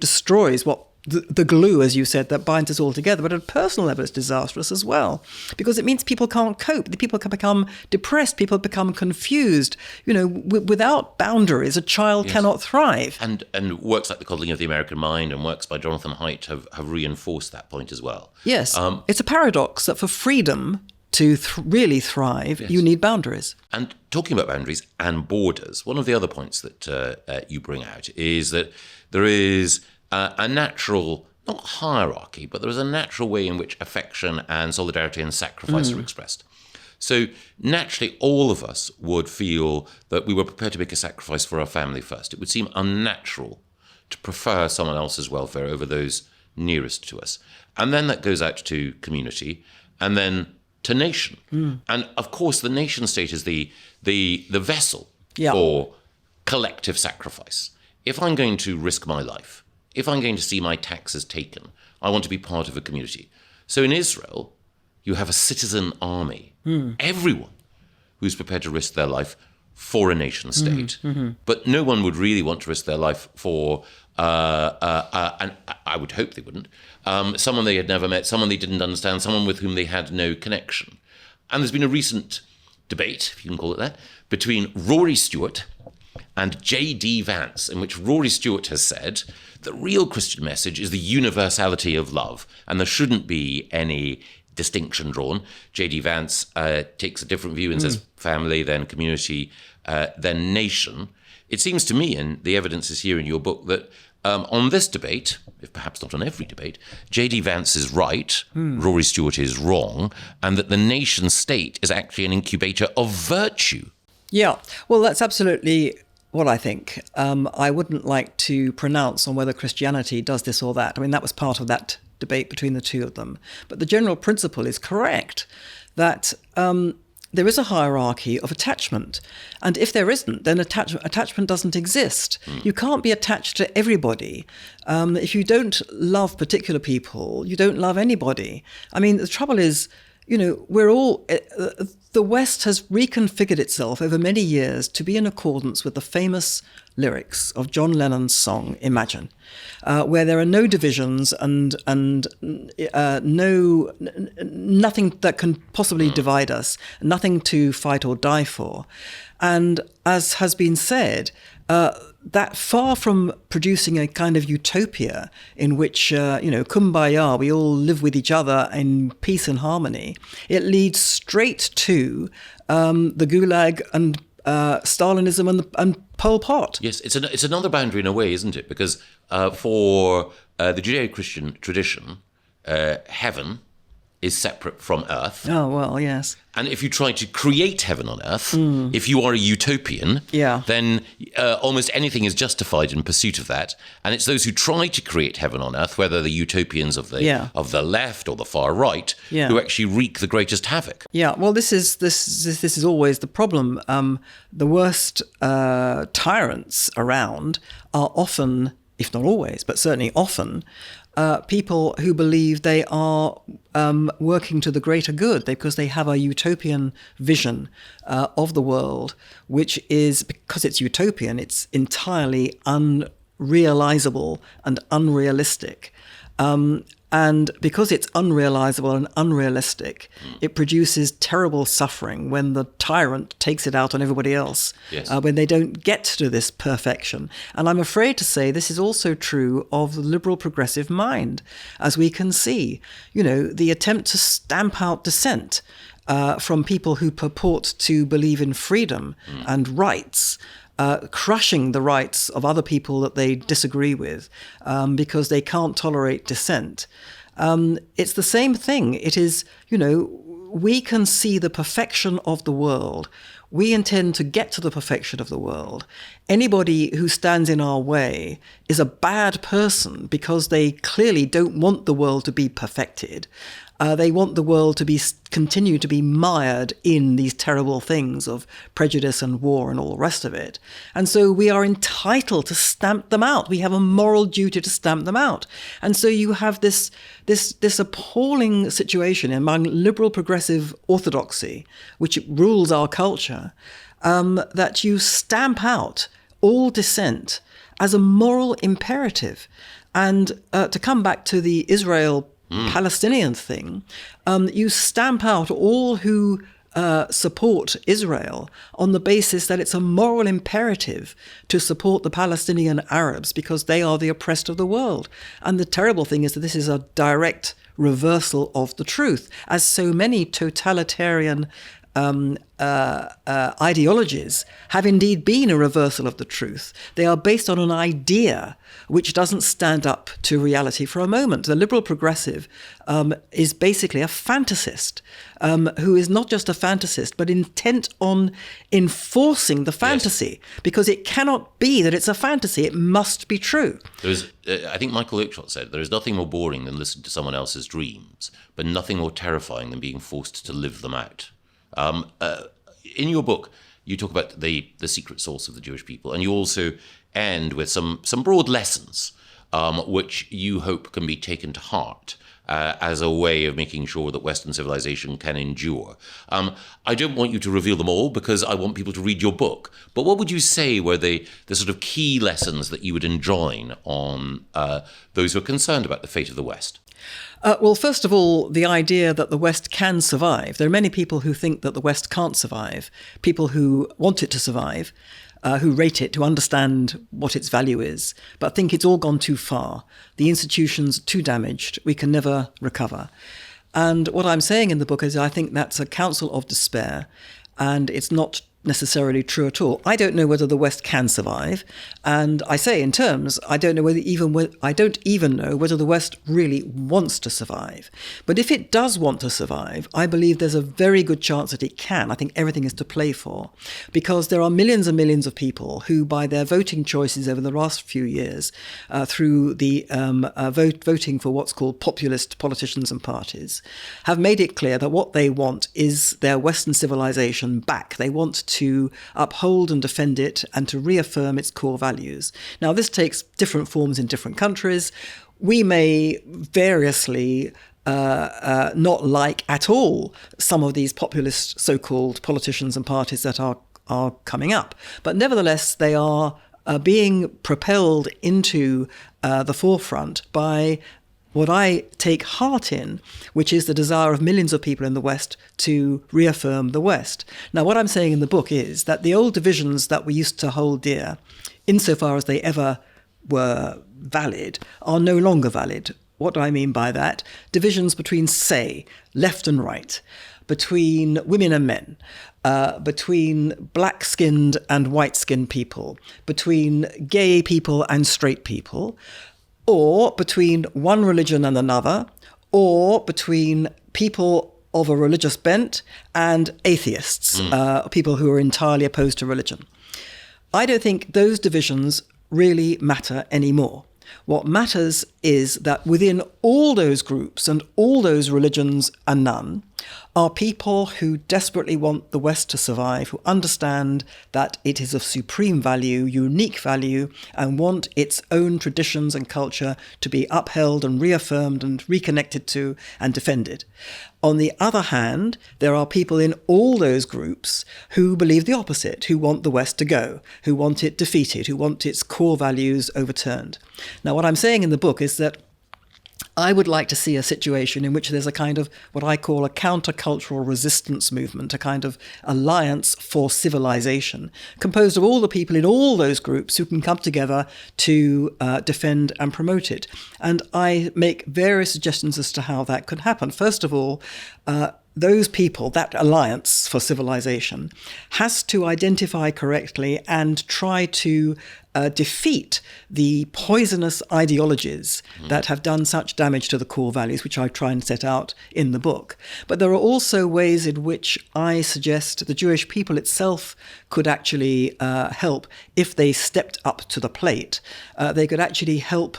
destroys what the glue, as you said, that binds us all together. But at a personal level, it's disastrous as well, because it means people can't cope. The people can become depressed. People become confused. Without boundaries, a child cannot thrive. And works like The Coddling of the American Mind and works by Jonathan Haidt have reinforced that point as well. Yes. It's a paradox that for freedom to really thrive, you need boundaries. And talking about boundaries and borders, one of the other points that you bring out is that there is a natural, not hierarchy, but there is a natural way in which affection and solidarity and sacrifice are expressed. So naturally, all of us would feel that we were prepared to make a sacrifice for our family first. It would seem unnatural to prefer someone else's welfare over those nearest to us. And then that goes out to community, and then to nation. And of course, the nation state is the vessel for collective sacrifice. If I'm going to risk my life, if I'm going to see my taxes taken, I want to be part of a community. So in Israel, you have a citizen army, everyone who's prepared to risk their life for a nation state. But no one would really want to risk their life for, and I would hope they wouldn't, someone they had never met, someone they didn't understand, someone with whom they had no connection. And there's been a recent debate, if you can call it that, between Rory Stewart and J.D. Vance, in which Rory Stewart has said the real Christian message is the universality of love, and there shouldn't be any distinction drawn. J.D. Vance takes a different view and says family, then community, then nation. It seems to me, and the evidence is here in your book, that on this debate, if perhaps not on every debate, J.D. Vance is right, Rory Stewart is wrong, and that the nation state is actually an incubator of virtue. Yeah, well, that's absolutely what I think. I wouldn't like to pronounce on whether Christianity does this or that. I mean, that was part of that debate between the two of them. But the general principle is correct, that there is a hierarchy of attachment. And if there isn't, then attachment doesn't exist. You can't be attached to everybody. If you don't love particular people, you don't love anybody. I mean, the trouble is, we're all... The West has reconfigured itself over many years to be in accordance with the famous lyrics of John Lennon's song Imagine, where there are no divisions and nothing that can possibly divide us, nothing to fight or die for. And as has been said, that far from producing a kind of utopia in which, kumbaya, we all live with each other in peace and harmony, it leads straight to the Gulag and Stalinism and Pol Pot. Yes, it's another boundary in a way, isn't it? Because for the Judeo-Christian tradition, heaven is separate from earth. Oh, well, yes. And if you try to create heaven on earth, if you are a utopian, then almost anything is justified in pursuit of that. And it's those who try to create heaven on earth, whether the utopians of the left or the far right, who actually wreak the greatest havoc. Yeah, well, this is always the problem. The worst tyrants around are often, if not always, but certainly often, people who believe they are working to the greater good because they have a utopian vision of the world, which is, because it's utopian, it's entirely unrealizable and unrealistic. And because it's unrealizable and unrealistic, it produces terrible suffering when the tyrant takes it out on everybody else, when they don't get to this perfection. And I'm afraid to say this is also true of the liberal progressive mind, as we can see. The attempt to stamp out dissent from people who purport to believe in freedom and rights, crushing the rights of other people that they disagree with because they can't tolerate dissent. It's the same thing. It is, we can see the perfection of the world. We intend to get to the perfection of the world. Anybody who stands in our way is a bad person because they clearly don't want the world to be perfected. They want the world to continue to be mired in these terrible things of prejudice and war and all the rest of it. And so we are entitled to stamp them out. We have a moral duty to stamp them out. And so you have this appalling situation among liberal progressive orthodoxy, which rules our culture, that you stamp out all dissent as a moral imperative. And to come back to the Israel-Palestinian thing, you stamp out all who support Israel on the basis that it's a moral imperative to support the Palestinian Arabs because they are the oppressed of the world. And the terrible thing is that this is a direct reversal of the truth, as so many totalitarian ideologies have indeed been a reversal of the truth. They are based on an idea which doesn't stand up to reality for a moment. The liberal progressive is basically a fantasist who is not just a fantasist, but intent on enforcing the fantasy, because it cannot be that it's a fantasy. It must be true. I think Michael Oakeshott said, there is nothing more boring than listening to someone else's dreams, but nothing more terrifying than being forced to live them out. In your book, you talk about the secret source of the Jewish people, and you also end with some broad lessons, which you hope can be taken to heart as a way of making sure that Western civilization can endure. I don't want you to reveal them all because I want people to read your book, but what would you say were the sort of key lessons that you would enjoin on those who are concerned about the fate of the West? Well, first of all, the idea that the West can survive. There are many people who think that the West can't survive, people who want it to survive, who rate it, who understand what its value is, but think it's all gone too far. The institutions are too damaged. We can never recover. And what I'm saying in the book is I think that's a counsel of despair, and it's not necessarily true at all. I don't know whether the West can survive, and I say in terms, I don't even know whether the West really wants to survive. But if it does want to survive, I believe there's a very good chance that it can. I think everything is to play for, because there are millions and millions of people who, by their voting choices over the last few years, through the voting for what's called populist politicians and parties, have made it clear that what they want is their Western civilization back. They want to uphold and defend it and to reaffirm its core values. Now, this takes different forms in different countries. We may variously not like at all some of these populist so-called politicians and parties that are coming up. But nevertheless, they are being propelled into the forefront by what I take heart in, which is the desire of millions of people in the West to reaffirm the West. Now, what I'm saying in the book is that the old divisions that we used to hold dear, insofar as they ever were valid, are no longer valid. What do I mean by that? Divisions between, say, left and right, between women and men, between black-skinned and white-skinned people, between gay people and straight people, or between one religion and another, or between people of a religious bent and atheists, people who are entirely opposed to religion. I don't think those divisions really matter anymore. What matters is that within all those groups and all those religions and none are people who desperately want the West to survive, who understand that it is of supreme value, unique value, and want its own traditions and culture to be upheld and reaffirmed and reconnected to and defended. On the other hand, there are people in all those groups who believe the opposite, who want the West to go, who want it defeated, who want its core values overturned. Now, what I'm saying in the book is that I would like to see a situation in which there's a kind of what I call a countercultural resistance movement, a kind of alliance for civilization, composed of all the people in all those groups who can come together to defend and promote it. And I make various suggestions as to how that could happen. First of all, those people, that alliance for civilization, has to identify correctly and try to defeat the poisonous ideologies that have done such damage to the core values, which I try and set out in the book. But there are also ways in which I suggest the Jewish people itself could actually help if they stepped up to the plate. They could actually help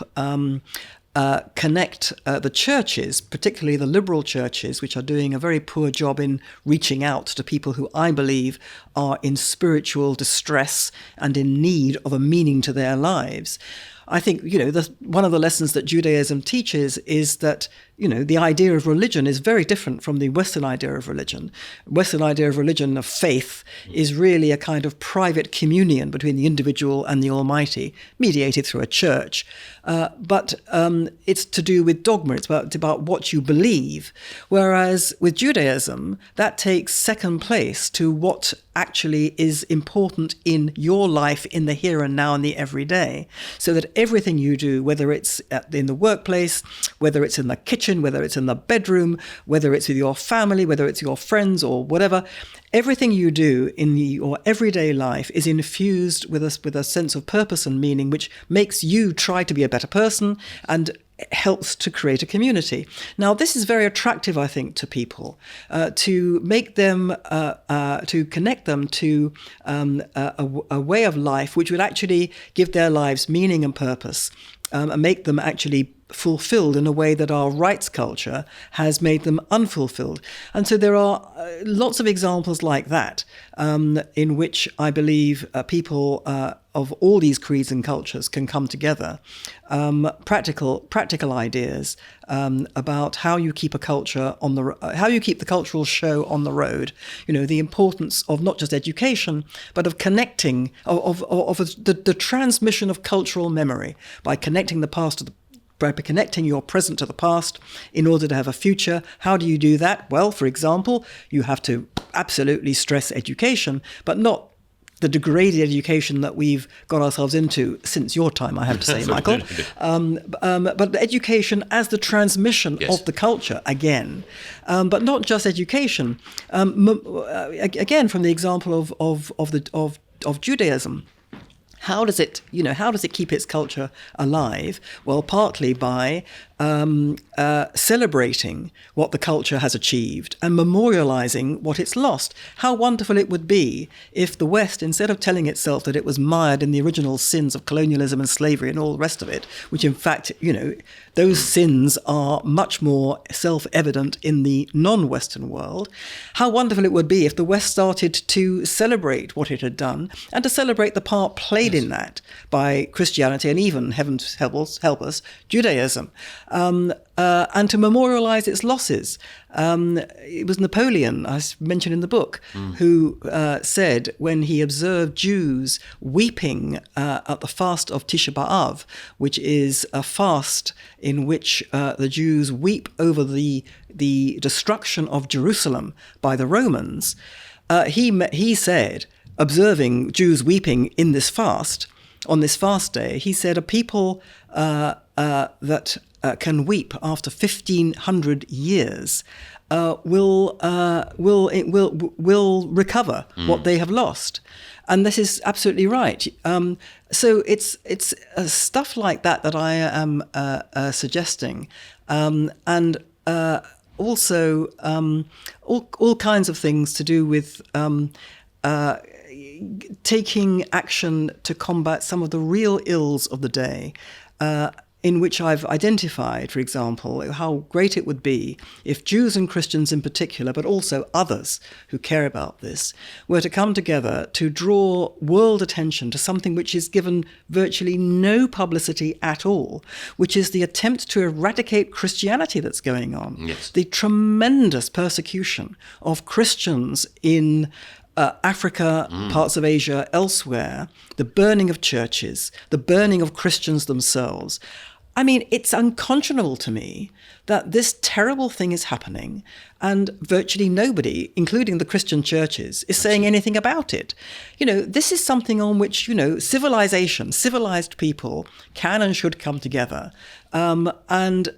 connect the churches, particularly the liberal churches, which are doing a very poor job in reaching out to people who I believe are in spiritual distress and in need of a meaning to their lives. I think, one of the lessons that Judaism teaches is that, the idea of religion is very different from the Western idea of religion. Western idea of religion, of faith, is really a kind of private communion between the individual and the Almighty, mediated through a church. But it's to do with dogma. It's about what you believe. Whereas with Judaism, that takes second place to what actually is important in your life, in the here and now and the everyday. So that everything you do, whether it's in the workplace, whether it's in the kitchen, whether it's in the bedroom, whether it's with your family, whether it's your friends or whatever, everything you do in your everyday life is infused with a sense of purpose and meaning, which makes you try to be a better person and helps to create a community. Now, this is very attractive, I think, to people, to make them, to connect them to a way of life which would actually give their lives meaning and purpose, and make them actually fulfilled in a way that our rights culture has made them unfulfilled. And so there are lots of examples like that, in which I believe people of all these creeds and cultures can come together. Practical ideas about how you keep a culture how you keep the cultural show on the road. The importance of not just education, but of connecting, of the transmission of cultural memory by connecting the past to by connecting your present to the past in order to have a future. How do you do that? Well, for example, you have to absolutely stress education, but not the degraded education that we've got ourselves into since your time, I have to say, Michael. But education as the transmission of the culture again, but not just education. Again, from the example of Judaism. How does it keep its culture alive? Well, partly by celebrating what the culture has achieved and memorializing what it's lost. How wonderful it would be if the West, instead of telling itself that it was mired in the original sins of colonialism and slavery and all the rest of it, which in fact, those sins are much more self-evident in the non-Western world. How wonderful it would be if the West started to celebrate what it had done and to celebrate the part played in that by Christianity and even, heaven help us, Judaism. And to memorialize its losses. It was Napoleon, I mentioned in the book, who said when he observed Jews weeping at the fast of Tisha B'Av, which is a fast in which the Jews weep over the destruction of Jerusalem by the Romans, he said, observing Jews weeping in this fast, on this fast day, he said, a people that can weep after 1,500 years will recover what they have lost, and this is absolutely right. So it's stuff like that I am suggesting, and also all kinds of things to do with taking action to combat some of the real ills of the day, in which I've identified, for example, how great it would be if Jews and Christians in particular, but also others who care about this, were to come together to draw world attention to something which is given virtually no publicity at all, which is the attempt to eradicate Christianity that's going on. Yes. The tremendous persecution of Christians in Africa, parts of Asia, elsewhere, the burning of churches, the burning of Christians themselves. I mean, it's unconscionable to me that this terrible thing is happening and virtually nobody, including the Christian churches, is saying anything about it. This is something on which, civilized people can and should come together and,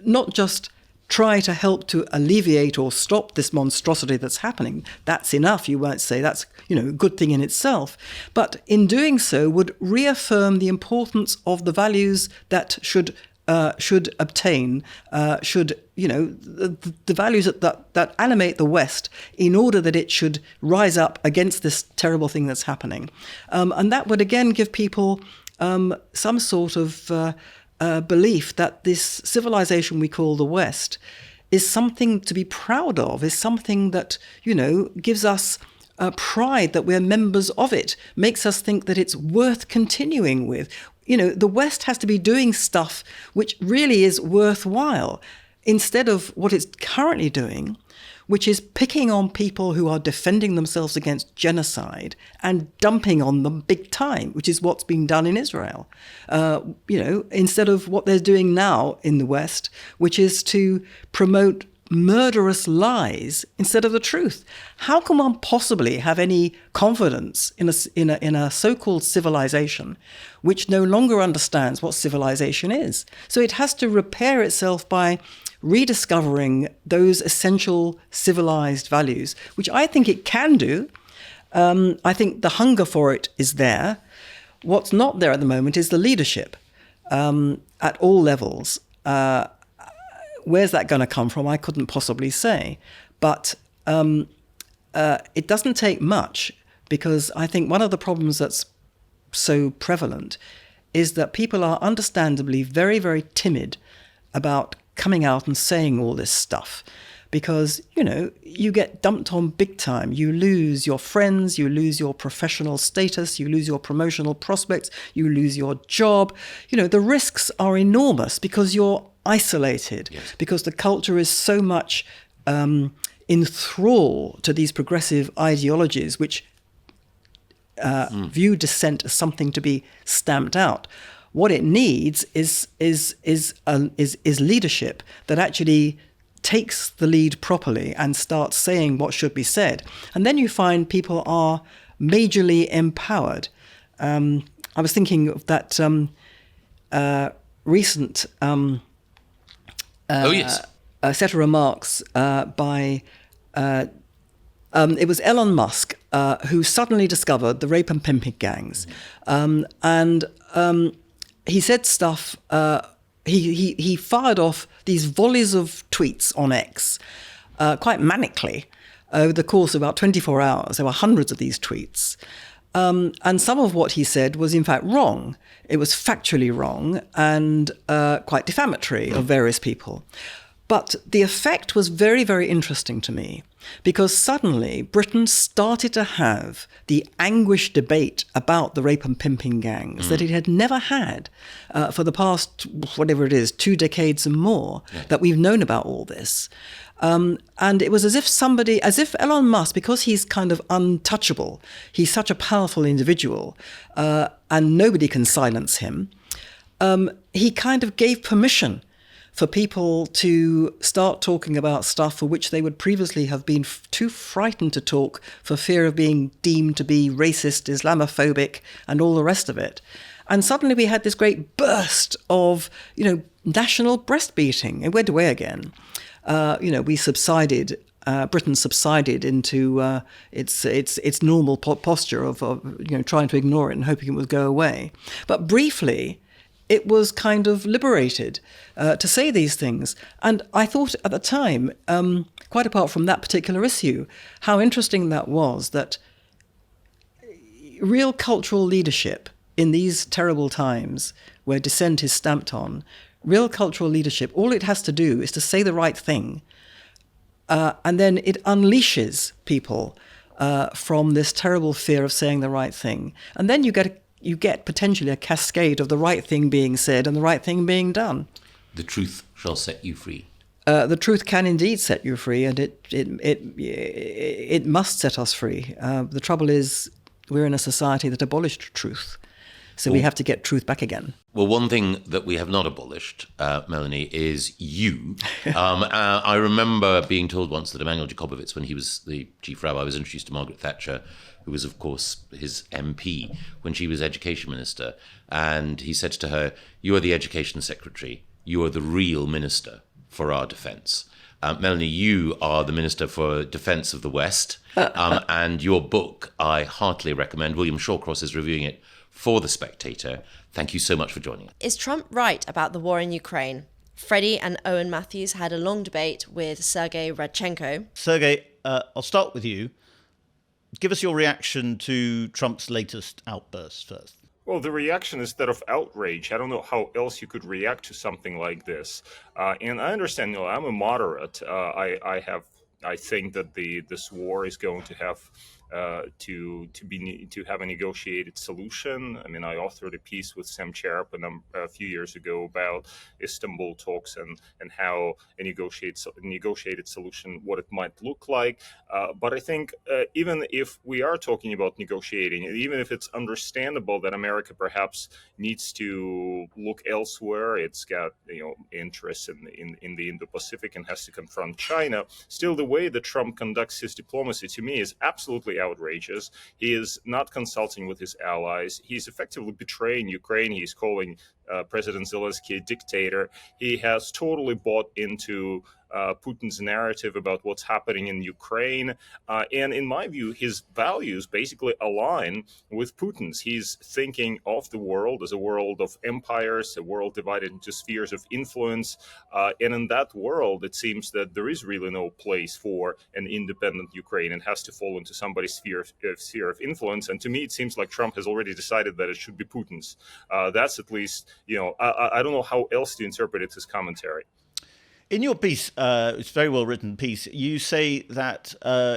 not just try to help to alleviate or stop this monstrosity that's happening. That's enough. You won't say that's, a good thing in itself. But in doing so would reaffirm the importance of the values that should obtain, the values that animate the West in order that it should rise up against this terrible thing that's happening. And that would again give people some sort of belief that this civilization we call the West is something to be proud of, is something that, gives us pride that we're members of it, makes us think that it's worth continuing with. The West has to be doing stuff which really is worthwhile, instead of what it's currently doing, which is picking on people who are defending themselves against genocide and dumping on them big time, which is what's being done in Israel. Instead of what they're doing now in the West, which is to promote murderous lies instead of the truth. How can one possibly have any confidence in a so-called civilization which no longer understands what civilization is? So it has to repair itself by rediscovering those essential civilized values, which I think it can do. I think the hunger for it is there. What's not there at the moment is the leadership at all levels. Where's that going to come from? I couldn't possibly say. But it doesn't take much, because I think one of the problems that's so prevalent is that people are understandably very, very timid about coming out and saying all this stuff, because, you get dumped on big time. You lose your friends, you lose your professional status, you lose your promotional prospects, you lose your job. The risks are enormous because you're isolated, yes, because the culture is so much in thrall to these progressive ideologies which view dissent as something to be stamped out. What it needs is leadership that actually takes the lead properly and starts saying what should be said. And then you find people are majorly empowered. I was thinking of that recent set of remarks by it was Elon Musk who suddenly discovered the rape and pimping gangs, and he said stuff. He fired off these volleys of tweets on X, quite manically, over the course of about 24 hours. There were hundreds of these tweets. And some of what he said was in fact wrong. It was factually wrong and quite defamatory of various people. But the effect was very, very interesting to me, because suddenly Britain started to have the anguished debate about the rape and pimping gangs that it had never had for the past, whatever it is, 2 decades and more, that we've known about all this. And it was as if Elon Musk, because he's kind of untouchable, he's such a powerful individual, and nobody can silence him, he kind of gave permission for people to start talking about stuff for which they would previously have been too frightened to talk for fear of being deemed to be racist, Islamophobic, and all the rest of it. And suddenly we had this great burst of, national breastbeating. It went away again. We subsided. Britain subsided into its normal posture of trying to ignore it and hoping it would go away. But briefly, it was kind of liberated to say these things. And I thought at the time, quite apart from that particular issue, how interesting that was, that real cultural leadership in these terrible times where dissent is stamped on, real cultural leadership, all it has to do is to say the right thing. And then it unleashes people from this terrible fear of saying the right thing. And then you get potentially a cascade of the right thing being said and the right thing being done. The truth shall set you free. The truth can indeed set you free, and it must set us free. The trouble is, we're in a society that abolished truth, so we have to get truth back again. Well, one thing that we have not abolished, Melanie, is you. I remember being told once that Emanuel Jakobowicz, when he was the chief rabbi, was introduced to Margaret Thatcher, who was, of course, his MP when she was education minister. And he said to her, "You are the education secretary. You are the real minister for our defence." Melanie, you are the Minister for Defence of the West. And your book, I heartily recommend. William Shawcross is reviewing it for The Spectator. Thank you so much for joining us. Is Trump right about the war in Ukraine? Freddie and Owen Matthews had a long debate with Sergei Radchenko. Sergei, I'll start with you. Give us your reaction to Trump's latest outburst first. Well, the reaction is that of outrage. I don't know how else you could react to something like this. And I understand, I'm a moderate. I think that this war is going to have to have a negotiated solution. I mean, I authored a piece with Sam Cherp a few years ago about Istanbul talks and how a negotiated solution, what it might look like. But I think even if we are talking about negotiating, even if it's understandable that America perhaps needs to look elsewhere, it's got interests in the Indo-Pacific and has to confront China. Still, the way that Trump conducts his diplomacy to me is absolutely outrageous. He is not consulting with his allies. He's effectively betraying Ukraine. He's calling President Zelensky a dictator. He has totally bought into Putin's narrative about what's happening in Ukraine. And in my view, his values basically align with Putin's. He's thinking of the world as a world of empires, a world divided into spheres of influence. And in that world, it seems that there is really no place for an independent Ukraine and has to fall into somebody's sphere of influence. And to me, it seems like Trump has already decided that it should be Putin's. That's at least, I don't know how else to interpret it, his commentary. In your piece, it's a very well written piece, you say that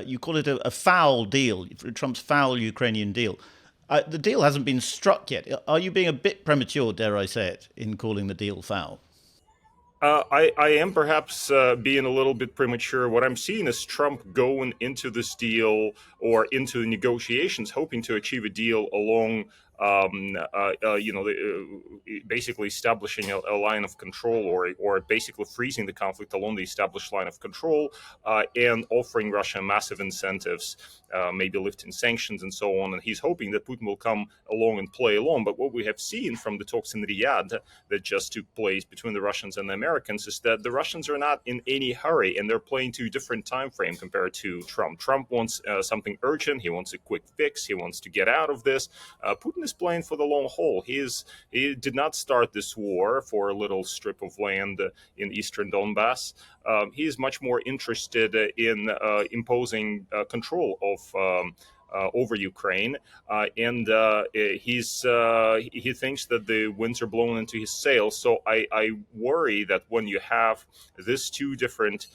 you call it a foul deal, Trump's foul Ukrainian deal. The deal hasn't been struck yet. Are you being a bit premature, dare I say it, in calling the deal foul? I am perhaps being a little bit premature. What I'm seeing is Trump going into this deal or into the negotiations, hoping to achieve a deal along basically establishing a line of control or basically freezing the conflict along the established line of control and offering Russia massive incentives, maybe lifting sanctions and so on. And he's hoping that Putin will come along and play along. But what we have seen from the talks in Riyadh that just took place between the Russians and the Americans is that the Russians are not in any hurry and they're playing to a different time frame compared to Trump. Trump wants something urgent. He wants a quick fix. He wants to get out of this. Putin is playing for the long haul. He did not start this war for a little strip of land in eastern Donbass. He is much more interested in imposing control of over Ukraine, and he thinks that the winds are blowing into his sails. So I worry that when you have these two different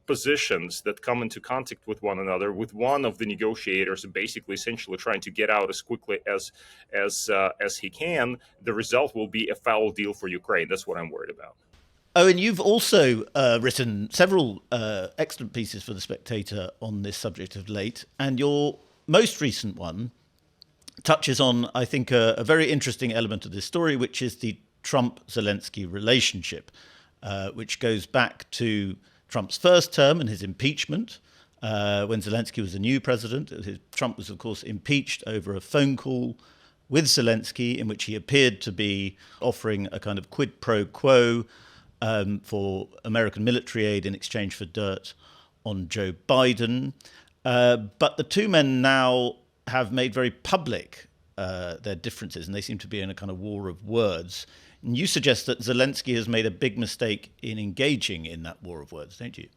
positions that come into contact with one another, with one of the negotiators basically essentially trying to get out as quickly as he can, the result will be a foul deal for Ukraine. That's what I'm worried about. Oh, and you've also written several excellent pieces for The Spectator on this subject of late, and your most recent one touches on, I think, a very interesting element of this story, which is the Trump-Zelensky relationship, which goes back to Trump's first term and his impeachment, when Zelensky was the new president. Trump was, of course, impeached over a phone call with Zelensky in which he appeared to be offering a kind of quid pro quo for American military aid in exchange for dirt on Joe Biden. But the two men now have made very public their differences, and they seem to be in a kind of war of words. And you suggest that Zelensky has made a big mistake in engaging in that war of words, don't you?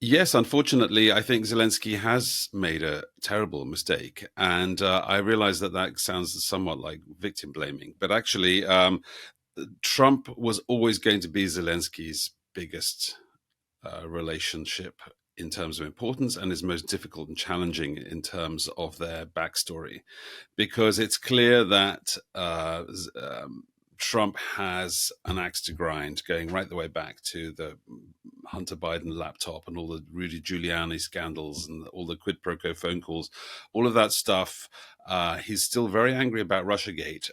Yes, unfortunately, I think Zelensky has made a terrible mistake. And I realize that sounds somewhat like victim blaming. But actually, Trump was always going to be Zelensky's biggest relationship in terms of importance, and is most difficult and challenging in terms of their backstory, because it's clear that Trump has an axe to grind going right the way back to the Hunter Biden laptop and all the Rudy Giuliani scandals and all the quid pro quo phone calls, all of that stuff. He's still very angry about Russiagate.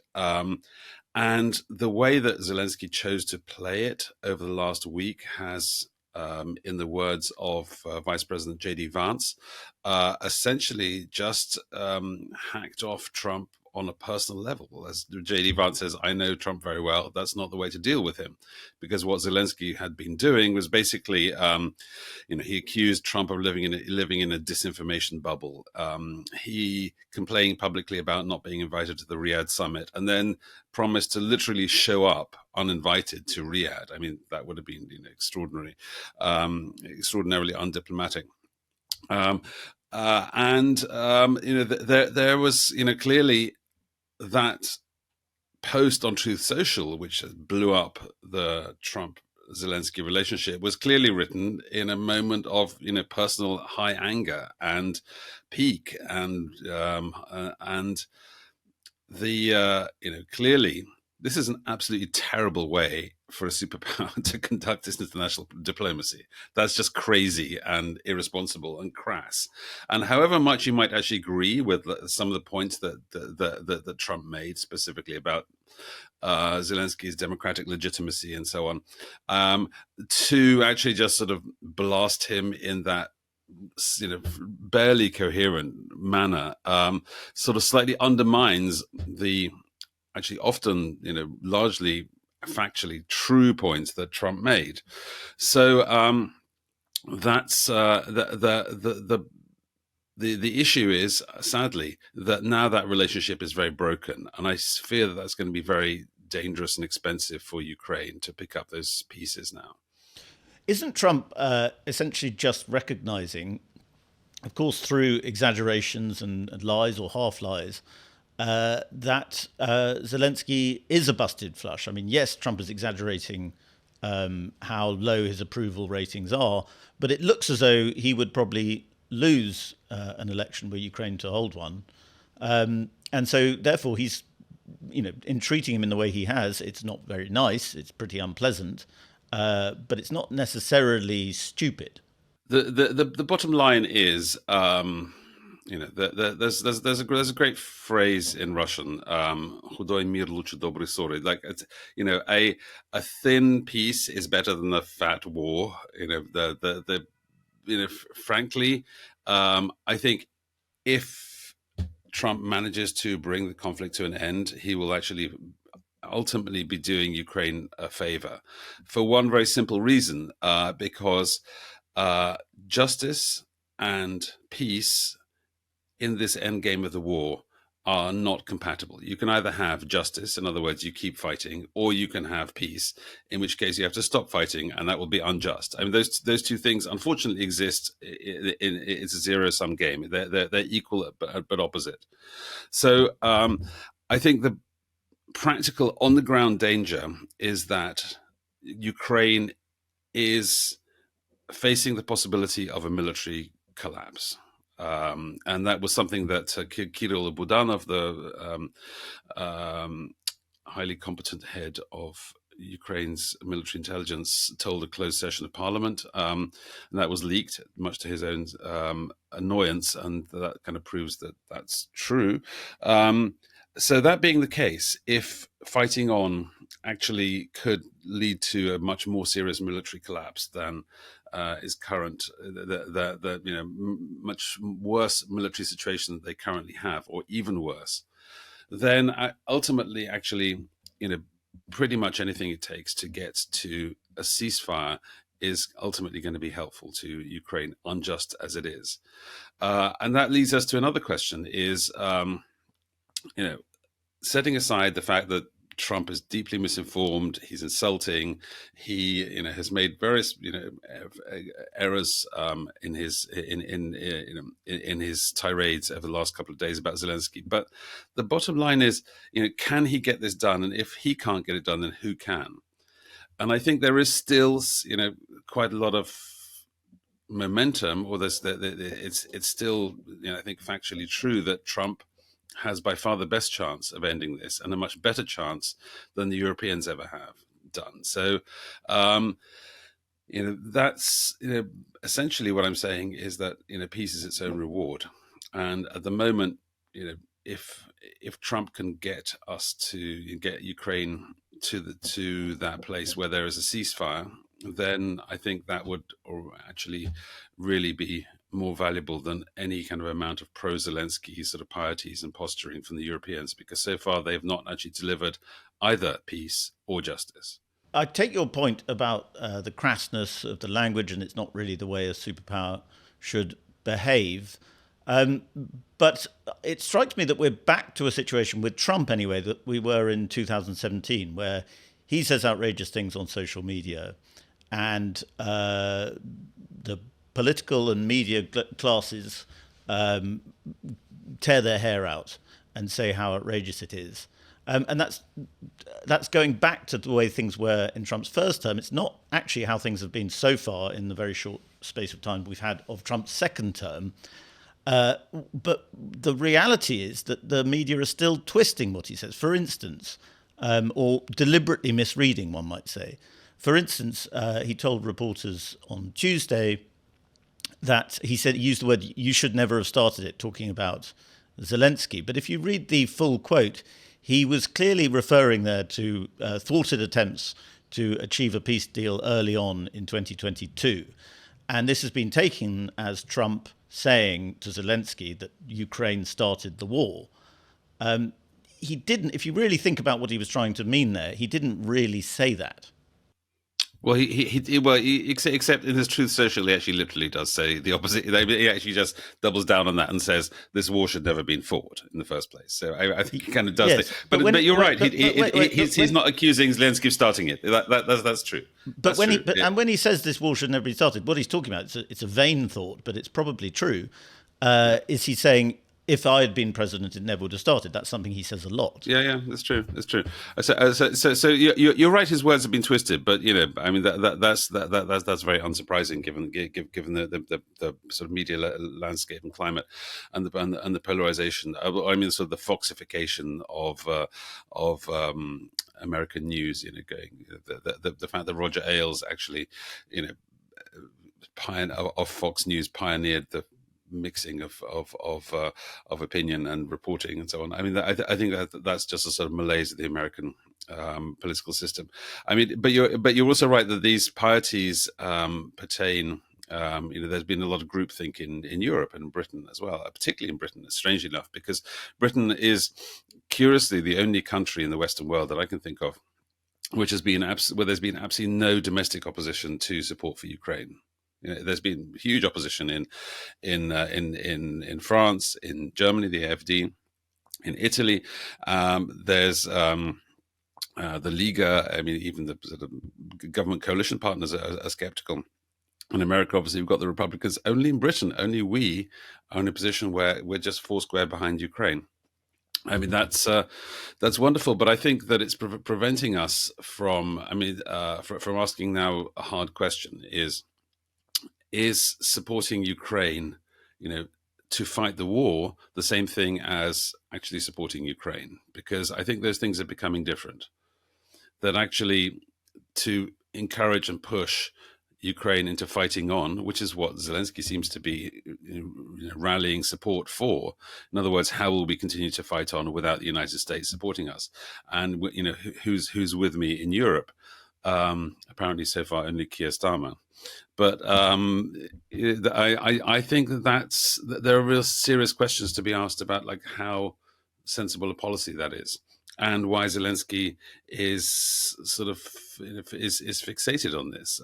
And the way that Zelensky chose to play it over the last week has, in the words of Vice President J.D. Vance, essentially just hacked off Trump on a personal level. As J.D. Vance says, I know Trump very well. That's not the way to deal with him. Because what Zelensky had been doing was basically, he accused Trump of living in a disinformation bubble. He complained publicly about not being invited to the Riyadh summit, and then promised to literally show up uninvited to Riyadh. I mean, that would have been extraordinarily undiplomatic. There was clearly that post on Truth Social, which blew up the Trump-Zelensky relationship, was clearly written in a moment of personal high anger and pique, and the clearly this is an absolutely terrible way for a superpower to conduct its international diplomacy. That's just crazy and irresponsible and crass. And however much you might actually agree with some of the points that Trump made, specifically about Zelensky's democratic legitimacy and so on, to actually just sort of blast him in that barely coherent manner, sort of slightly undermines the actually often largely factually true points that Trump made. So that's the issue is, sadly, that now that relationship is very broken, and I fear that that's going to be very dangerous and expensive for Ukraine to pick up those pieces now. Isn't Trump essentially just recognizing, of course, through exaggerations and lies or half lies, that Zelensky is a busted flush? I mean, yes, Trump is exaggerating how low his approval ratings are, but it looks as though he would probably lose an election were Ukraine to hold one. And so, therefore, he's, in treating him in the way he has, it's not very nice. It's pretty unpleasant, but it's not necessarily stupid. The bottom line is, there's a great phrase in Russian, "Худой мир лучше доброй ссоры." Like, a thin peace is better than a fat war. Frankly, I think if Trump manages to bring the conflict to an end, he will actually ultimately be doing Ukraine a favor, for one very simple reason, because justice and peace in this end game of the war are not compatible. You can either have justice, in other words, you keep fighting, or you can have peace, in which case you have to stop fighting, and that will be unjust. I mean, those two things unfortunately exist. It's a zero-sum game. They're equal but opposite. So I think the practical on-the-ground danger is that Ukraine is facing the possibility of a military collapse. And that was something that Kirill Budanov, the highly competent head of Ukraine's military intelligence, told a closed session of parliament. And that was leaked, much to his own annoyance, and that kind of proves that that's true. So that being the case, if fighting on actually could lead to a much more serious military collapse than is current, the much worse military situation that they currently have, or even worse, then ultimately, actually, pretty much anything it takes to get to a ceasefire is ultimately going to be helpful to Ukraine, unjust as it is. And that leads us to another question: is setting aside the fact that Trump is deeply misinformed, he's insulting, he has made various errors in his tirades over the last couple of days about Zelensky. But the bottom line is, can he get this done? And if he can't get it done, then who can? And I think there is still quite a lot of momentum, or it's still I think factually true that Trump has by far the best chance of ending this, and a much better chance than the Europeans ever have done. So, that's essentially what I'm saying, is that peace is its own reward, and at the moment, if Trump can get Ukraine to that place where there is a ceasefire, then I think that would actually really be more valuable than any kind of amount of pro-Zelensky sort of pieties and posturing from the Europeans, because so far they've not actually delivered either peace or justice. I take your point about the crassness of the language, and it's not really the way a superpower should behave. But it strikes me that we're back to a situation with Trump, anyway, that we were in 2017, where he says outrageous things on social media, and the political and media classes tear their hair out and say how outrageous it is. And that's going back to the way things were in Trump's first term. It's not actually how things have been so far in the very short space of time we've had of Trump's second term. But the reality is that the media are still twisting what he says, for instance, or deliberately misreading, one might say. For instance, he told reporters on Tuesday that he used the word, "you should never have started it," talking about Zelensky. But if you read the full quote, he was clearly referring there to thwarted attempts to achieve a peace deal early on in 2022. And this has been taken as Trump saying to Zelensky that Ukraine started the war. He didn't, if you really think about what he was trying to mean there, he didn't really say that. Well, except in his Truth Social, he actually literally does say the opposite. He actually just doubles down on that and says this war should never have been fought in the first place. So I think he kind of does. Yes, but you're right. He's not accusing Zelensky of starting it. That's true. But when he says this war should never be started, what he's talking about, it's a vain thought, but it's probably true. Is he saying, if I had been president, it never would have started? That's something he says a lot. Yeah, that's true. That's true. So you're right. His words have been twisted, but I mean that's very unsurprising given the sort of media landscape and climate and the polarization. I mean, sort of the foxification of American news. Going the fact that Roger Ailes actually, of Fox News pioneered the mixing of opinion and reporting and so on. I mean, I think that's just a sort of malaise of the American political system. I mean, but you're also right that these pieties pertain. There's been a lot of groupthink in Europe and Britain as well, particularly in Britain, strangely enough, because Britain is curiously the only country in the Western world that I can think of which has been where there's been absolutely no domestic opposition to support for Ukraine. There's been huge opposition in France, in Germany, the AfD, in Italy. There's the Liga. I mean, even the sort of government coalition partners are skeptical. In America, obviously, we've got the Republicans. Only in Britain, only we are in a position where we're just foursquare behind Ukraine. I mean, that's wonderful, but I think that it's preventing us from, from asking now a hard question: is supporting Ukraine, to fight the war, the same thing as actually supporting Ukraine? Because I think those things are becoming different. That actually to encourage and push Ukraine into fighting on, which is what Zelensky seems to be rallying support for. In other words, how will we continue to fight on without the United States supporting us? And who's with me in Europe? Apparently, so far only Keir Starmer. But I think that there are real serious questions to be asked about, like how sensible a policy that is, and why Zelensky is sort of is fixated on this.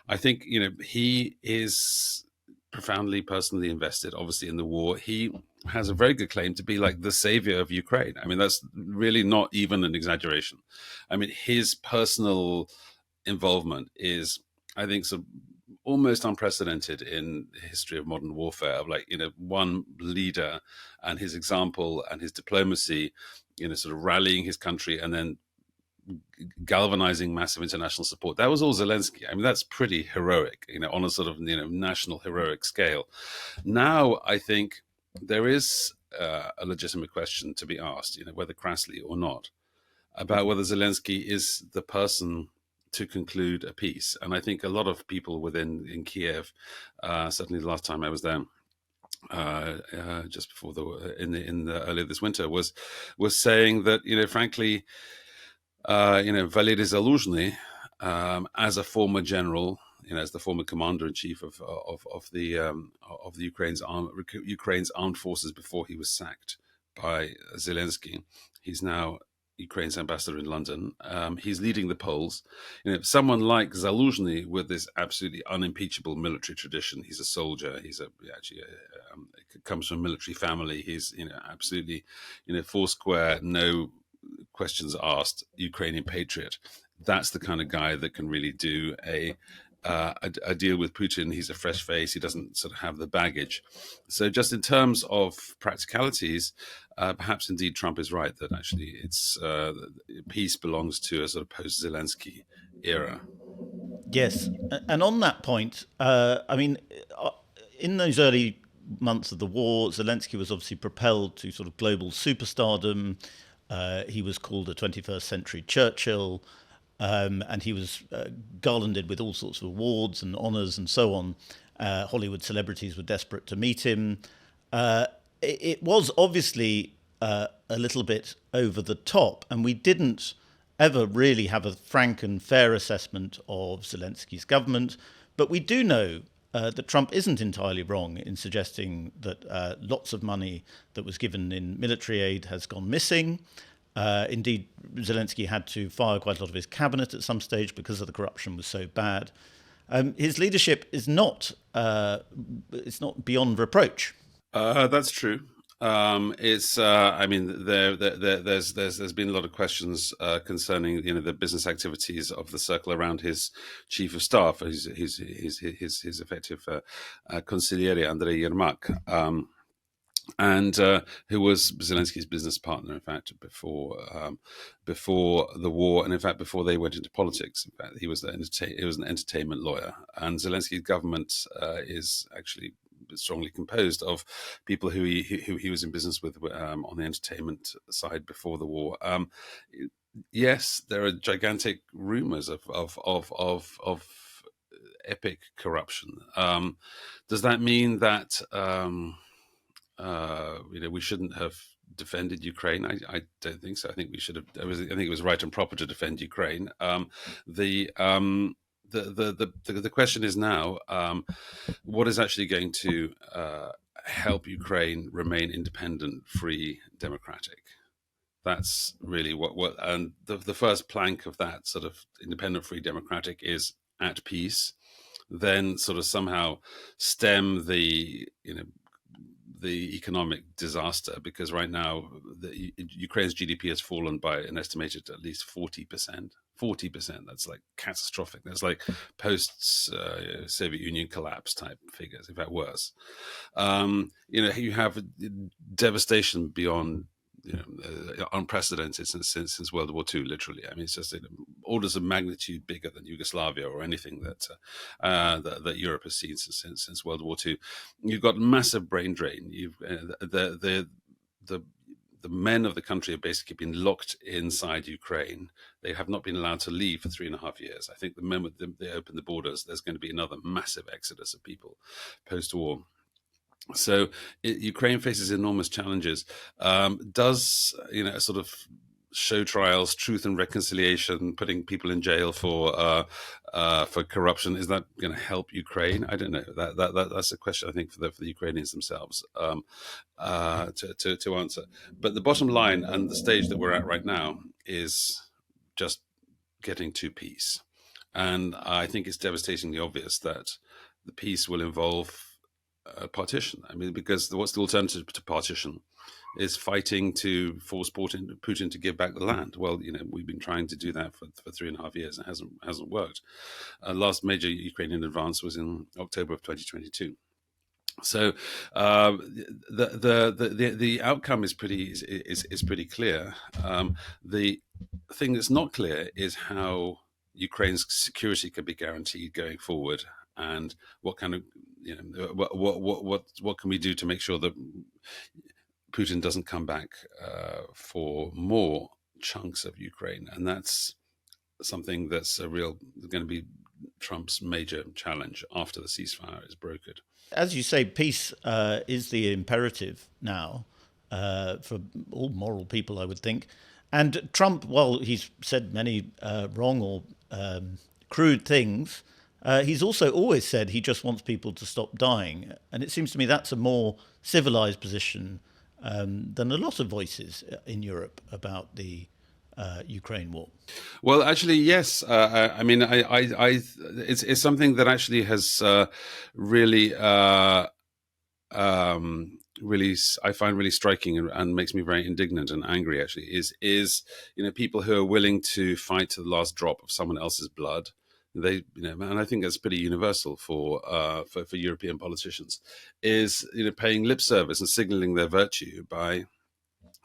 I think he is profoundly personally invested, obviously, in the war. He has a very good claim to be like the savior of Ukraine. I mean, that's really not even an exaggeration. I mean, his personal involvement is, I think, so almost unprecedented in the history of modern warfare, of one leader and his example and his diplomacy, sort of rallying his country and then galvanizing massive international support. That was all Zelensky. I mean, that's pretty heroic, on a sort of, national heroic scale. Now, I think there is a legitimate question to be asked, whether crassly or not, about whether Zelensky is the person to conclude a peace. And I think a lot of people in Kiev, certainly the last time I was there, just before earlier this winter, was saying that frankly, Valery Zaluzhny, as a former general, as the former commander in chief of the Ukraine's armed forces before he was sacked by Zelensky, he's now Ukraine's ambassador in London. He's leading the polls. Someone like Zaluzhny with this absolutely unimpeachable military tradition. He's a soldier. He's comes from a military family. He's absolutely foursquare, no questions asked, Ukrainian patriot. That's the kind of guy that can really do a deal with Putin. He's a fresh face. He doesn't sort of have the baggage. So just in terms of practicalities, perhaps indeed Trump is right that actually it's peace belongs to a sort of post-Zelensky era. Yes, and on that point, in those early months of the war, Zelensky was obviously propelled to sort of global superstardom. He was called a 21st century Churchill, and he was garlanded with all sorts of awards and honours and so on. Hollywood celebrities were desperate to meet him. It was obviously a little bit over the top, and we didn't ever really have a frank and fair assessment of Zelensky's government. But we do know that Trump isn't entirely wrong in suggesting that lots of money that was given in military aid has gone missing. Indeed, Zelensky had to fire quite a lot of his cabinet at some stage because the corruption was so bad. His leadership is not beyond reproach. That's true. There's been a lot of questions concerning the business activities of the circle around his chief of staff, his effective consigliere Andrei Yermak, and who was Zelensky's business partner, in fact, before the war, and in fact before they went into politics. In fact, he was an entertainment lawyer, and Zelensky's government is actually strongly composed of people who he was in business with on the entertainment side before the war. Yes, there are gigantic rumors of epic corruption. Does that mean that we shouldn't have defended Ukraine? I don't think so. I think we should have. I think it was right and proper to defend Ukraine. The question is now, what is actually going to help Ukraine remain independent, free, democratic? That's really what and the first plank of that sort of independent, free, democratic is at peace. Then sort of somehow stem the economic disaster, because right now Ukraine's GDP has fallen by an estimated at least 40%. 40%. That's like catastrophic. That's like post-Soviet Union collapse type figures, in fact worse. You have devastation beyond unprecedented since World War II. Literally, I mean, it's just orders of magnitude bigger than Yugoslavia or anything that Europe has seen since World War II. You've got massive brain drain. You've the men of the country have basically been locked inside Ukraine. They have not been allowed to leave for 3.5 years. I think the moment they open the borders, there's going to be another massive exodus of people post-war. So Ukraine faces enormous challenges. Does sort of show trials, truth and reconciliation, putting people in jail for corruption, is that going to help Ukraine? I don't know. That's a question I think for the Ukrainians themselves to answer. But the bottom line and the stage that we're at right now is just getting to peace, and I think it's devastatingly obvious that the peace will involve partition. I mean, because what's the alternative to partition? Is fighting to force Putin to give back the land. Well, we've been trying to do that for 3.5 years, and it hasn't worked. Last major Ukrainian advance was in October of 2022. So the outcome is pretty clear. The thing that's not clear is how Ukraine's security can be guaranteed going forward, and what kind of what can we do to make sure that Putin doesn't come back for more chunks of Ukraine. And that's something that's going to be Trump's major challenge after the ceasefire is brokered. As you say, peace is the imperative now for all moral people, I would think. And Trump, while he's said many wrong or crude things, he's also always said he just wants people to stop dying. And it seems to me that's a more civilized position than a lot of voices in Europe about the Ukraine war. Well, actually, yes. I mean, it's something that actually has really I find really striking and makes me very indignant and angry. Actually, is people who are willing to fight to the last drop of someone else's blood. They, and I think that's pretty universal for European politicians, is paying lip service and signaling their virtue by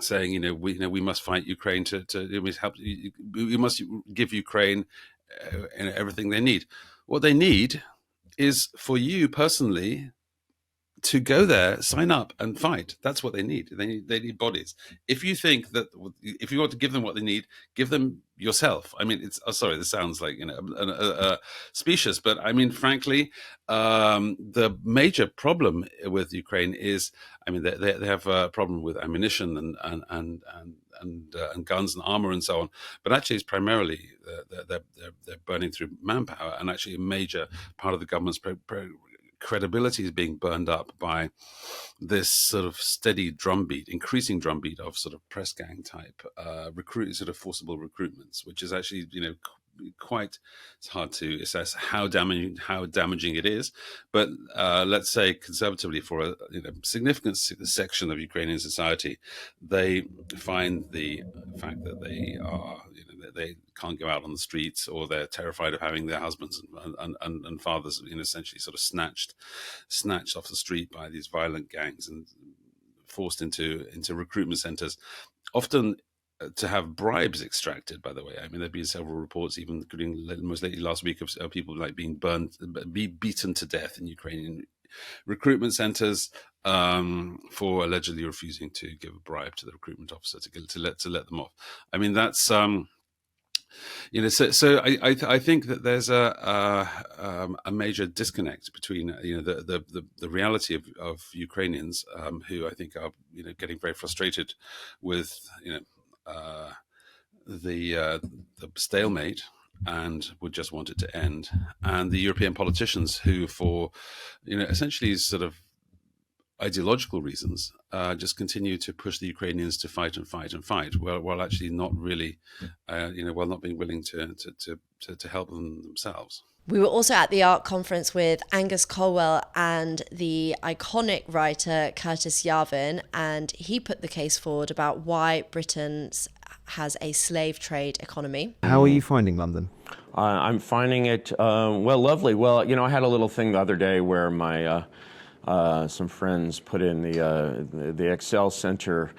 saying, we must fight Ukraine we help. We must give Ukraine everything they need. What they need is for you personally to go there, sign up, and fight. That's what they need. They need bodies. If you think that, if you want to give them what they need, give them yourself. I mean, sorry, this sounds like specious, but I mean, frankly, the major problem with Ukraine is, I mean, they have a problem with ammunition and guns and armor and so on. But actually, it's primarily they're burning through manpower, and actually a major part of the government's credibility is being burned up by this sort of steady drumbeat, increasing drumbeat of sort of press gang type sort of forcible recruitments, which is actually, quite, it's hard to assess how damaging it is. But let's say conservatively, for a significant section of Ukrainian society, they find the fact that they are, they can't go out on the streets, or they're terrified of having their husbands and fathers, essentially sort of snatched off the street by these violent gangs and forced into recruitment centers, often to have bribes extracted. By the way, I mean, there've been several reports, even including most lately last week, of people like being beaten to death in Ukrainian recruitment centers for allegedly refusing to give a bribe to the recruitment officer to let them off. I mean, that's so I think that there's a major disconnect between the reality of Ukrainians who I think are getting very frustrated with the stalemate and would just want it to end, and the European politicians who, for essentially sort of ideological reasons, just continue to push the Ukrainians to fight and fight and fight, while actually not really, while not being willing to help them themselves. We were also at the art conference with Angus Colwell and the iconic writer Curtis Yarvin, and he put the case forward about why Britain has a slave trade economy. How are you finding London? I'm finding it, lovely. Well, I had a little thing the other day where my some friends put in the Excel Center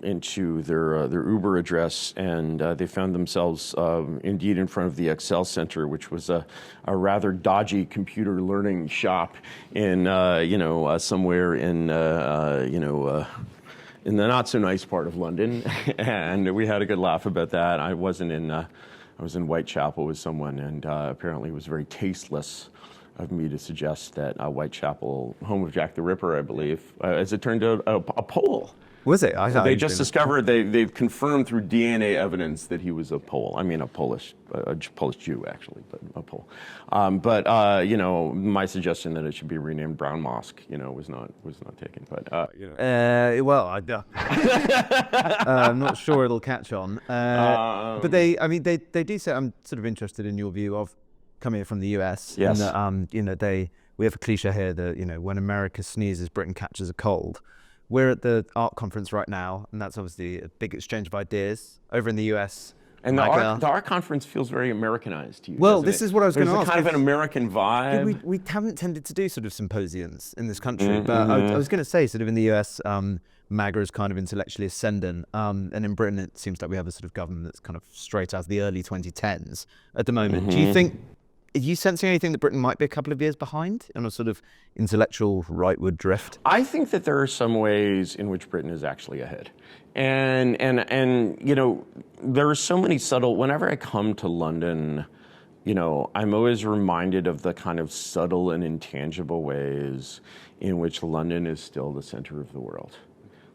into their Uber address, and they found themselves indeed in front of the Excel Center, which was a rather dodgy computer learning shop in somewhere in in the not so nice part of London, and we had a good laugh about that. I was in Whitechapel with someone, and apparently it was very tasteless of me to suggest that Whitechapel, home of Jack the Ripper, I believe, as it turned out, a Pole. Was it? I thought they just discovered, they've confirmed through DNA evidence that he was a Pole. I mean, a Polish Jew, actually, but a Pole. My suggestion that it should be renamed Brown Mosque, was not taken. But I'm not sure it'll catch on. But they do say, I'm sort of interested in your view of coming from the US. Yes. And that, we have a cliche here that when America sneezes, Britain catches a cold. We're at the art conference right now, and that's obviously a big exchange of ideas. Over in the US, and the art conference feels very Americanized to you. Well, this is what I was going to ask. There's kind of an American vibe. Yeah, we haven't tended to do sort of symposiums in this country, but I was going to say, sort of in the US, MAGA is kind of intellectually ascendant, and in Britain it seems like we have a sort of government that's kind of straight out of the early 2010s at the moment. Do you think, are you sensing anything that Britain might be a couple of years behind on a sort of intellectual rightward drift? I think that there are some ways in which Britain is actually ahead. And there are so many subtle, whenever I come to London, I'm always reminded of the kind of subtle and intangible ways in which London is still the center of the world.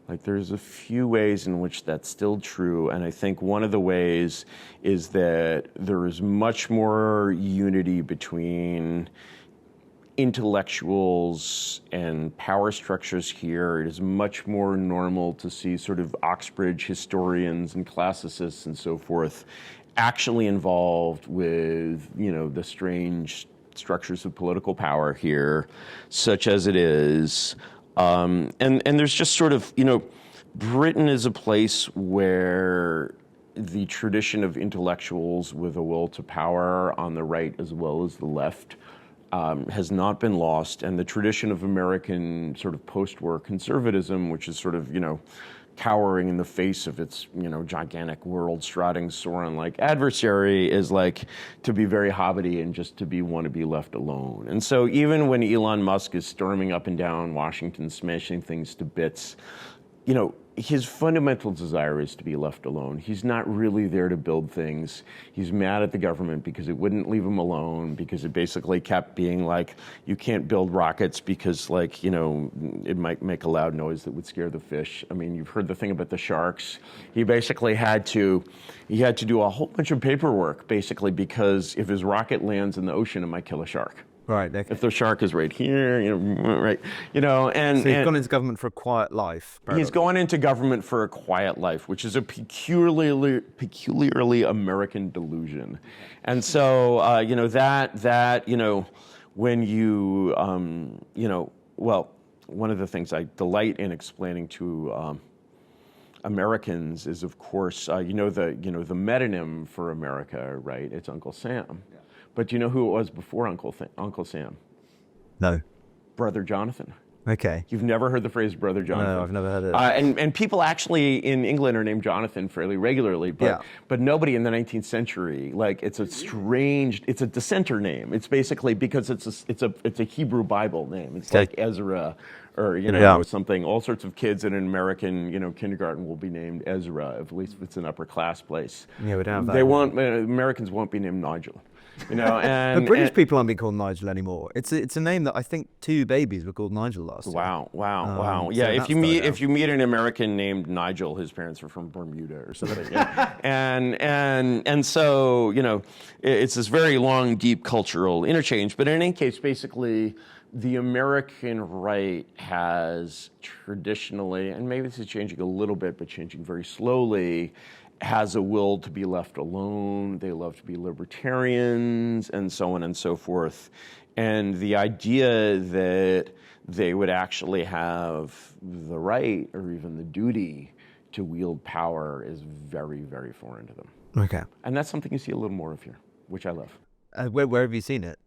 Like, there's a few ways in which that's still true, and I think one of the ways is that there is much more unity between intellectuals and power structures here. It is much more normal to see sort of Oxbridge historians and classicists and so forth actually involved with, the strange structures of political power here, such as it is. And there's just sort of, Britain is a place where the tradition of intellectuals with a will to power on the right as well as the left has not been lost. And the tradition of American sort of post-war conservatism, which is sort of, cowering in the face of its, gigantic world-strutting Sauron-like adversary is like to be very hobbity and just want to be left alone. And so even when Elon Musk is storming up and down Washington, smashing things to bits, his fundamental desire is to be left alone. He's not really there to build things. He's mad at the government because it wouldn't leave him alone, because it basically kept being like, you can't build rockets because, it might make a loud noise that would scare the fish. I mean, you've heard the thing about the sharks. He basically had to do a whole bunch of paperwork, basically, because if his rocket lands in the ocean, it might kill a shark. Right. Okay. If the shark is right here, right, and so he's gone into government for a quiet life. He's going into government for a quiet life, which is a peculiarly American delusion, and so when you one of the things I delight in explaining to Americans is, of course, the metonym for America, right? It's Uncle Sam. Yeah. But do you know who it was before Uncle Sam? No. Brother Jonathan. Okay. You've never heard the phrase Brother Jonathan? No, I've never heard it. And people actually in England are named Jonathan fairly regularly, but nobody in the 19th century. It's a dissenter name. It's basically because it's a Hebrew Bible name. It's like Ezra or something. All sorts of kids in an American kindergarten will be named Ezra, at least if it's an upper class place. Yeah, we'd have that. Americans won't be named Nigel. But British people aren't being called Nigel anymore. It's a name that I think 2 babies were called Nigel last year. Wow. Yeah, So if you meet an American named Nigel, his parents are from Bermuda or something. Yeah. and so it's this very long, deep cultural interchange. But in any case, basically, the American right has traditionally, and maybe this is changing a little bit, but changing very slowly, has a will to be left alone. They love to be libertarians, and so on and so forth. And the idea that they would actually have the right or even the duty to wield power is very, very foreign to them. Okay. And that's something you see a little more of here, which I love. Where have you seen it?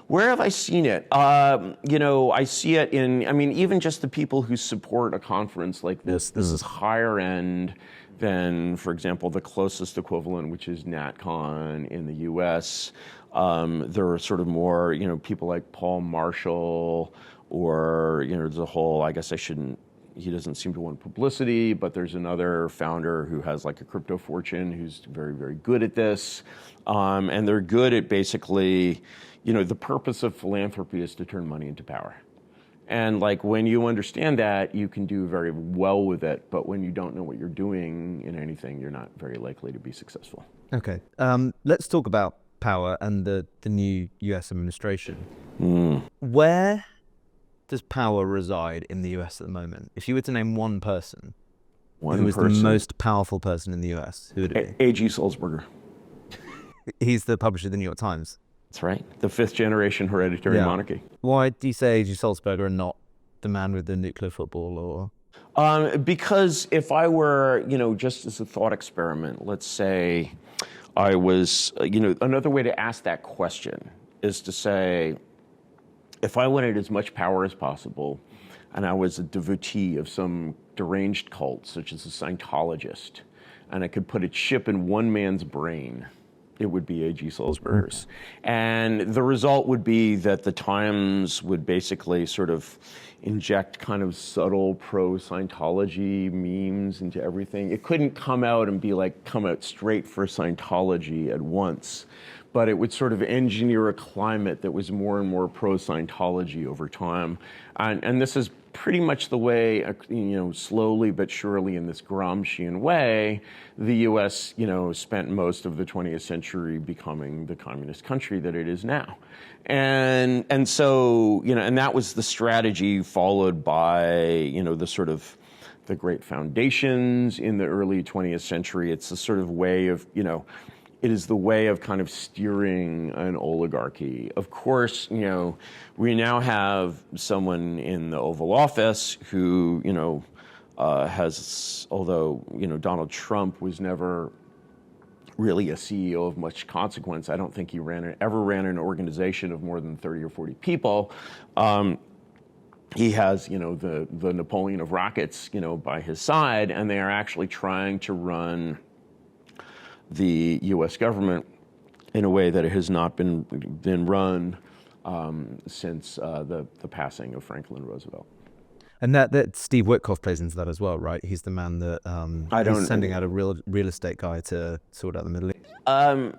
Where have I seen it? I see it even just the people who support a conference like this. This is higher end than, for example, the closest equivalent, which is NatCon in the U.S. There are sort of more, people like Paul Marshall, or, there's a whole, he doesn't seem to want publicity, but there's another founder who has like a crypto fortune who's very, very good at this. And they're good at basically, the purpose of philanthropy is to turn money into power. And when you understand that, you can do very well with it. But when you don't know what you're doing in anything, you're not very likely to be successful. Okay. Let's talk about power and the new US administration. Where does power reside in the US at the moment? If you were to name one person who is the most powerful person in the US, who would it be? A.G. Sulzberger. He's the publisher of the New York Times. That's right. The 5th generation hereditary monarchy. Why do you say A.G. Sulzberger and not the man with the nuclear football? Or because if I were, just as a thought experiment, let's say I was, another way to ask that question is to say, if I wanted as much power as possible, and I was a devotee of some deranged cult, such as a Scientologist, and I could put a chip in one man's brain, it would be A.G. Sulzberger's. And the result would be that the Times would basically sort of inject kind of subtle pro-Scientology memes into everything. It couldn't come out and come out straight for Scientology at once, but it would sort of engineer a climate that was more and more pro-Scientology over time. And this is pretty much the way, slowly but surely in this Gramscian way, the U.S., spent most of the 20th century becoming the communist country that it is now. And so, and that was the strategy followed by, the sort of the great foundations in the early 20th century. It's the sort of way of, it is the way of kind of steering an oligarchy. Of course, we now have someone in the Oval Office who, has, although, Donald Trump was never really a CEO of much consequence. I don't think he ever ran an organization of more than 30 or 40 people. he has, the Napoleon of rockets, by his side, and they are actually trying to run the U.S. government in a way that it has not been run since the passing of Franklin Roosevelt. And that Steve Witkoff plays into that as well, right? He's the man that he's sending out a real estate guy to sort out the Middle East.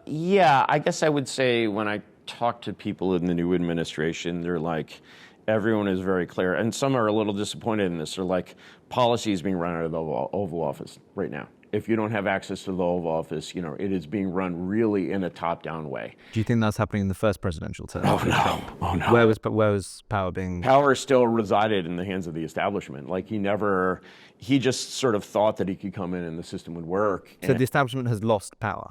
Yeah, I guess I would say when I talk to people in the new administration, they're like, everyone is very clear, and some are a little disappointed in this. They're like, policy is being run out of the Oval Office right now. If you don't have access to the Oval Office, it is being run really in a top-down way. Do you think that's happening in the first presidential term? Oh no. Where was power being? Power still resided in the hands of the establishment. Like he just sort of thought that he could come in and the system would work. So the establishment has lost power?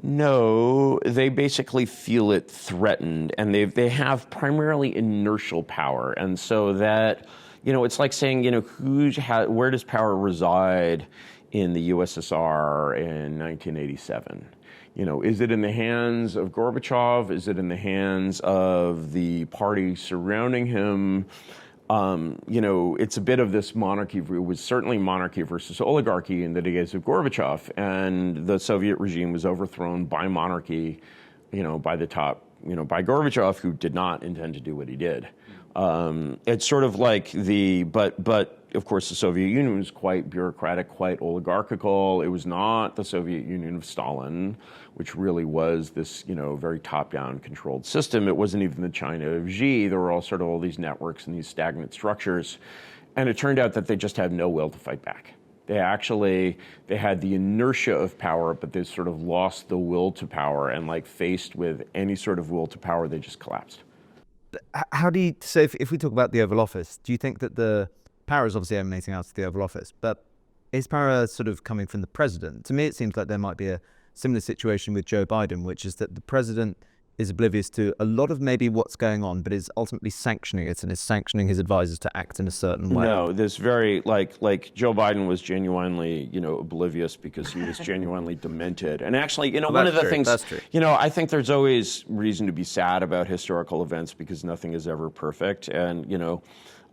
No, they basically feel it threatened, and they have primarily inertial power, and so that it's like saying where does power reside in the USSR in 1987? Is it in the hands of Gorbachev? Is it in the hands of the party surrounding him? It's a bit of this monarchy. It was certainly monarchy versus oligarchy in the days of Gorbachev, and the Soviet regime was overthrown by monarchy, by the top, by Gorbachev, who did not intend to do what he did. It's sort of like but of course the Soviet Union was quite bureaucratic, quite oligarchical. It was not the Soviet Union of Stalin, which really was this, very top-down controlled system. It wasn't even the China of Xi. There were all these networks and these stagnant structures. And it turned out that they just had no will to fight back. They had the inertia of power, but they sort of lost the will to power, and faced with any sort of will to power, they just collapsed. How do you, so if we talk about the Oval Office, do you think that the power is obviously emanating out of the Oval Office, but is power sort of coming from the president? To me, it seems like there might be a similar situation with Joe Biden, which is that the president is oblivious to a lot of maybe what's going on, but is ultimately sanctioning it and is sanctioning his advisors to act in a certain way. No, this very, like Joe Biden was genuinely, oblivious because he was genuinely demented. And actually, one of the things, that's true. I think there's always reason to be sad about historical events because nothing is ever perfect. And,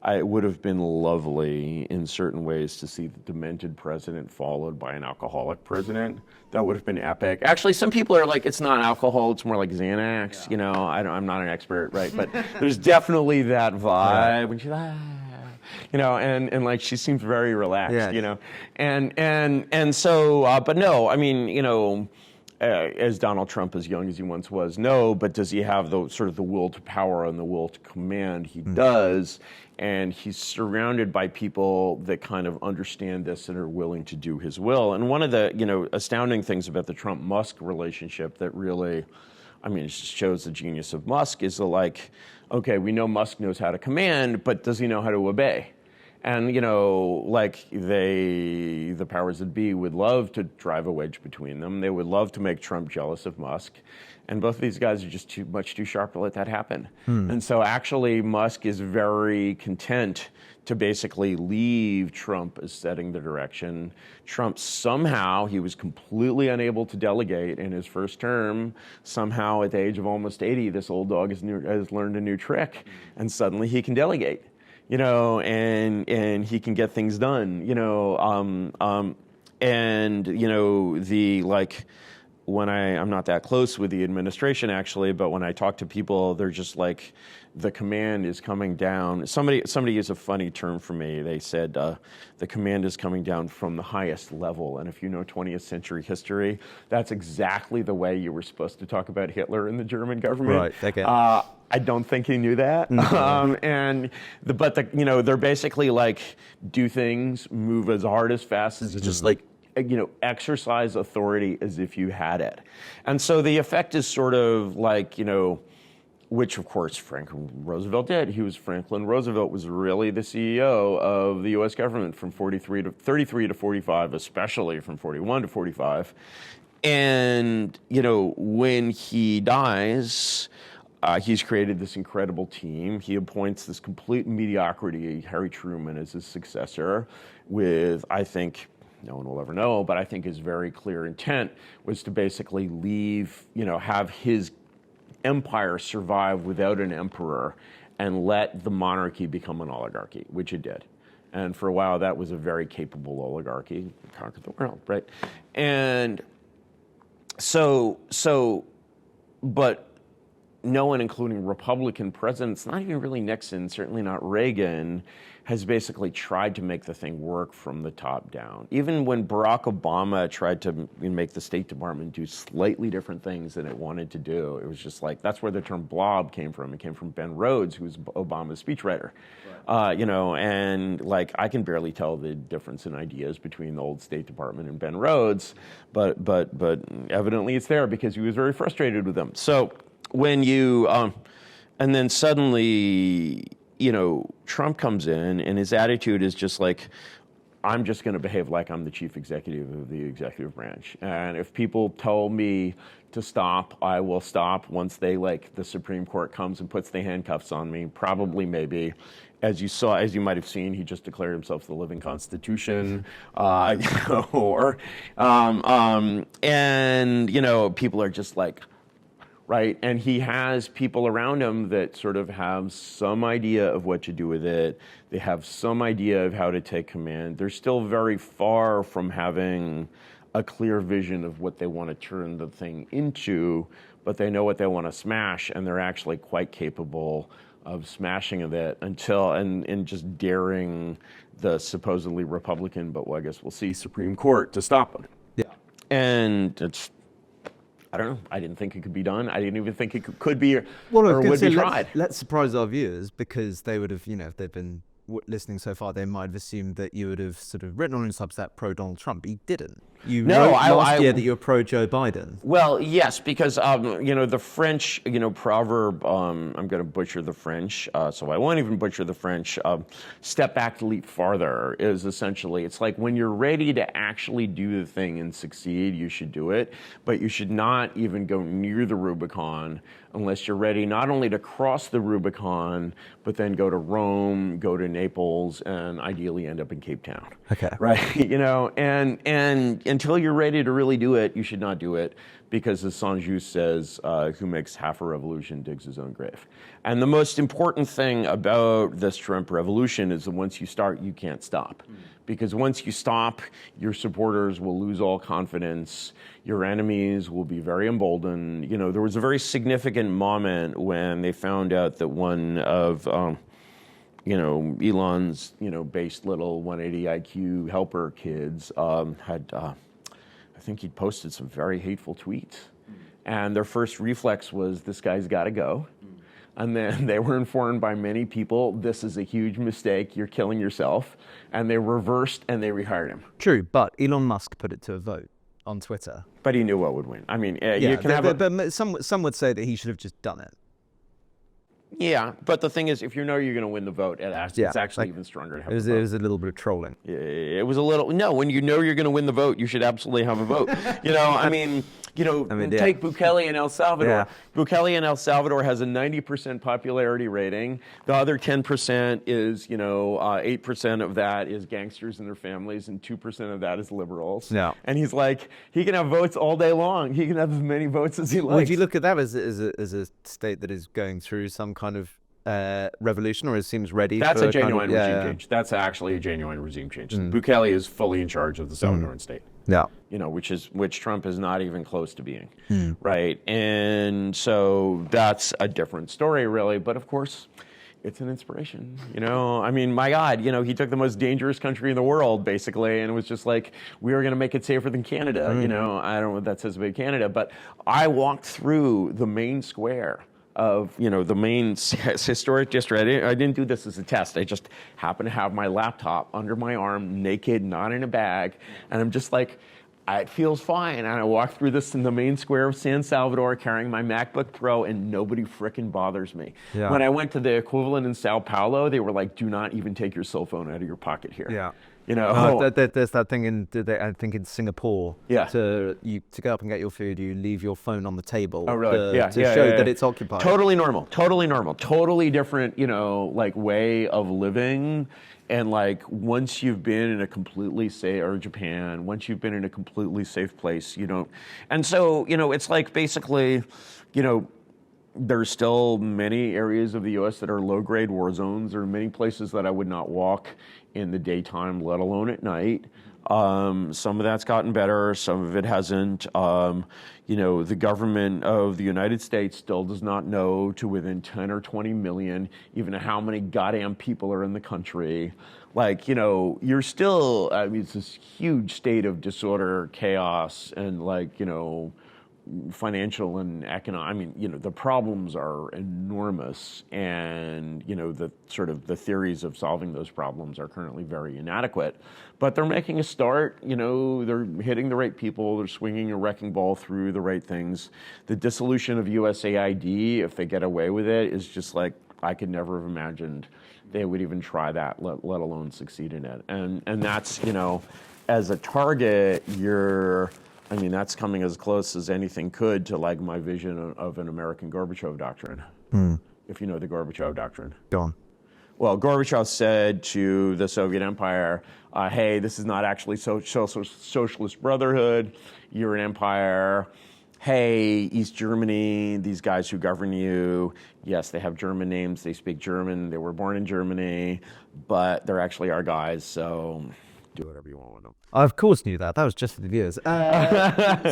it would have been lovely in certain ways to see the demented president followed by an alcoholic president. That would have been epic. Actually, some people are like, it's not alcohol, it's more like Xanax. Yeah. I'm not an expert, right? But there's definitely that vibe when she's and like she seems very relaxed, and so, but no, I mean, as Donald Trump, as young as he once was, no, but does he have the sort of the will to power and the will to command? He does, and he's surrounded by people that kind of understand this and are willing to do his will. And one of the, astounding things about the Trump-Musk relationship that really, it just shows the genius of Musk is okay, we know Musk knows how to command, but does he know how to obey? And, the powers that be would love to drive a wedge between them. They would love to make Trump jealous of Musk. And both of these guys are just too sharp to let that happen. And so actually Musk is very content to basically leave Trump as setting the direction. Trump somehow, he was completely unable to delegate in his first term. Somehow at the age of almost 80, this old dog has learned a new trick. And suddenly he can delegate. And he can get things done, when I'm not that close with the administration actually, but when I talk to people, they're just like, the command is coming down. Somebody used a funny term for me. They said, the command is coming down from the highest level. And if you know 20th century history, that's exactly the way you were supposed to talk about Hitler in the German government. Right, okay. I don't think he knew that. They're basically like, do things, move as hard, as fast as just exercise authority as if you had it. And so the effect is sort of like, which of course Franklin Roosevelt did. Franklin Roosevelt was really the CEO of the US government from 33 to 45, especially from 41 to 45. And, when he dies, he's created this incredible team. He appoints this complete mediocrity, Harry Truman, as his successor with, I think, no one will ever know, but I think his very clear intent was to basically leave, have his empire survive without an emperor and let the monarchy become an oligarchy, which it did. And for a while, that was a very capable oligarchy, conquered the world, right? And but no one, including Republican presidents, not even really Nixon, certainly not Reagan, has basically tried to make the thing work from the top down. Even when Barack Obama tried to make the State Department do slightly different things than it wanted to do, it was just like, that's where the term blob came from. It came from Ben Rhodes, who was Obama's speechwriter. Right. And like, I can barely tell the difference in ideas between the old State Department and Ben Rhodes, but evidently it's there because he was very frustrated with them. So when you, and then suddenly, Trump comes in and his attitude is just like, I'm just going to behave like I'm the chief executive of the executive branch. And if people tell me to stop, I will stop once the Supreme Court comes and puts the handcuffs on me, probably, maybe. As you might have seen, he just declared himself the living constitution, and, people are just like, right? And he has people around him that sort of have some idea of what to do with it. They have some idea of how to take command. They're still very far from having a clear vision of what they want to turn the thing into, but they know what they want to smash, and they're actually quite capable of smashing it and just daring the supposedly Republican, but I guess we'll see, Supreme Court to stop them. Yeah. And it's, I don't know. I didn't think it could be done. I didn't even think it could be or would be tried. Let's surprise our viewers, because they would have, if they've been listening so far, they might have assumed that you would have sort of written on your Substack pro-Donald Trump. You didn't. You wrote last year that you were pro-Joe Biden. Well, yes, because, the French, proverb, I'm going to butcher the French, so I won't even butcher the French, step back, leap farther, is essentially, it's like when you're ready to actually do the thing and succeed, you should do it, but you should not even go near the Rubicon unless you're ready not only to cross the Rubicon, but then go to Rome, go to Naples, and ideally end up in Cape Town. Okay. Right? And until you're ready to really do it, you should not do it, because as Saint-Just says, who makes half a revolution digs his own grave. And the most important thing about this Trump revolution is that once you start, you can't stop. Because once you stop, your supporters will lose all confidence. Your enemies will be very emboldened. There was a very significant moment when they found out that one of, Elon's, based little 180 IQ helper kids had, I think he'd posted some very hateful tweets. And their first reflex was, this guy's got to go. And then they were informed by many people, this is a huge mistake, you're killing yourself. And they reversed and they rehired him. True, but Elon Musk put it to a vote on Twitter. But he knew what would win. I mean, you can have but some would say that he should have just done it. Yeah, but the thing is, if you know you're going to win the vote, it's actually even stronger to have it was a little bit of trolling. It was a little, no, when you know you're going to win the vote, you should absolutely have a vote. Take Bukele in El Salvador. Yeah. Bukele in El Salvador has a 90% popularity rating. The other 10% is, 8% of that is gangsters and their families, and 2% of that is liberals. Yeah. And he's like, he can have votes all day long. He can have as many votes as he likes. Would you look at that as a state that is going through some kind of revolution, or it seems ready? That's for a genuine regime change. That's actually a genuine regime change. Bukele is fully in charge of the Salvadoran state. Yeah. Which Trump is not even close to being, right? And so that's a different story, really. But of course, it's an inspiration. I mean, my God, he took the most dangerous country in the world, basically, and it was just like, we are going to make it safer than Canada. I don't know what that says about Canada, but I walked through the main square of, the main historic district. I didn't do this as a test. I just happened to have my laptop under my arm, naked, not in a bag. And I'm just like, it feels fine. And I walk through this in the main square of San Salvador carrying my MacBook Pro, and nobody frickin' bothers me. Yeah. When I went to the equivalent in Sao Paulo, they were like, do not even take your cell phone out of your pocket here. Yeah. There's that thing in Singapore. Yeah. To go up and get your food, you leave your phone on the table. Oh, really? To show that it's occupied. Totally normal. Totally different, way of living. And once you've been in a completely safe, or Japan, once you've been in a completely safe place, you don't. And so, it's like basically, There's still many areas of the U.S. that are low-grade war zones. There are many places that I would not walk in the daytime, let alone at night. Some of that's gotten better, some of it hasn't. The government of the United States still does not know to within 10 or 20 million even how many goddamn people are in the country. You're still, it's this huge state of disorder, chaos, and financial and economic, the problems are enormous, and, the theories of solving those problems are currently very inadequate. But they're making a start, they're hitting the right people, they're swinging a wrecking ball through the right things. The dissolution of USAID, if they get away with it, is just I could never have imagined they would even try that, let alone succeed in it. And that's, as a target, that's coming as close as anything could to my vision of an American Gorbachev doctrine, if you know the Gorbachev doctrine. Go on. Well, Gorbachev said to the Soviet Empire, hey, this is not actually socialist brotherhood. You're an empire. Hey, East Germany, these guys who govern you, yes, they have German names, they speak German, they were born in Germany, but they're actually our guys, so do whatever you want with them. I of course knew that. That was just for the viewers.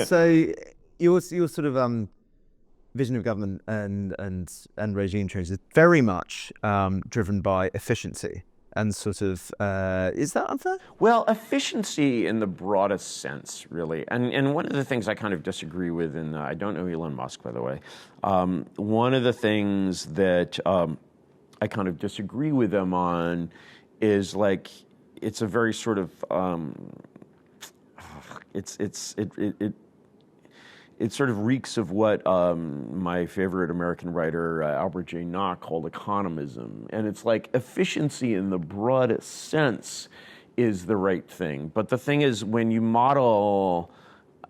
So your sort of vision of government and regime change is very much driven by efficiency and sort of, is that unfair? Well, efficiency in the broadest sense, really. And one of the things I kind of disagree with, and I don't know Elon Musk, by the way, one of the things that I kind of disagree with them on is it's a very sort of, it sort of reeks of what my favorite American writer, Albert J. Nock, called economism. And it's efficiency in the broadest sense is the right thing. But the thing is, when you model,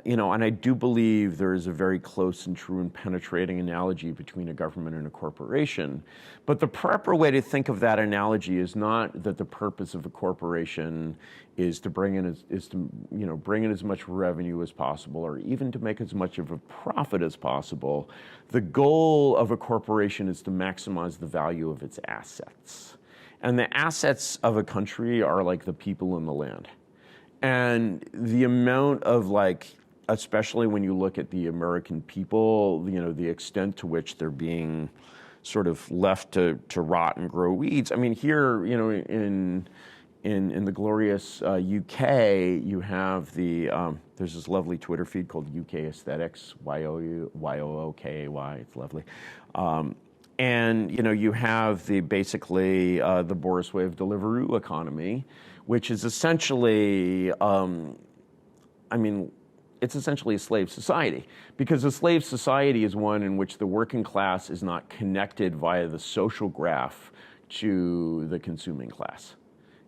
and I do believe there is a very close and true and penetrating analogy between a government and a corporation. But the proper way to think of that analogy is not that the purpose of a corporation is to bring in bring in as much revenue as possible, or even to make as much of a profit as possible. The goal of a corporation is to maximize the value of its assets. And the assets of a country are the people and the land. And the amount of especially when you look at the American people, the extent to which they're being sort of left to rot and grow weeds. I mean, here, in the glorious UK, you have there's this lovely Twitter feed called UK Aesthetics, YOOKAY, it's lovely. And, you have basically the Boris way of Deliveroo economy, which is essentially, it's essentially a slave society, because a slave society is one in which the working class is not connected via the social graph to the consuming class.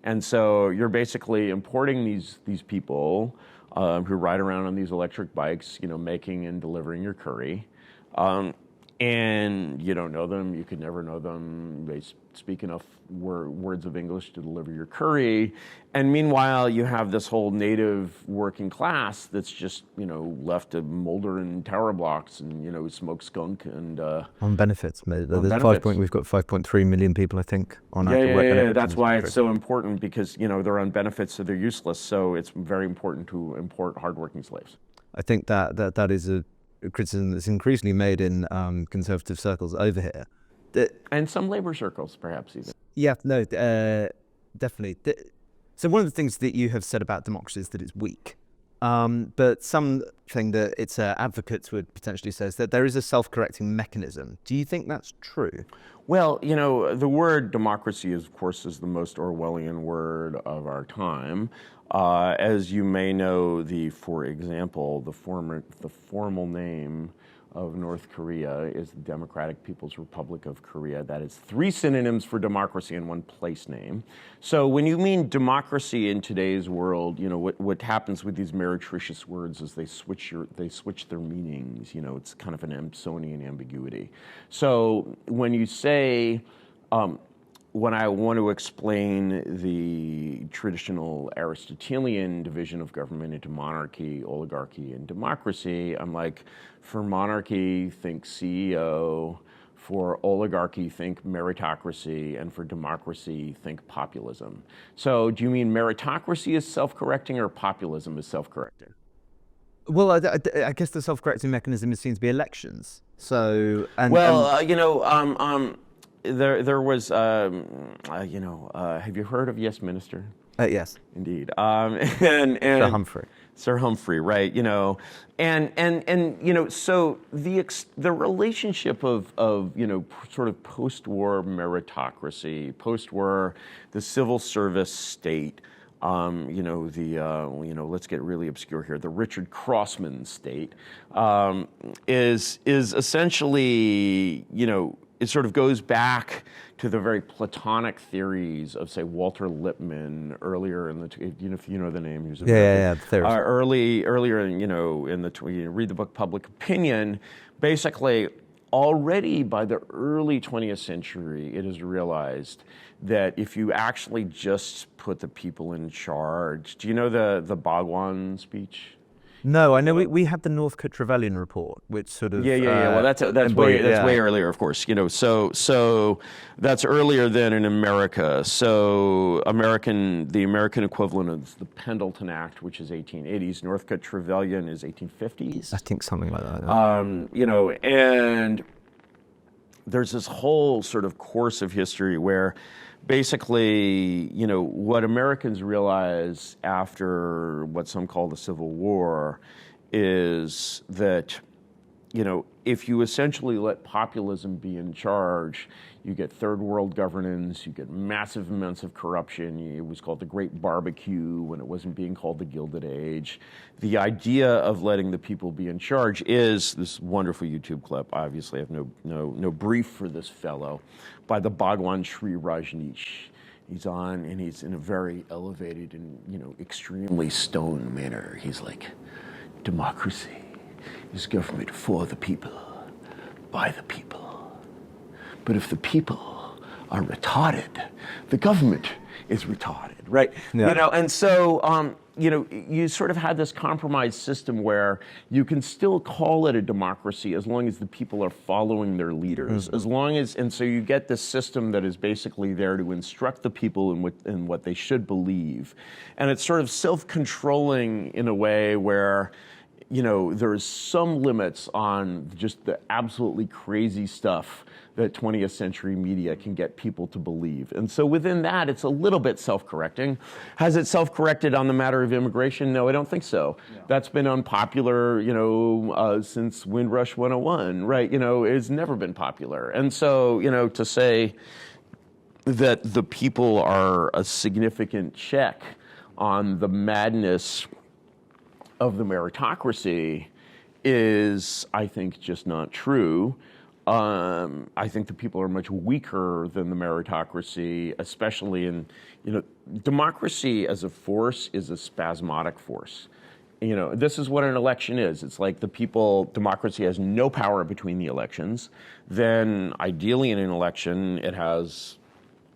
And so you're basically importing these people who ride around on these electric bikes, making and delivering your curry. And you don't know them, you could never know them, they speak enough words of English to deliver your curry. And meanwhile, you have this whole native working class that's just, left to molder in tower blocks and, smoke skunk and... on benefits. We've got 5.3 million people, I think, on active benefits. That's why it's so important, because, they're on benefits, so they're useless. So it's very important to import hardworking slaves. I think that is a criticism that's increasingly made in conservative circles over here. And some labor circles, perhaps, even. Yeah, no, definitely. So one of the things that you have said about democracy is that it's weak. But something that its advocates would potentially say is that there is a self-correcting mechanism. Do you think that's true? Well, the word democracy, of course, is the most Orwellian word of our time. As you may know, for example, the formal name of North Korea is the Democratic People's Republic of Korea. That is 3 synonyms for democracy in one place name. So when you mean democracy in today's world, what happens with these meretricious words is they switch their meanings. It's kind of an Amsonian ambiguity. So when you say, when I want to explain the traditional Aristotelian division of government into monarchy, oligarchy, and democracy, I'm for monarchy, think CEO. For oligarchy, think meritocracy, and for democracy, think populism. So do you mean meritocracy is self-correcting or populism is self-correcting? Well, I guess the self-correcting mechanism seems to be elections. So, there was, have you heard of Yes Minister? Yes. Indeed. Sir Humphrey. Sir Humphrey, right? So the relationship of sort of post-war meritocracy, post-war the civil service state, let's get really obscure here, the Richard Crossman state, is essentially, it sort of goes back to the very Platonic theories of, say, Walter Lippmann earlier in the, if you know the name, he was the theorist. Earlier, read the book Public Opinion. Basically, already by the early 20th century, it is realized that if you actually just put the people in charge, do you know the Bhagwan speech? No, I know we had the Northcote Trevelyan report, which sort of Well, that's way earlier, of course. So that's earlier than in America. So the American equivalent is the Pendleton Act, which is 1880s. Northcote Trevelyan is 1850s. I think something like that. And there's this whole sort of course of history where basically, what Americans realize after what some call the Civil War is that, if you essentially let populism be in charge, you get third world governance, you get massive amounts of corruption. It was called the Great Barbecue when it wasn't being called the Gilded Age. The idea of letting the people be in charge is this wonderful YouTube clip. Obviously, I have no brief for this fellow, by the Bhagwan Sri Rajneesh. He's on, and he's in a very elevated and extremely stoned manner. He's like, democracy is government for the people, by the people. But if the people are retarded, the government is retarded, right? Yeah. And so, you sort of had this compromised system where you can still call it a democracy as long as the people are following their leaders, and so you get this system that is basically there to instruct the people in what they should believe. And it's sort of self-controlling in a way where, there's some limits on just the absolutely crazy stuff that 20th century media can get people to believe. And so within that, it's a little bit self-correcting. Has it self-corrected on the matter of immigration? No, I don't think so. Yeah. That's been unpopular, since Windrush 101, right? It's never been popular. And so, to say that the people are a significant check on the madness of the meritocracy is, I think, just not true. I think the people are much weaker than the meritocracy, especially in, democracy as a force is a spasmodic force. This is what an election is. It's like democracy has no power between the elections. Then ideally in an election, it has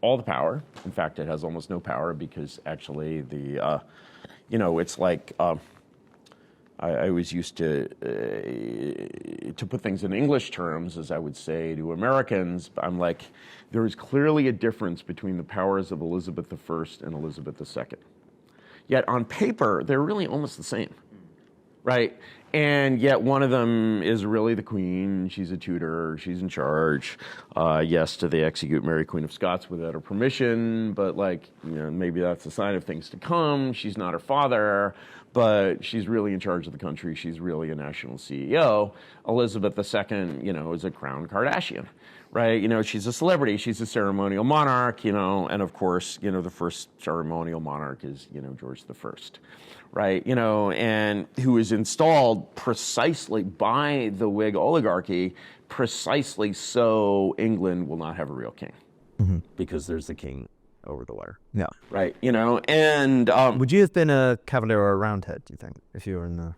all the power. In fact, it has almost no power because actually it's like, I always used to put things in English terms, as I would say to Americans. I'm like, there is clearly a difference between the powers of Elizabeth I and Elizabeth II. Yet on paper, they're really almost the same, right? And yet one of them is really the queen. She's a tutor. She's in charge. Yes, do they execute Mary Queen of Scots without her permission? But maybe that's a sign of things to come. She's not her father, but she's really in charge of the country. She's really a national CEO. Elizabeth II, is a crown Kardashian, right? She's a celebrity. She's a ceremonial monarch, and of course, the first ceremonial monarch is, George I. Right, and who is installed precisely by the Whig oligarchy, precisely so England will not have a real king. Mm-hmm. Because there's the king over the water. Yeah. Right, and... would you have been a Cavalier or a Roundhead, do you think, if you were in the...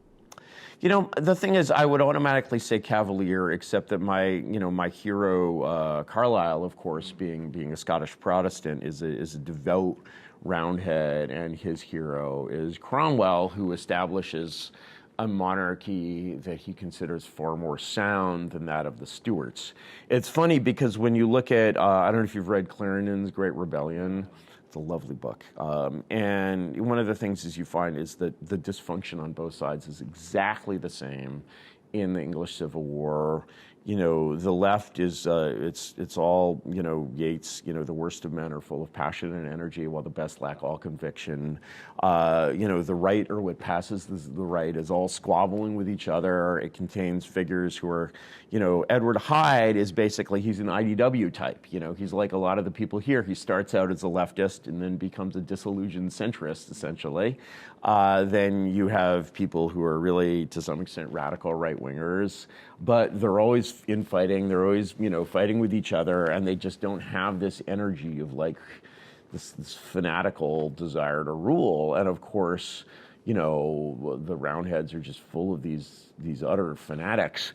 The thing is, I would automatically say Cavalier, except that my hero, Carlyle, of course, being a Scottish Protestant, is a devout Roundhead, and his hero is Cromwell, who establishes a monarchy that he considers far more sound than that of the Stuarts. It's funny because when you look at, I don't know if you've read Clarendon's Great Rebellion. It's a lovely book. And one of the things is you find is that the dysfunction on both sides is exactly the same in the English Civil War. You know, the left is, it's all, you know, Yeats, you know, the worst of men are full of passion and energy, while the best lack all conviction. You know, the right, or what passes as the right, is all squabbling with each other. It contains figures who are, you know, Edward Hyde is basically, he's an IDW type. You know, he's like a lot of the people here. He starts out as a leftist and then becomes a disillusioned centrist, essentially. Then you have people who are really, to some extent, radical right-wingers, but they're always infighting. They're always, you know, fighting with each other, and they just don't have this energy of like this fanatical desire to rule. And of course, you know, the Roundheads are just full of these utter fanatics,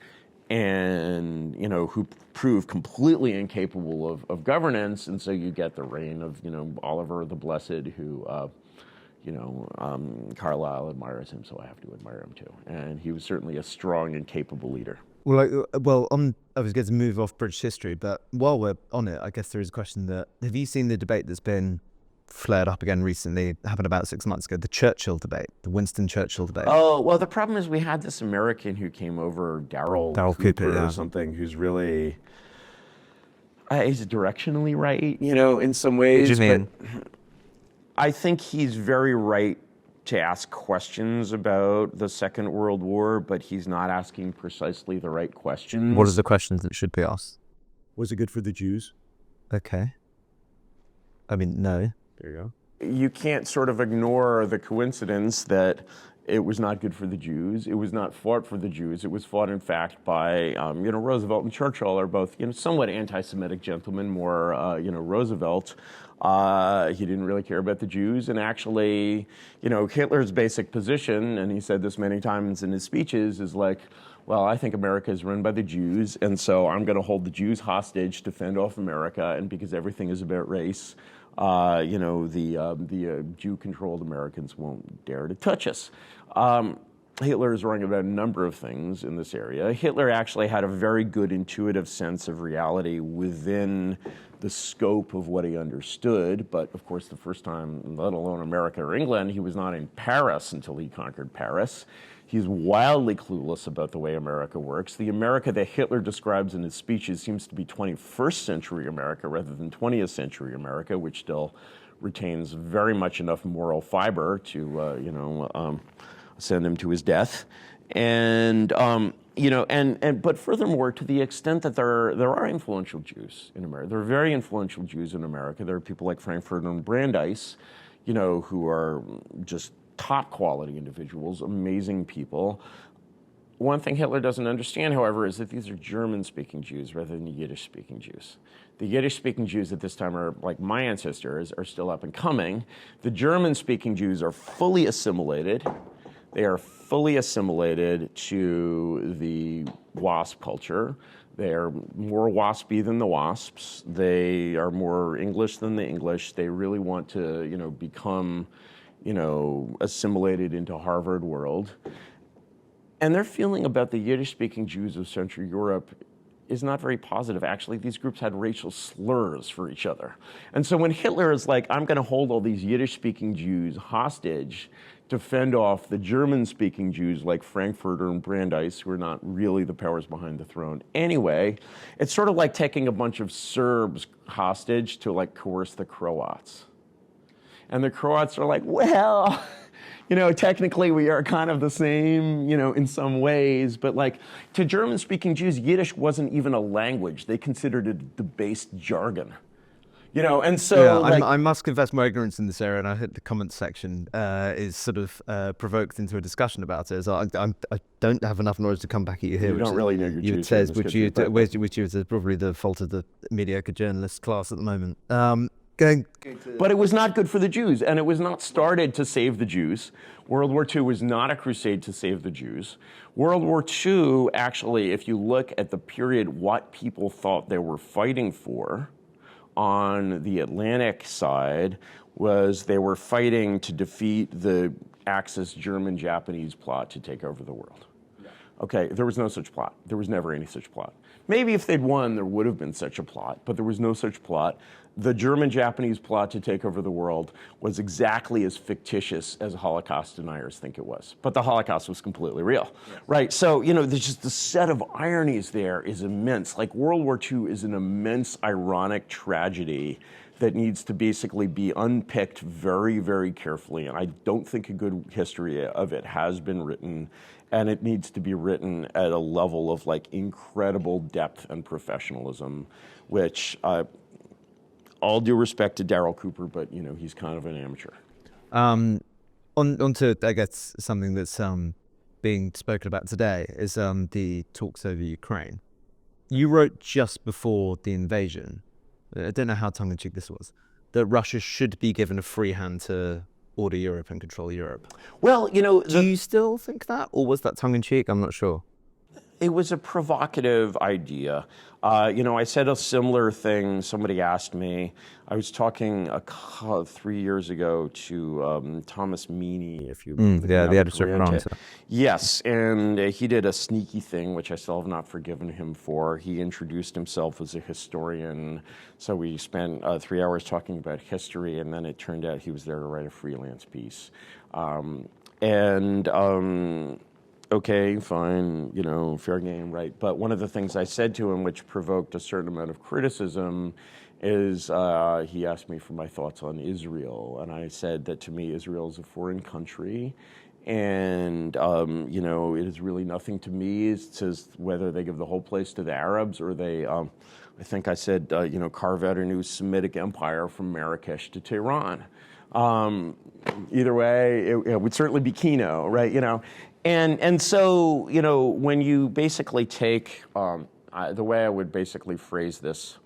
and you know, who prove completely incapable of governance. And so you get the reign of, you know, Oliver the Blessed, who you know, Carlyle admires him, so I have to admire him too. And he was certainly a strong and capable leader. Well, I was going to move off British history, but while we're on it, I guess there is a question that, have you seen the debate that's been flared up again recently, happened about 6 months ago, the Churchill debate, the Winston Churchill debate? Oh, well, the problem is we had this American who came over, Darryl Cooper or something, who's really, he's directionally right, you know, in some ways. What do you mean? I think he's very right to ask questions about the Second World War, but he's not asking precisely the right questions. What are the questions that should be asked? Was it good for the Jews? Okay. I mean, no. There you go. You can't sort of ignore the coincidence that it was not good for the Jews. It was not fought for the Jews. It was fought, in fact, by, you know, Roosevelt and Churchill are both, you know, somewhat anti-Semitic gentlemen, more, you know, Roosevelt. He didn't really care about the Jews, and actually, you know, Hitler's basic position, and he said this many times in his speeches, is like, well, I think America is run by the Jews, and so I'm going to hold the Jews hostage to fend off America, and because everything is about race, you know, the Jew-controlled Americans won't dare to touch us. Hitler is wrong about a number of things in this area. Hitler actually had a very good intuitive sense of reality within the scope of what he understood, but of course the first time, let alone America or England, he was not in Paris until he conquered Paris. He's wildly clueless about the way America works. The America that Hitler describes in his speeches seems to be 21st century America rather than 20th century America, which still retains very much enough moral fiber to, you know, send him to his death. And, you know, but furthermore, to the extent that there are influential Jews in America, there are very influential Jews in America. There are people like Frankfurt and Brandeis, you know, who are just top quality individuals, amazing people. One thing Hitler doesn't understand, however, is that these are German-speaking Jews rather than Yiddish-speaking Jews. The Yiddish-speaking Jews at this time are, like my ancestors, are still up and coming. The German-speaking Jews are fully assimilated. They are fully assimilated to the WASP culture. They are more WASPy than the WASPs. They are more English than the English. They really want to, you know, become, you know, assimilated into Harvard world. And their feeling about the Yiddish-speaking Jews of Central Europe is not very positive. Actually, these groups had racial slurs for each other. And so when Hitler is like, I'm going to hold all these Yiddish-speaking Jews hostage to fend off the German-speaking Jews like Frankfurter and Brandeis, who are not really the powers behind the throne anyway, it's sort of like taking a bunch of Serbs hostage to like coerce the Croats. And the Croats are like, well, you know, technically we are kind of the same, you know, in some ways, but like to German-speaking Jews, Yiddish wasn't even a language. They considered it debased jargon. You know, and so yeah, like, I must confess my ignorance in this area, and I hope the comments section is sort of provoked into a discussion about it. So I don't have enough knowledge to come back at you here. You don't really know your Jews. Says, which you is probably the fault of the mediocre journalist class at the moment. But it was not good for the Jews, and it was not started to save the Jews. World War II was not a crusade to save the Jews. World War II, actually, if you look at the period, what people thought they were fighting for on the Atlantic side was they were fighting to defeat the Axis German-Japanese plot to take over the world. Okay, there was no such plot. There was never any such plot. Maybe if they'd won, there would have been such a plot, but there was no such plot. The German-Japanese plot to take over the world was exactly as fictitious as Holocaust deniers think it was. But the Holocaust was completely real, right? So, there's just the set of ironies there is immense. Like World War II is an immense ironic tragedy that needs to basically be unpicked very, very carefully. And I don't think a good history of it has been written. And it needs to be written at a level of like incredible depth and professionalism, which all due respect to Daryl Cooper, but he's kind of an amateur. Onto, I guess, something that's being spoken about today is the talks over Ukraine. You wrote just before the invasion, I don't know how tongue-in-cheek this was, that Russia should be given a free hand to order Europe and control Europe. Well, do you still think that, or was that tongue-in-cheek? I'm not sure. It was a provocative idea. I said a similar thing. Somebody asked me. I was talking 3 years ago to Thomas Meany, if you the editor of France. Yes, and he did a sneaky thing, which I still have not forgiven him for. He introduced himself as a historian. So we spent 3 hours talking about history, and then it turned out he was there to write a freelance piece. Okay, fine, fair game, right? But one of the things I said to him, which provoked a certain amount of criticism, is he asked me for my thoughts on Israel. And I said that to me, Israel is a foreign country. And, it is really nothing to me as to whether they give the whole place to the Arabs or they, I think I said, carve out a new Semitic empire from Marrakesh to Tehran. Either way, it would certainly be Kino, right? And so, when you basically take, the way I would basically phrase this,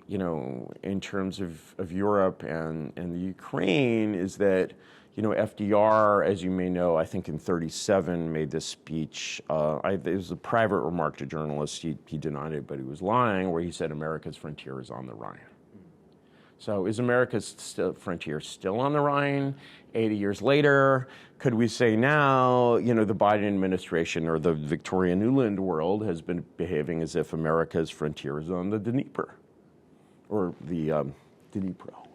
in terms of Europe and the Ukraine is that, FDR, as you may know, I think in 1937 made this speech. It was a private remark to journalists. He denied it, but he was lying, where he said America's frontier is on the Rhine. So is America's frontier still on the Rhine 80 years later? Could we say now, the Biden administration or the Victoria Nuland world has been behaving as if America's frontier is on the Dnieper or the Dnipro?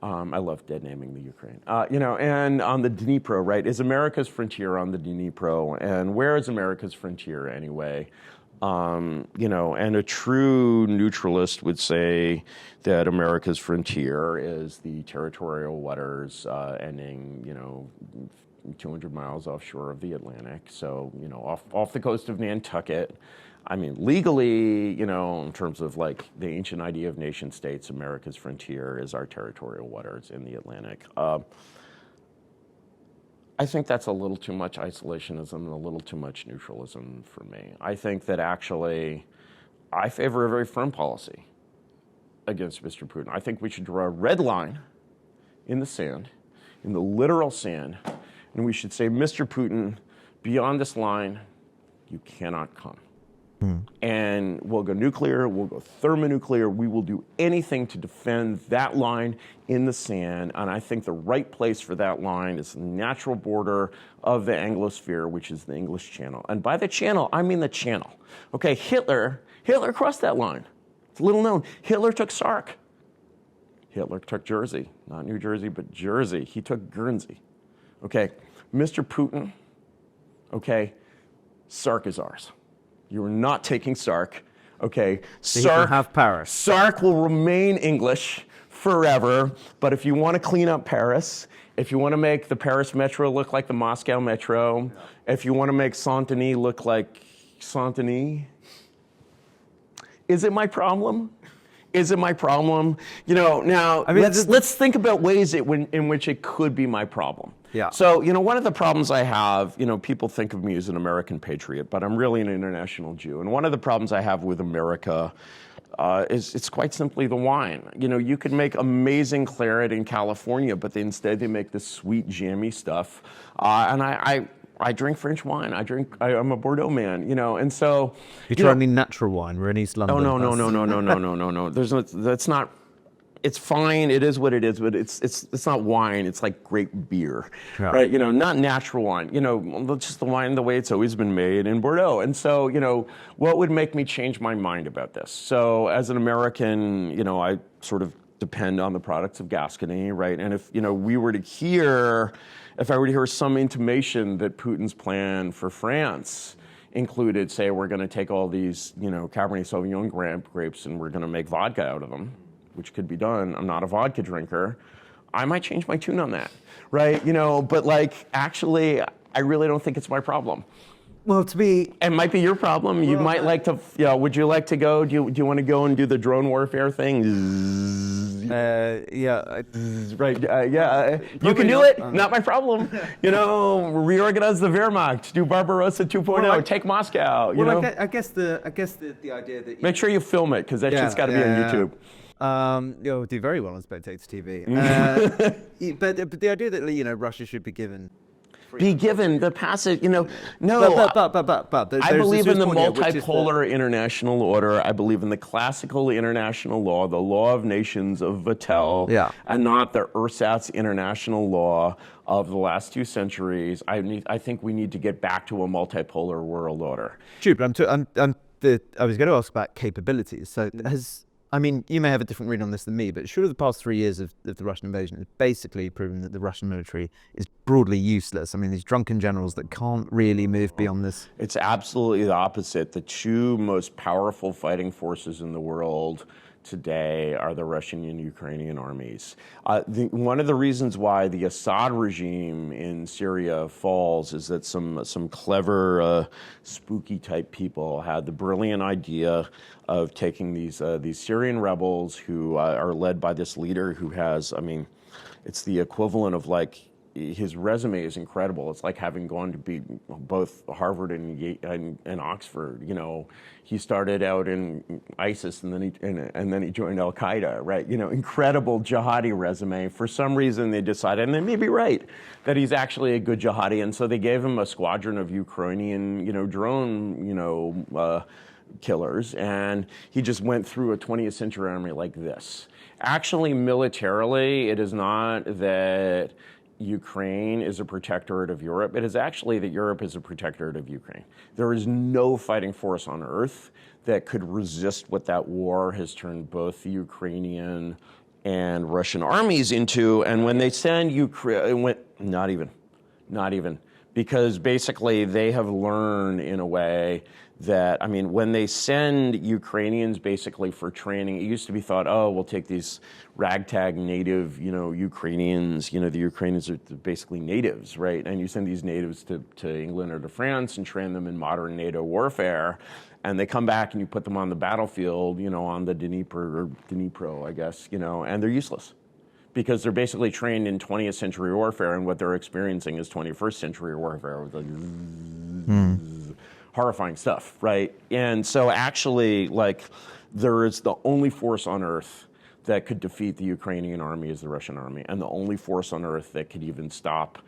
I love dead naming the Ukraine. And on the Dnipro, right? Is America's frontier on the Dnipro? And where is America's frontier anyway? And a true neutralist would say that America's frontier is the territorial waters ending, 200 miles offshore of the Atlantic. So, off the coast of Nantucket. I mean, legally, in terms of like the ancient idea of nation states, America's frontier is our territorial waters in the Atlantic. I think that's a little too much isolationism and a little too much neutralism for me. I think that actually I favor a very firm policy against Mr. Putin. I think we should draw a red line in the sand, in the literal sand, and we should say, Mr. Putin, beyond this line, you cannot come. And we'll go nuclear, we'll go thermonuclear, we will do anything to defend that line in the sand. And I think the right place for that line is the natural border of the Anglosphere, which is the English Channel. And by the Channel, I mean the Channel. Okay, Hitler crossed that line. It's little known. Hitler took Sark. Hitler took Jersey, not New Jersey, but Jersey. He took Guernsey. Okay, Mr. Putin, okay, Sark is ours. You are not taking Sark, okay? So Sark, you can have Paris. Sark will remain English forever, but if you want to clean up Paris, if you want to make the Paris Metro look like the Moscow Metro, if you want to make Saint-Denis look like Saint-Denis, is it my problem? Is it my problem? Now, I mean, let's think about ways in which it could be my problem. Yeah. So, one of the problems I have, people think of me as an American patriot, but I'm really an international Jew. And one of the problems I have with America is it's quite simply the wine. You could make amazing claret in California, but instead they make this sweet, jammy stuff. And I drink French wine. I'm a Bordeaux man, and so. You try any natural wine? We're in East London. Oh, no. That's not. it's fine. It is what it is, but it's not wine. It's like grape beer, Yeah. right? Not natural wine. Just the wine the way it's always been made in Bordeaux. And so, what would make me change my mind about this? So, as an American, I sort of depend on the products of Gascony, right? And if if I were to hear some intimation that Putin's plan for France included, say, we're going to take all these, Cabernet Sauvignon grapes and we're going to make vodka out of them, which could be done. I'm not a vodka drinker. I might change my tune on that, right? But actually, I really don't think it's my problem. Well, It might be your problem. You might like to, would you like to go? Do you want to go and do the drone warfare thing? yeah. Right, you can do it, not my problem. Reorganize the Wehrmacht, do Barbarossa 2.0, take Moscow, I guess the idea that... Make sure you film it, because that shit's got to be on YouTube. You'll do very well on Spectator TV. But the idea that Russia should be given the passive, no. But I believe in the multipolar international order. I believe in the classical international law, the law of nations of Vattel, and not the ersatz international law of the last 2 centuries. I think we need to get back to a multipolar world order. True, but I was going to ask about capabilities. So you may have a different read on this than me, but surely the past 3 years of the Russian invasion has basically proven that the Russian military is broadly useless. These drunken generals that can't really move beyond this. It's absolutely the opposite. The 2 most powerful fighting forces in the world today are the Russian and Ukrainian armies. One of the reasons why the Assad regime in Syria falls is that some clever, spooky type people had the brilliant idea of taking these Syrian rebels who are led by this leader who has, it's the equivalent of his resume is incredible. It's like having gone to be both Harvard and Oxford. He started out in ISIS and then he joined Al Qaeda. Right? Incredible jihadi resume. For some reason, they decided, and they may be right, that he's actually a good jihadi, and so they gave him a squadron of Ukrainian, drone, killers, and he just went through a 20th century army like this. Actually, militarily, it is not that Ukraine is a protectorate of Europe. It is actually that Europe is a protectorate of Ukraine. There is no fighting force on earth that could resist what that war has turned both the Ukrainian and Russian armies into. And when they send Ukraine, not even, because basically they have learned in a way that, when they send Ukrainians basically for training, it used to be thought, we'll take these ragtag native, Ukrainians, the Ukrainians are basically natives, right? And you send these natives to England or to France and train them in modern NATO warfare, and they come back and you put them on the battlefield, on the Dnipro, I guess, and they're useless. Because they're basically trained in 20th century warfare, and what they're experiencing is 21st century warfare with horrifying stuff, right? And so actually, there is the only force on earth that could defeat the Ukrainian army is the Russian army, and the only force on earth that could even start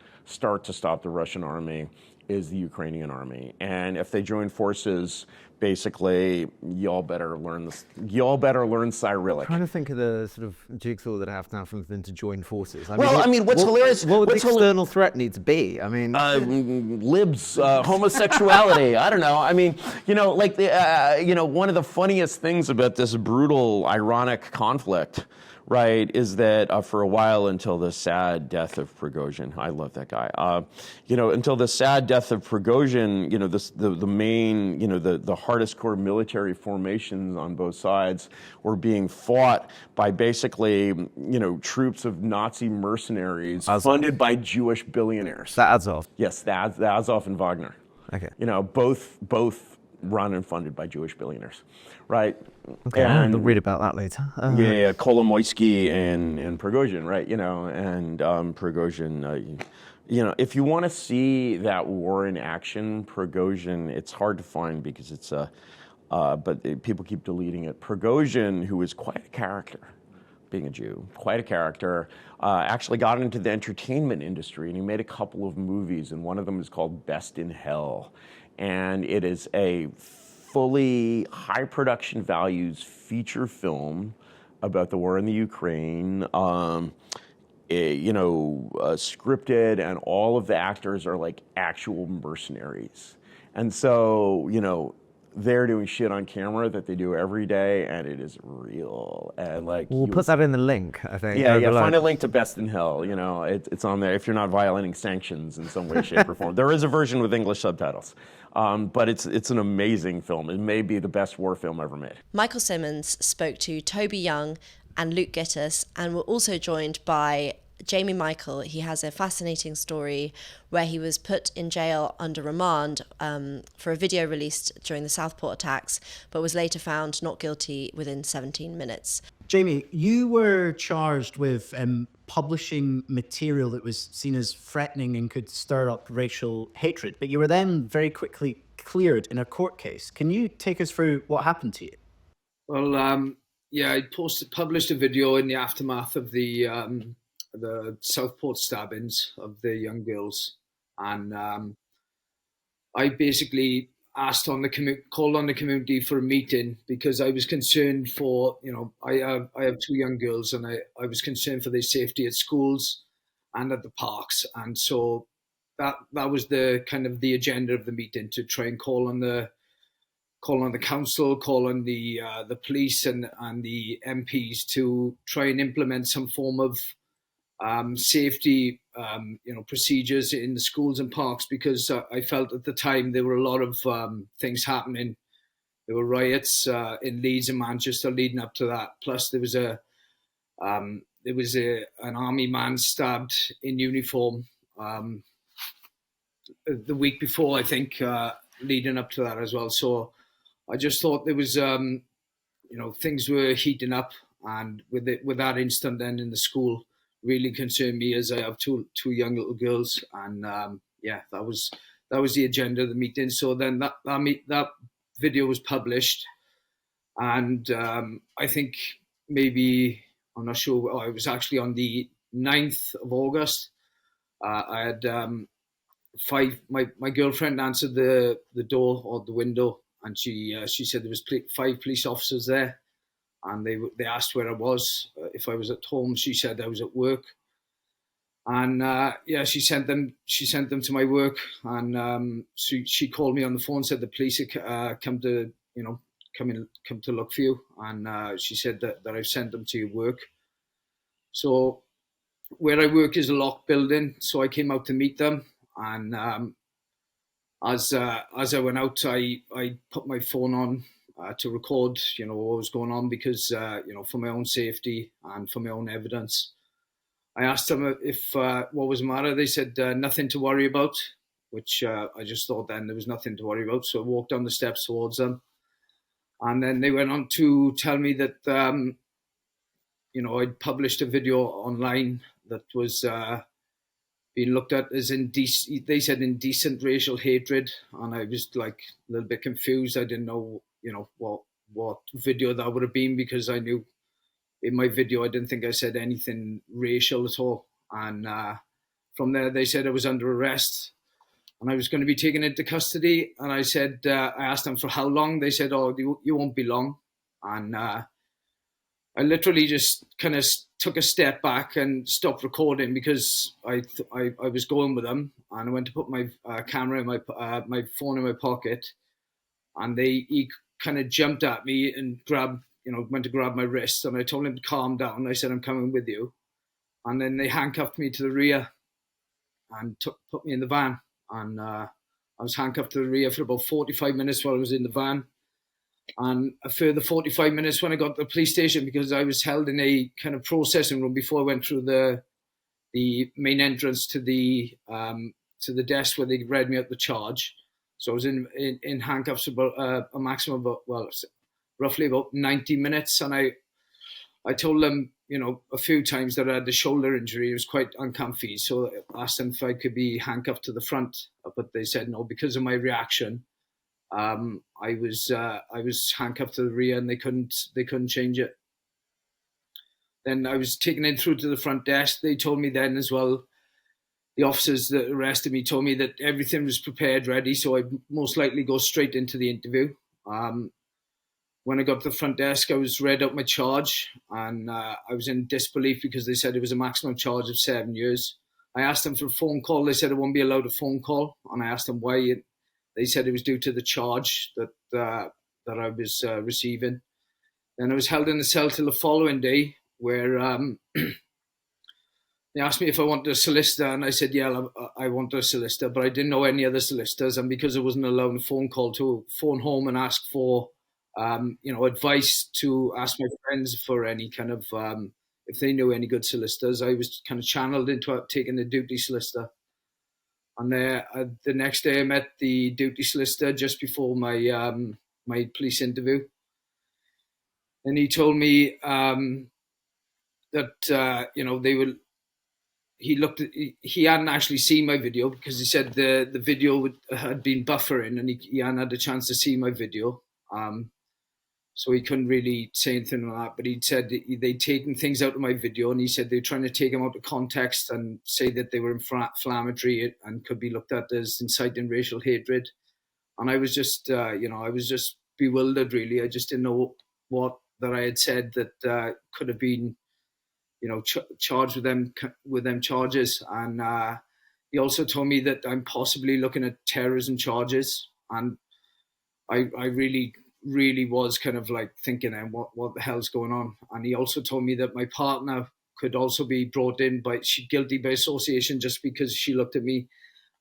to stop the Russian army is the Ukrainian army. And if they join forces, basically, y'all better learn Cyrillic. I'm trying to think of the sort of jigsaw that I have now from them to join forces. What's hilarious? What would the external threat need to be? Libs, homosexuality. I don't know. One of the funniest things about this brutal, ironic conflict, right, is that for a while, until the sad death of Prigozhin, I love that guy. Until the sad death of Prigozhin, the main, the hardest core military formations on both sides were being fought by basically, troops of Nazi mercenaries funded by Jewish billionaires. The Azov. Yes, the Azov and Wagner. Okay. Both run and funded by Jewish billionaires, right? Okay, I'll read about that later. Kolomoisky and Prigozhin, right? Prigozhin. If you want to see that war in action, Prigozhin, it's hard to find because it's but people keep deleting it. Prigozhin, who is quite a character, being a Jew, quite a character, actually got into the entertainment industry, and he made a couple of movies, and one of them is called Best in Hell. And it is a fully high production values feature film about the war in the Ukraine. Scripted, and all of the actors are like actual mercenaries. And so, they're doing shit on camera that they do every day, and it is real. And like, We'll put that in the link, I think. yeah, find a link to Best in Hell. It's on there if you're not violating sanctions in some way, shape, or form. There is a version with English subtitles, but it's an amazing film. It may be the best war film ever made. Michael Simmons spoke to Toby Young and Luke Gittis, and we're also joined by Jamie Michael. He has a fascinating story where he was put in jail under remand for a video released during the Southport attacks, but was later found not guilty within 17 minutes. Jamie, you were charged with publishing material that was seen as threatening and could stir up racial hatred, but you were then very quickly cleared in a court case. Can you take us through what happened to you? Well, I published a video in the aftermath of the Southport stabbings of the young girls, and I basically called on the community for a meeting because I was concerned for, I have two young girls, and I was concerned for their safety at schools and at the parks, and so that was the kind of the agenda of the meeting, to try and call on the council, call on the police and the MPs to try and implement some form of safety, procedures in the schools and parks, because I felt at the time there were a lot of things happening. There were riots in Leeds and Manchester leading up to that. Plus, there was an army man stabbed in uniform the week before, I think, leading up to that as well. So I just thought there was, things were heating up, and with that incident then in the school, really concerned me, as I have two young little girls, and that was the agenda of the meeting. So then that video was published, and I think maybe, I'm not sure, it was actually on the 9th of August. I had my girlfriend answered the door or the window, and she said there was 5 police officers there. And they asked where I was, if I was at home. She said I was at work, and she sent them to my work, and she called me on the phone, said the police had come to look for you, and she said that I've sent them to your work. So where I work is a locked building, so I came out to meet them, and as I went out, I put my phone on to record, what was going on, because, for my own safety and for my own evidence. I asked them if what was the matter. They said nothing to worry about, which I just thought then there was nothing to worry about. So I walked down the steps towards them, and then they went on to tell me that, I'd published a video online that was being looked at as indecent. They said indecent racial hatred, and I was like a little bit confused. I didn't know, what video that would have been, because I knew in my video I didn't think I said anything racial at all. And from there they said I was under arrest and I was going to be taken into custody. And I said, I asked them for how long. They said, oh, you won't be long. And I literally just kind of took a step back and stopped recording, because I was going with them, and I went to put my camera in my phone in my pocket, and he kind of jumped at me and went to grab my wrist, and I told him to calm down. I said, I'm coming with you. And then they handcuffed me to the rear and put me in the van. And I was handcuffed to the rear for about 45 minutes while I was in the van. And a further 45 minutes when I got to the police station, because I was held in a kind of processing room before I went through the main entrance to the desk where they read me out the charge. So I was in handcuffs about a maximum of roughly about 90 minutes. And I told them, a few times that I had the shoulder injury. It was quite uncomfy. So I asked them if I could be handcuffed to the front, but they said no, because of my reaction. I was handcuffed to the rear, and they couldn't change it. Then I was taken in through to the front desk. They told me then as well, the officers that arrested me told me that everything was prepared, ready, so I'd most likely go straight into the interview. when I got to the front desk, I was read out my charge, and I was in disbelief because they said it was a maximum charge of 7 years. I asked them for a phone call. They said I won't be allowed a phone call, and I asked them why. They said it was due to the charge that I was receiving. Then I was held in the cell till the following day, where they asked me if I wanted a solicitor, and I said, yeah, I want a solicitor, but I didn't know any other solicitors, and because I wasn't allowed a phone call to phone home and ask for advice, to ask my friends for any kind of if they knew any good solicitors, I was kind of channeled into taking the duty solicitor. And the next day I met the duty solicitor just before my my police interview, and he told me that they were. He hadn't actually seen my video, because he said the video had been buffering, and he hadn't had a chance to see my video. So he couldn't really say anything on that, but he said they'd taken things out of my video, and he said they were trying to take them out of context and say that they were inflammatory and could be looked at as inciting racial hatred. And I was just, I was just bewildered, really. I just didn't know what that I had said that could have been, charged with them charges. And he also told me that I'm possibly looking at terrorism charges, and I really was kind of like thinking, what the hell's going on? And he also told me that my partner could also be brought in guilty by association just because she looked at me.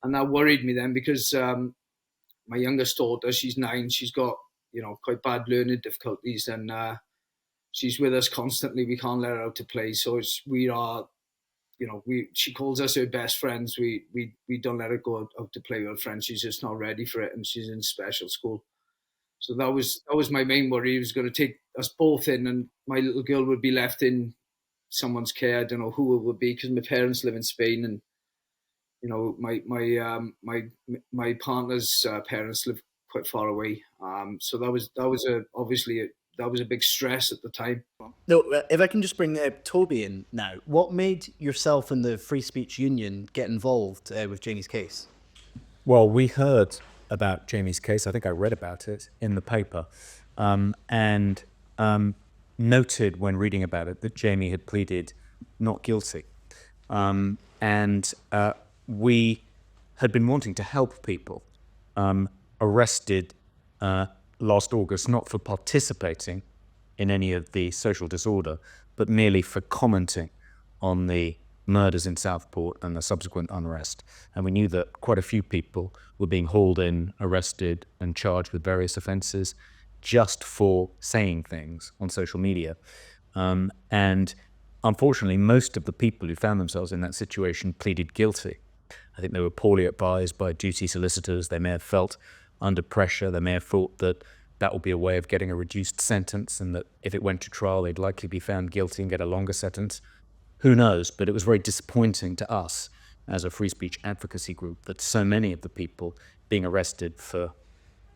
And that worried me then, because my youngest daughter, she's 9, she's got, quite bad learning difficulties, and she's with us constantly. We can't let her out to play. So she calls us her best friends. We don't let her go out to play with her friends. She's just not ready for it, and she's in special school. So that was my main worry. He was going to take us both in, and my little girl would be left in someone's care. I don't know who it would be, because my parents live in Spain, and my partner's parents live quite far away. So that was a big stress at the time. No, if I can just bring Toby in now. What made yourself and the Free Speech Union get involved with Jamie's case? Well, we heard about Jamie's case. I think I read about it in the paper, and noted when reading about it that Jamie had pleaded not guilty. And we had been wanting to help people arrested last August, not for participating in any of the social disorder, but merely for commenting on the murders in Southport and the subsequent unrest. And we knew that quite a few people were being hauled in, arrested, and charged with various offences just for saying things on social media. And unfortunately, most of the people who found themselves in that situation pleaded guilty. I think they were poorly advised by duty solicitors. They may have felt under pressure. They may have thought that that would be a way of getting a reduced sentence, and that if it went to trial, they'd likely be found guilty and get a longer sentence. Who knows? But it was very disappointing to us as a free speech advocacy group that so many of the people being arrested for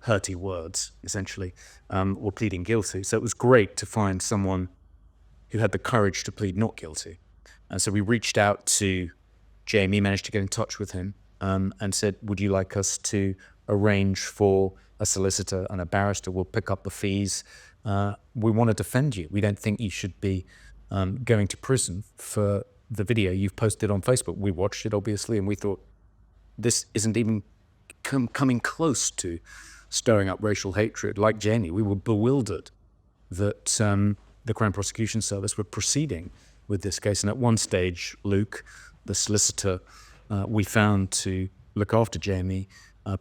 hurty words, essentially, were pleading guilty. So it was great to find someone who had the courage to plead not guilty. And so we reached out to Jamie, managed to get in touch with him, and said, would you like us to arrange for a solicitor and a barrister? Will pick up the fees. We want to defend you. We don't think you should be going to prison for the video you've posted on Facebook. We watched it, obviously, and we thought, this isn't even coming close to stirring up racial hatred. Like Jamie, we were bewildered that the Crown Prosecution Service were proceeding with this case. And at one stage, Luke, the solicitor we found to look after Jamie,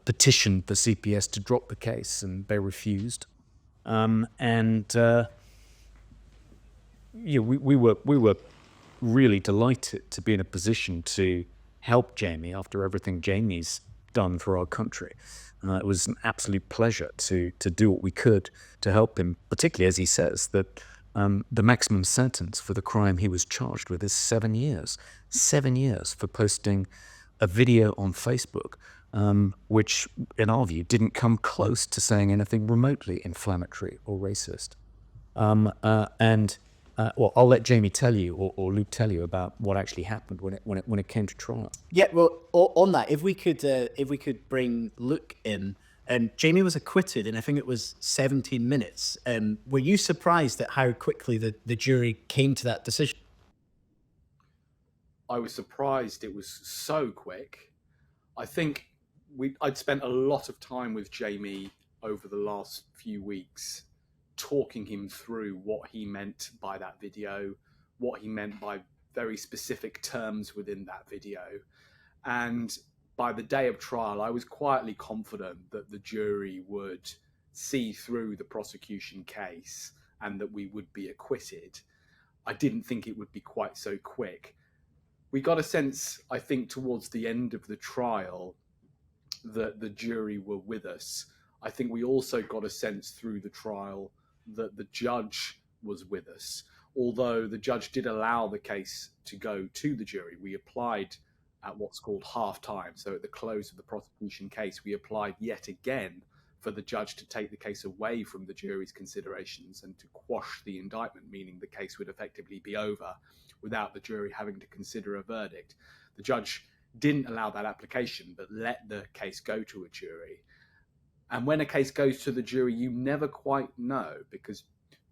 petitioned the CPS to drop the case, and they refused. We were really delighted to be in a position to help Jamie after everything Jamie's done for our country. It was an absolute pleasure to do what we could to help him, particularly as he says that the maximum sentence for the crime he was charged with is 7 years. 7 years for posting a video on Facebook, which, in our view, didn't come close to saying anything remotely inflammatory or racist. Well, I'll let Jamie tell you, or Luke tell you about what actually happened when it came to trial. Yeah, well, on that, if we could bring Luke in, Jamie was acquitted in, I think it was 17 minutes. Were you surprised at how quickly the jury came to that decision? I was surprised it was so quick. I think I'd spent a lot of time with Jamie over the last few weeks, talking him through what he meant by that video, what he meant by very specific terms within that video. And by the day of trial, I was quietly confident that the jury would see through the prosecution case and that we would be acquitted. I didn't think it would be quite so quick. We got a sense, I think, towards the end of the trial that the jury were with us. I think we also got a sense through the trial that the judge was with us. Although the judge did allow the case to go to the jury, we applied at what's called half-time. So at the close of the prosecution case, we applied yet again for the judge to take the case away from the jury's considerations and to quash the indictment, meaning the case would effectively be over without the jury having to consider a verdict. The judge didn't allow that application, but let the case go to a jury. And when a case goes to the jury, you never quite know, because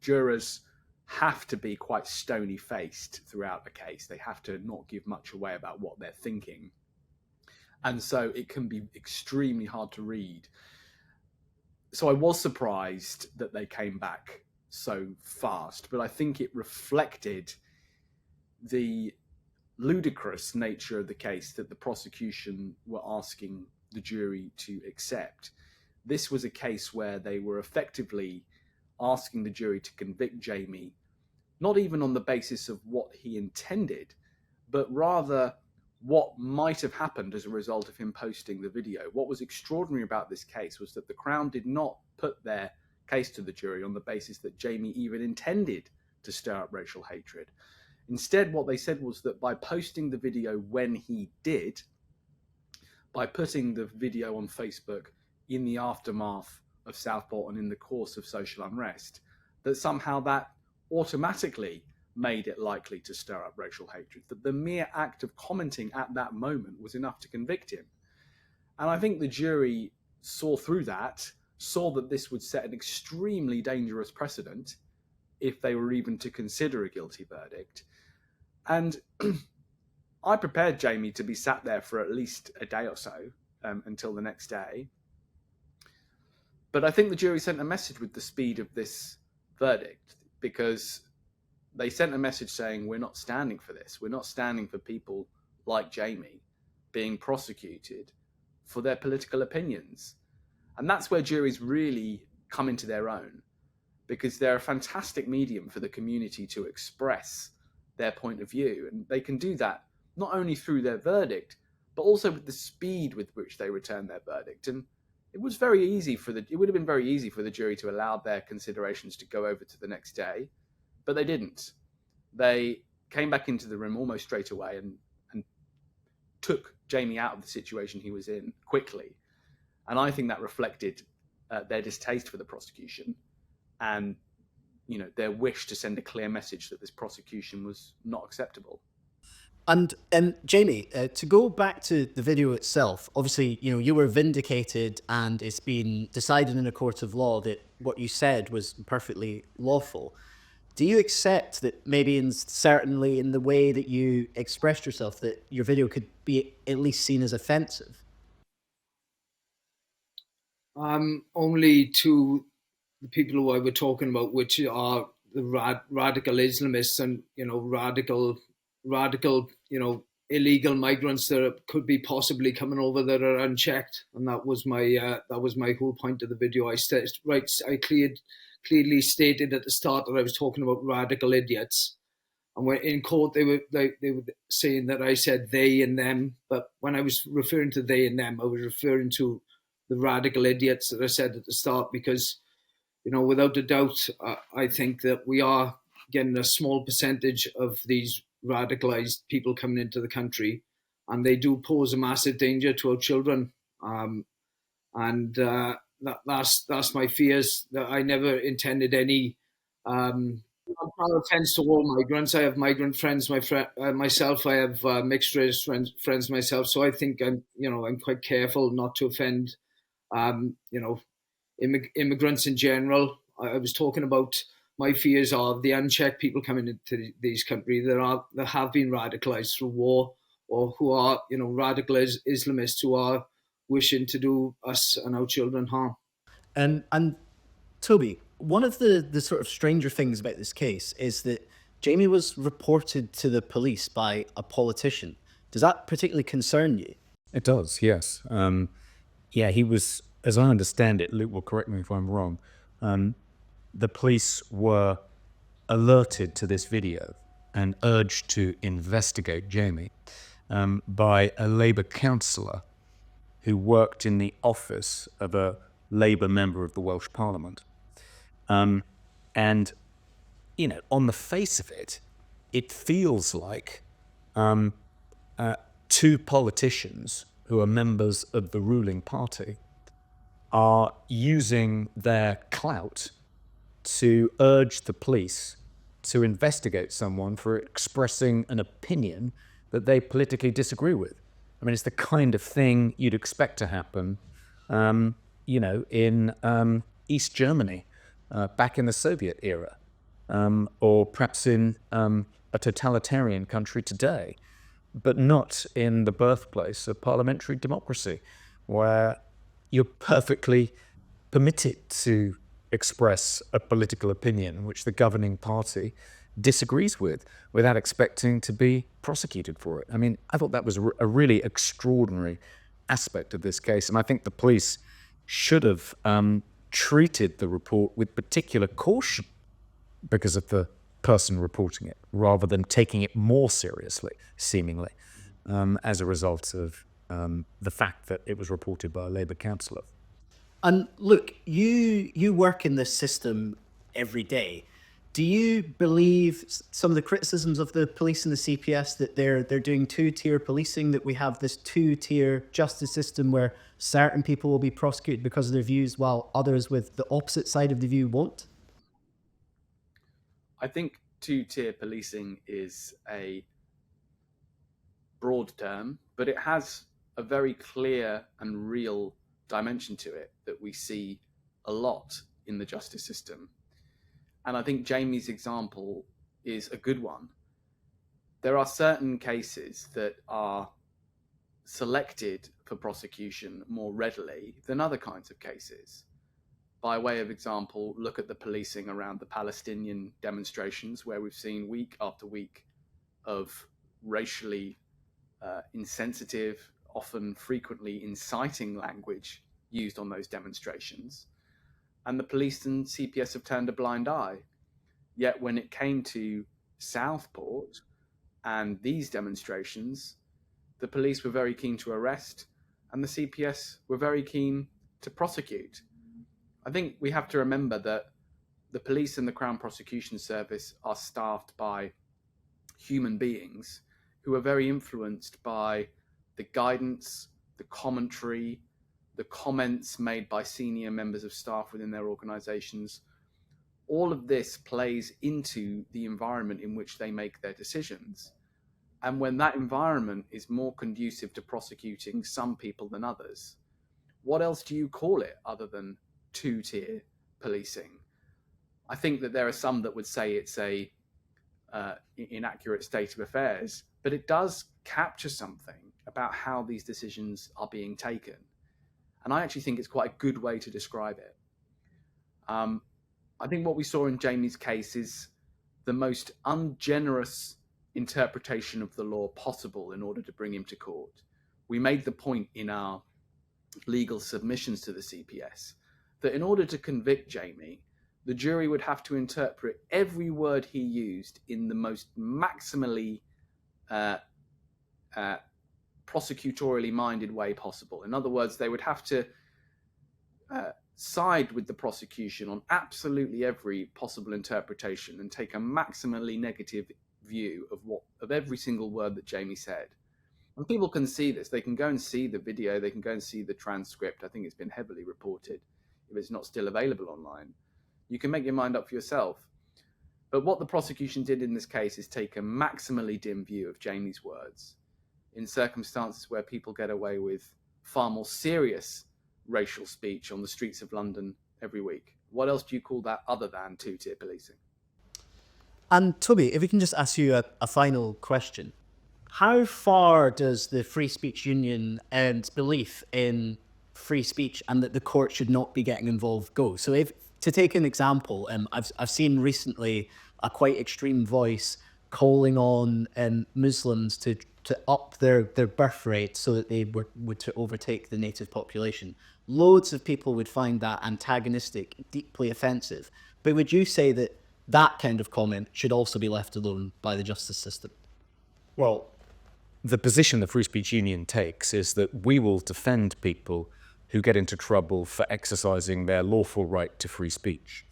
jurors have to be quite stony-faced throughout the case. They have to not give much away about what they're thinking. And so it can be extremely hard to read. So I was surprised that they came back so fast, but I think it reflected the ludicrous nature of the case that the prosecution were asking the jury to accept. This was a case where they were effectively asking the jury to convict Jamie, not even on the basis of what he intended, but rather what might have happened as a result of him posting the video. What was extraordinary about this case was that the Crown did not put their case to the jury on the basis that Jamie even intended to stir up racial hatred. Instead, what they said was that by posting the video when he did, by putting the video on Facebook in the aftermath of Southport and in the course of social unrest, that somehow that automatically made it likely to stir up racial hatred, that the mere act of commenting at that moment was enough to convict him. And I think the jury saw through that, saw that this would set an extremely dangerous precedent if they were even to consider a guilty verdict. And I prepared Jamie to be sat there for at least a day or so, until the next day. But I think the jury sent a message with the speed of this verdict, because they sent a message saying, we're not standing for this. We're not standing for people like Jamie being prosecuted for their political opinions. And that's where juries really come into their own, because they're a fantastic medium for the community to express their point of view. And they can do that not only through their verdict, but also with the speed with which they return their verdict. And it would have been very easy for the jury to allow their considerations to go over to the next day, but they didn't. They came back into the room almost straight away and took Jamie out of the situation he was in quickly. And I think that reflected their distaste for the prosecution and, their wish to send a clear message that this prosecution was not acceptable. And Jamie, to go back to the video itself, obviously, you were vindicated and it's been decided in a court of law that what you said was perfectly lawful. Do you accept that maybe certainly in the way that you expressed yourself, that your video could be at least seen as offensive? Only to the people who I were talking about, which are the radical Islamists and, radical, illegal migrants that could be possibly coming over that are unchecked. And that was my whole point of the video. I clearly stated at the start that I was talking about radical idiots. And when in court, they were saying that I said they and them. But when I was referring to they and them, I was referring to the radical idiots that I said at the start, because, without a doubt, I think that we are getting a small percentage of these radicalized people coming into the country, and they do pose a massive danger to our children. That's my fears. That I never intended any offense to all migrants. I have migrant friends, myself. I have mixed race friends myself. So I think I'm quite careful not to offend you know, immigrants in general. I was talking about my fears of the unchecked people coming into these countries that have been radicalized through war, or who are, you know, radical Islamists who are wishing to do us and our children harm. And Toby, one of the sort of stranger things about this case is that Jamie was reported to the police by a politician. Does that particularly concern you? It does, yes. Yeah, he was, as I understand it, Luke will correct me if I'm wrong, the police were alerted to this video and urged to investigate Jamie by a Labour councillor who worked in the office of a Labour member of the Welsh Parliament. And, you know, on the face of it, it feels like two politicians who are members of the ruling party are using their clout to urge the police to investigate someone for expressing an opinion that they politically disagree with. I mean, it's the kind of thing you'd expect to happen, you know, in East Germany back in the Soviet era, or perhaps in a totalitarian country today, but not in the birthplace of parliamentary democracy, where you're perfectly permitted to express a political opinion which the governing party disagrees with without expecting to be prosecuted for it. I mean, I thought that was a really extraordinary aspect of this case, and I think the police should have treated the report with particular caution because of the person reporting it, rather than taking it more seriously, seemingly, as a result of the fact that it was reported by a Labour councillor. And look, you work in this system every day. Do you believe some of the criticisms of the police and the CPS that they're doing two-tier policing, that we have this two-tier justice system where certain people will be prosecuted because of their views while others with the opposite side of the view won't? I think two-tier policing is a broad term, but it has a very clear and real dimension to it that we see a lot in the justice system. And I think Jamie's example is a good one. There are certain cases that are selected for prosecution more readily than other kinds of cases. By way of example, look at the policing around the Palestinian demonstrations, where we've seen week after week of racially insensitive, often frequently inciting language used on those demonstrations. And the police and CPS have turned a blind eye. Yet when it came to Southport and these demonstrations, the police were very keen to arrest and the CPS were very keen to prosecute. I think we have to remember that the police and the Crown Prosecution Service are staffed by human beings who are very influenced by the guidance, the commentary, the comments made by senior members of staff within their organisations. All of this plays into the environment in which they make their decisions. And when that environment is more conducive to prosecuting some people than others, what else do you call it other than two-tier policing? I think that there are some that would say it's a inaccurate state of affairs, but it does capture something about how these decisions are being taken. And I actually think it's quite a good way to describe it. I think what we saw in Jamie's case is the most ungenerous interpretation of the law possible in order to bring him to court. We made the point in our legal submissions to the CPS that in order to convict Jamie, the jury would have to interpret every word he used in the most maximally prosecutorially minded way possible. In other words, they would have to side with the prosecution on absolutely every possible interpretation and take a maximally negative view of every single word that Jamie said. And people can see this. They can go and see the video. They can go and see the transcript. I think it's been heavily reported. If it's not still available online, you can make your mind up for yourself. But what the prosecution did in this case is take a maximally dim view of Jamie's words in circumstances where people get away with far more serious racial speech on the streets of London every week. What else do you call that other than two-tier policing? And Toby, if we can just ask you a final question. How far does the Free Speech Union and belief in free speech and that the court should not be getting involved go? So if, to take an example, I've seen recently a quite extreme voice calling on Muslims to up their birth rate so that they would to overtake the native population. Loads of people would find that antagonistic, deeply offensive. But would you say that that kind of comment should also be left alone by the justice system? Well, the position the Free Speech Union takes is that we will defend people who get into trouble for exercising their lawful right to free speech.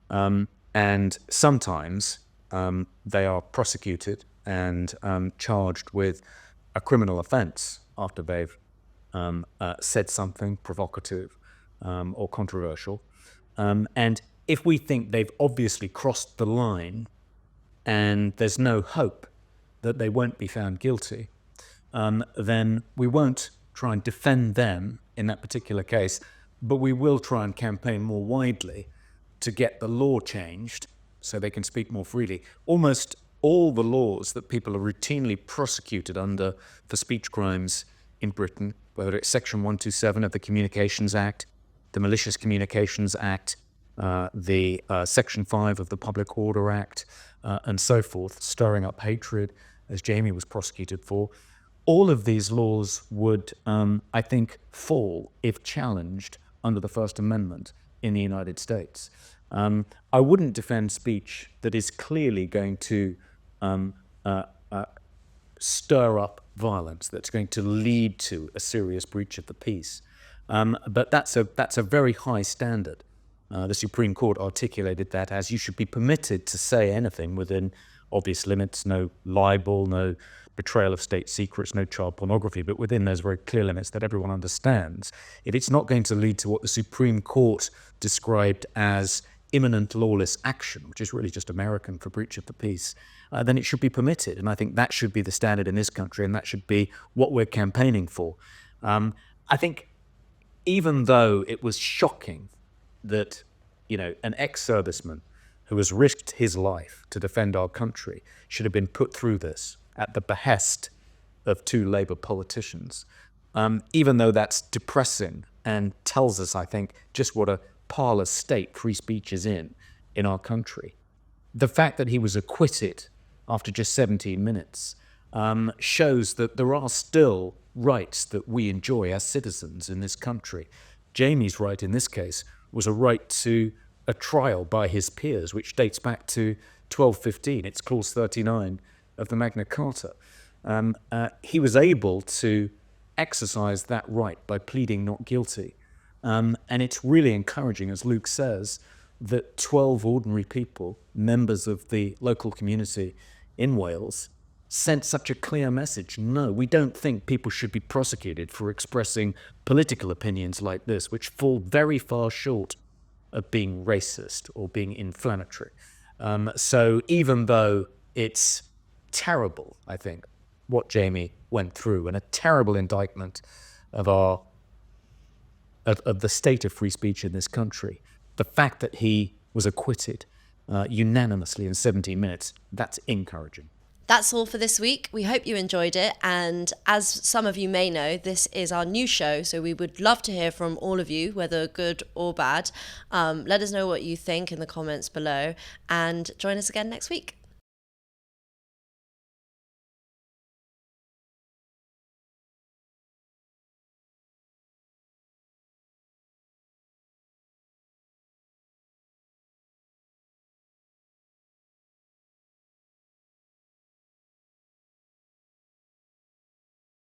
And sometimes they are prosecuted and charged with a criminal offence after they've said something provocative or controversial. And if we think they've obviously crossed the line and there's no hope that they won't be found guilty, then we won't try and defend them in that particular case, but we will try and campaign more widely to get the law changed so they can speak more freely. Almost all the laws that people are routinely prosecuted under for speech crimes in Britain, whether it's Section 127 of the Communications Act, the Malicious Communications Act, the Section 5 of the Public Order Act, and so forth, stirring up hatred, as Jamie was prosecuted for. All of these laws would, I think, fall if challenged under the First Amendment in the United States. I wouldn't defend speech that is clearly going to stir up violence, that's going to lead to a serious breach of the peace. But that's a very high standard. The Supreme Court articulated that as you should be permitted to say anything within obvious limits, no libel, no betrayal of state secrets, no child pornography, but within those very clear limits that everyone understands. If it's not going to lead to what the Supreme Court described as imminent lawless action, which is really just American for breach of the peace, then it should be permitted. And I think that should be the standard in this country, and that should be what we're campaigning for. I think even though it was shocking that, an ex-serviceman who has risked his life to defend our country should have been put through this at the behest of two Labour politicians, even though that's depressing and tells us, I think, just what a parlous state free speech is in our country. The fact that he was acquitted after just 17 minutes shows that there are still rights that we enjoy as citizens in this country. Jamie's right in this case was a right to a trial by his peers, which dates back to 1215. It's Clause 39 of the Magna Carta. He was able to exercise that right by pleading not guilty. And it's really encouraging, as Luke says, that 12 ordinary people, members of the local community in Wales, sent such a clear message. No, we don't think people should be prosecuted for expressing political opinions like this, which fall very far short of being racist or being inflammatory. So even though it's terrible, I think, what Jamie went through, and a terrible indictment of the state of free speech in this country, the fact that he was acquitted unanimously in 17 minutes, that's encouraging. That's all for this week. We hope you enjoyed it. And as some of you may know, this is our new show. So we would love to hear from all of you, whether good or bad. Let us know what you think in the comments below, and join us again next week.